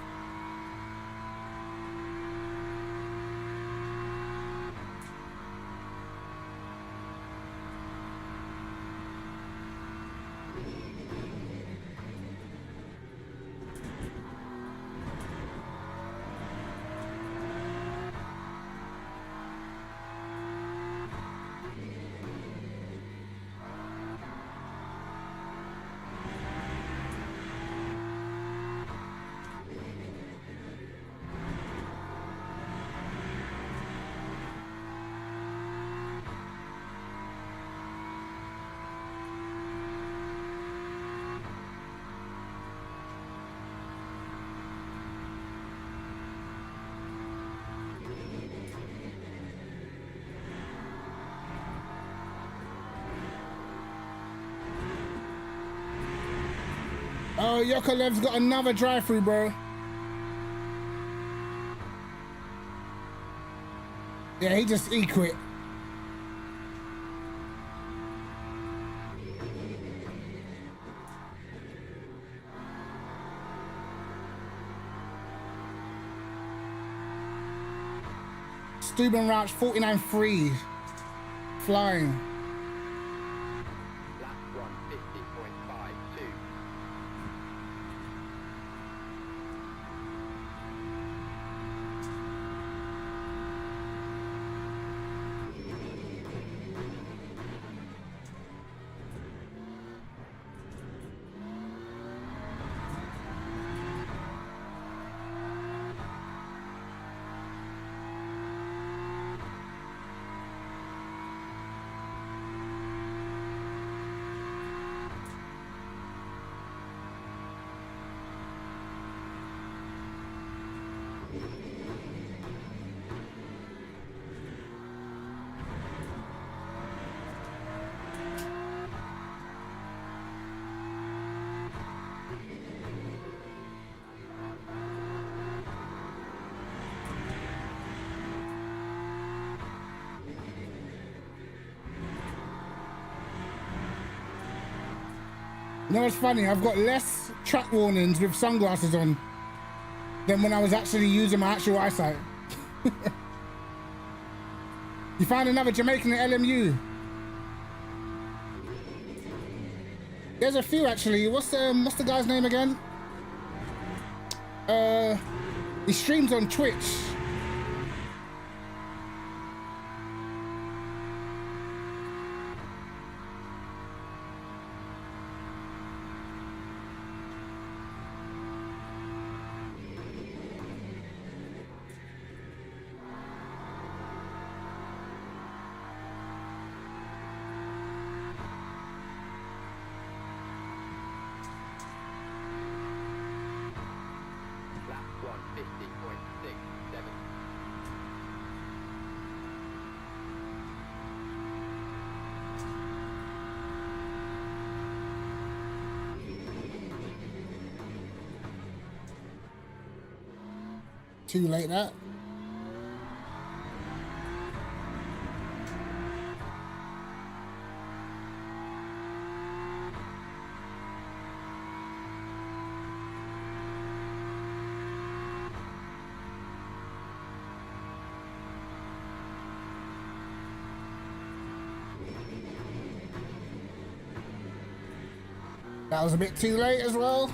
Oh, Yokolev's got another drive-through, bro. Yeah, he quit. Steuben Rauch 49.3. Flying. Lap 150.52. know what's funny? I've got less track warnings with sunglasses on than when I was actually using my actual eyesight. You found another Jamaican at LMU. There's a few actually. What's the guy's name again? He streams on Twitch. Lap 150.67. Too late that. That was a bit too late as well.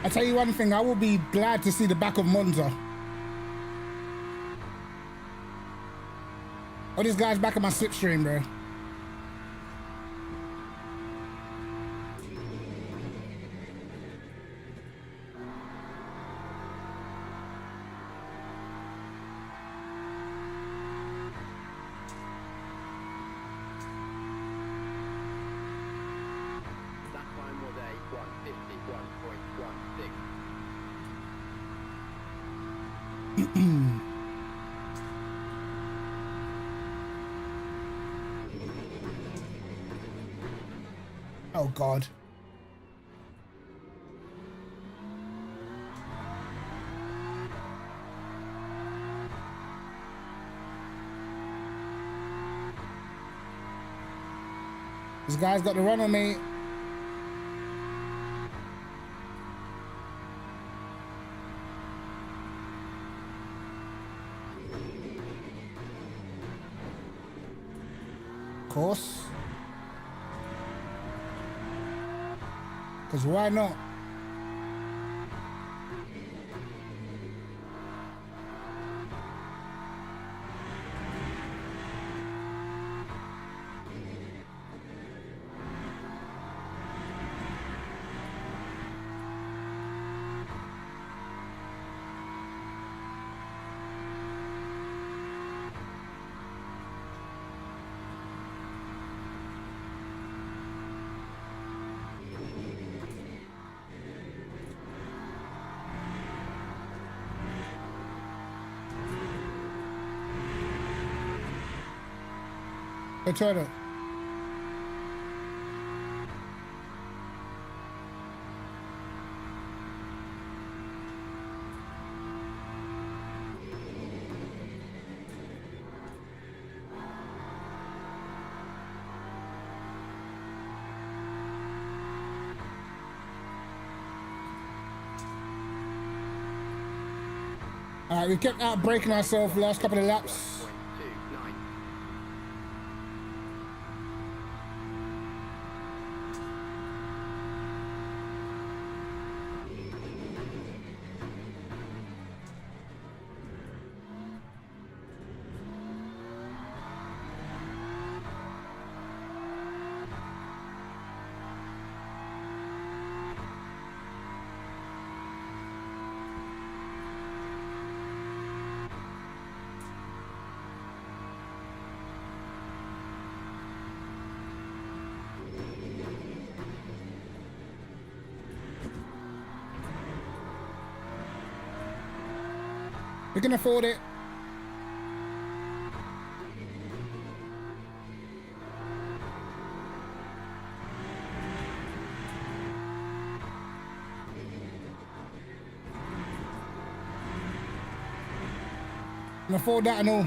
I tell you one thing, I will be glad to see the back of Monza. Oh, this guy's back at my slipstream, bro. That time was a 151.16. Oh, God. This guy's got the run on me. Of course. Because why not? Go try that. All right, we kept out breaking ourselves the last couple of laps. 1.29. We can afford it. Can afford that and all.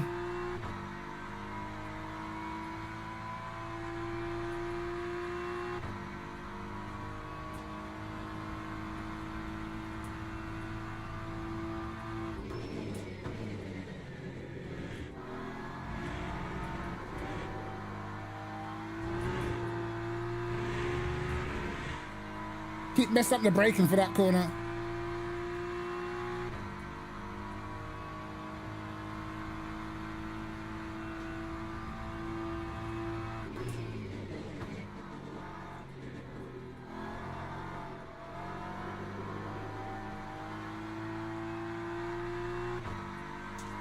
Keep messing up the braking for that corner.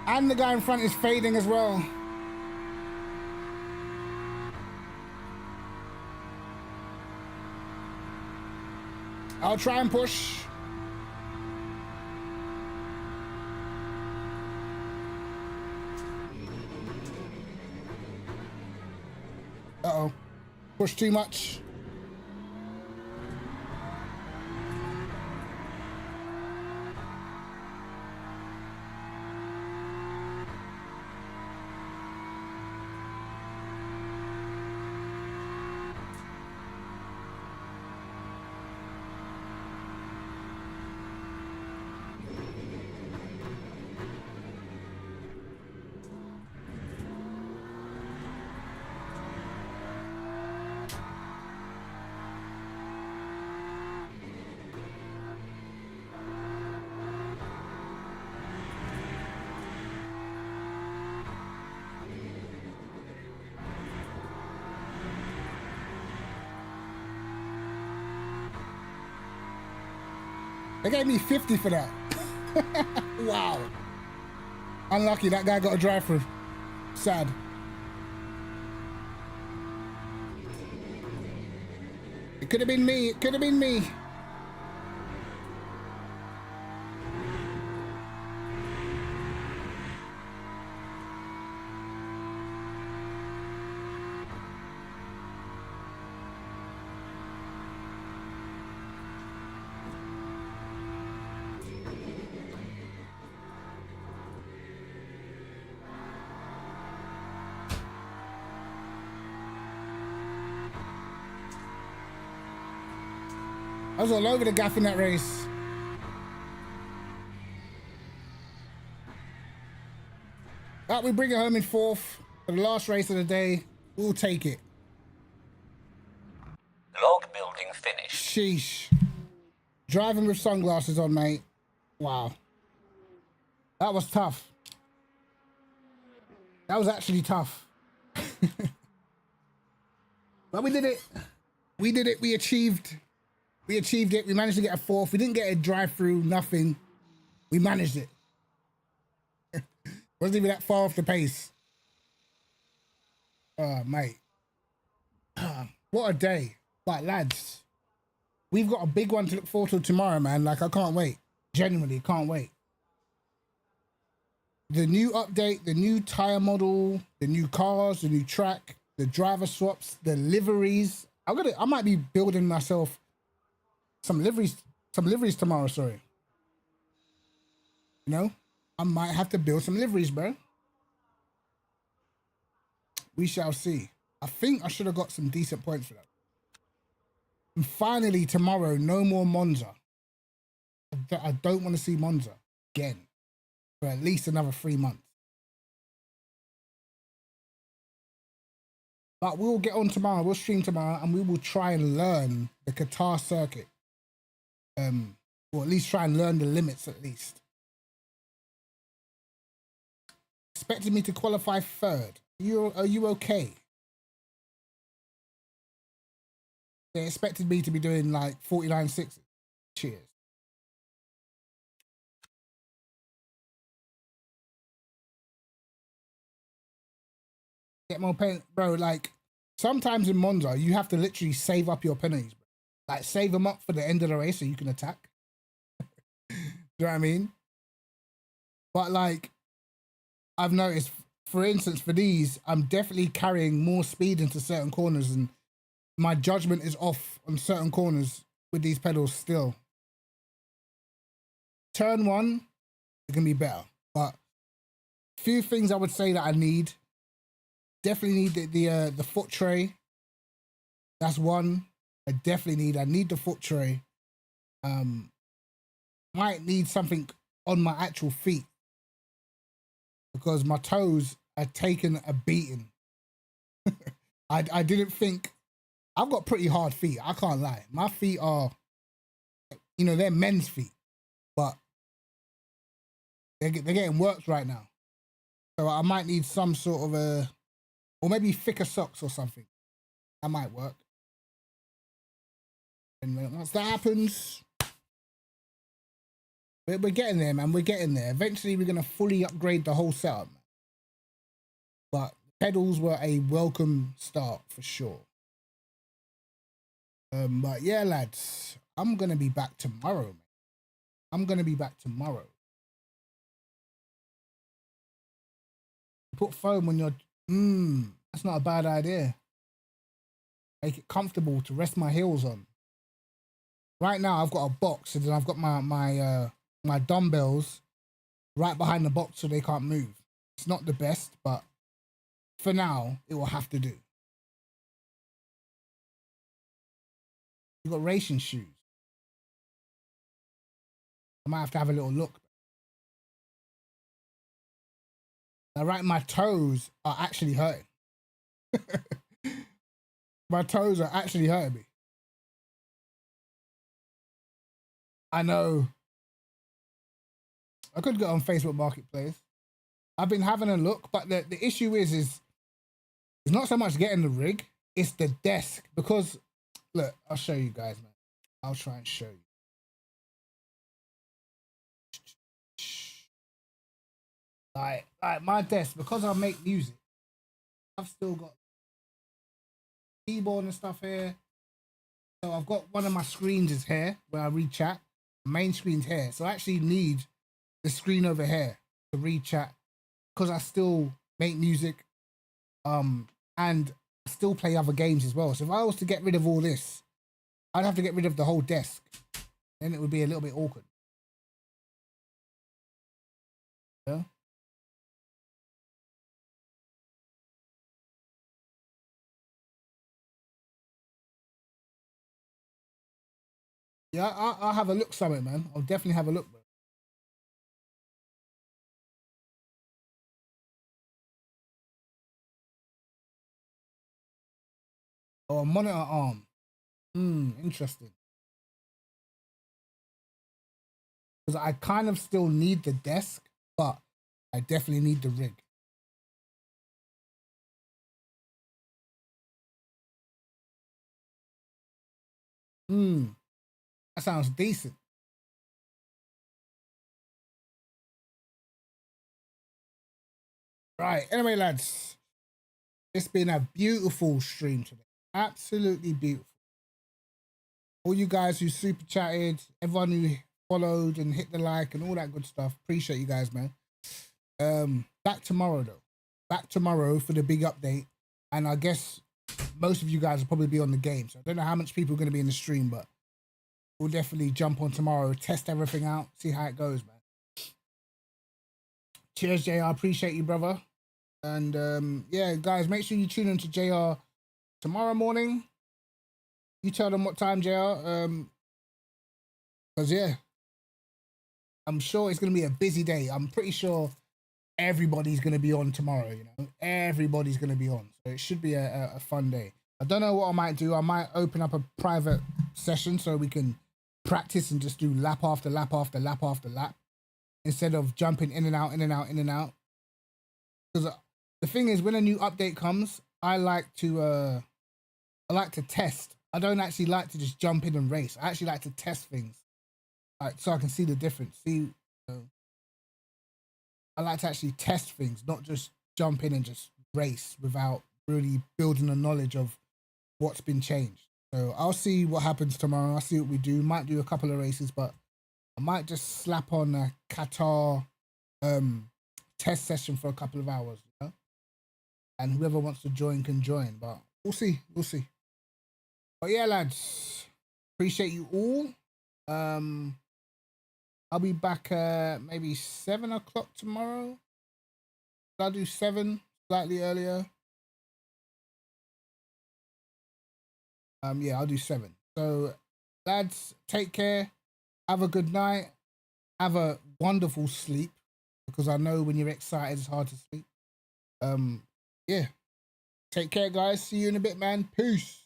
And the guy in front is fading as well. I'll try and push. Uh-oh. Push too much. They gave me 50 for that. Wow. Unlucky, that guy got a drive-through. Sad. It could have been me, it could have been me. I was all over the gaff in that race. But we bring it home in fourth for the last race of the day. We'll take it. Log building finished. Sheesh. Driving with sunglasses on, mate. Wow. That was tough. That was actually tough. But we did it. We did it. We achieved it. We managed to get a fourth. We didn't get a drive-through, nothing. We managed it. Wasn't even that far off the pace. Oh, mate. What a day. Like, lads, we've got a big one to look forward to tomorrow, man. Like, I can't wait. Genuinely, can't wait. The new update, the new tire model, the new cars, the new track, the driver swaps, the liveries. I might be building myself some liveries tomorrow, sorry. You know, I might have to build some liveries, bro. We shall see. I think I should have got some decent points for that. And finally, tomorrow, no more Monza. I don't want to see Monza again for at least another 3 months. But we'll get on tomorrow. We'll stream tomorrow and we will try and learn the Qatar circuit. Or at least try and learn the limits at least. Expected me to qualify third. Are you okay? They expected me to be doing like 49.6. Cheers. Get more pen, bro. Like sometimes in Monza, you have to literally save up your penalties, bro. Like save them up for the end of the race so you can attack. Do you know what I mean? But like, I've noticed, for instance, for these, I'm definitely carrying more speed into certain corners, and my judgment is off on certain corners with these pedals still. Turn one, it can be better, but few things I would say that I need. Definitely need the foot tray. That's one. I need the foot tray. Might need something on my actual feet because my toes are taking a beating. I didn't think. I've got pretty hard feet. I can't lie. My feet are, you know, they're men's feet, but they're getting worked right now. So I might need some sort of a, or maybe thicker socks or something. That might work. And once that happens, we're getting there, man. We're getting there. Eventually, we're gonna fully upgrade the whole setup. Man. But pedals were a welcome start for sure. But yeah, lads, I'm gonna be back tomorrow, man. I'm gonna be back tomorrow. Put foam on your. That's not a bad idea. Make it comfortable to rest my heels on. Right now, I've got a box, and then I've got my dumbbells right behind the box, so they can't move. It's not the best, but for now, it will have to do. You got racing shoes. I might have to have a little look. Now, right, my toes are actually hurting. My toes are actually hurting me. I know. I could go on Facebook Marketplace. I've been having a look, but the issue is it's not so much getting the rig, it's the desk. Because, look, I'll show you guys, man. I'll try and show you. Like my desk, because I make music, I've still got keyboard and stuff here. So I've got one of my screens is here where I read chat. The main screen's here. So I actually need the screen over here to read chat because I still make music and still play other games as well. So if I was to get rid of all this, I'd have to get rid of the whole desk. Then it would be a little bit awkward. Yeah. Yeah, I'll have a look something, man. I'll definitely have a look, bro. Oh, a monitor arm. Interesting. Because I kind of still need the desk, but I definitely need the rig. That sounds decent. Right. Anyway, lads, it's been a beautiful stream today. Absolutely beautiful. All you guys who super chatted, everyone who followed and hit the like and all that good stuff. Appreciate you guys, man. Back tomorrow though. Back tomorrow for the big update. And I guess most of you guys will probably be on the game. So I don't know how much people are going to be in the stream, but we'll definitely jump on tomorrow, test everything out, see how it goes, man. Cheers, JR. Appreciate you, brother. And yeah, guys, make sure you tune in to JR tomorrow morning. You tell them what time, JR. Because yeah, I'm sure it's going to be a busy day. I'm pretty sure everybody's going to be on tomorrow, you know. Everybody's going to be on. So it should be a fun day. I don't know what I might do. I might open up a private session so we can practice and just do lap after lap after lap after lap instead of jumping in and out, in and out, in and out. Because the thing is, when a new update comes, I like to test. I don't actually like to just jump in and race. I actually like to test things, like so I can see the difference. I like to actually test things, not just jump in and just race without really building a knowledge of what's been changed. So I'll see what happens tomorrow. I'll see what we do. Might do a couple of races, but I might just slap on a Qatar test session for a couple of hours, you know? And whoever wants to join can join, but we'll see. But yeah, lads, appreciate you all. I'll be back maybe 7 o'clock tomorrow. I'll do 7, slightly earlier. Yeah, I'll do 7. So, lads, take care. Have a good night. Have a wonderful sleep, because I know when you're excited, it's hard to sleep. Yeah. Take care, guys. See you in a bit, man. Peace.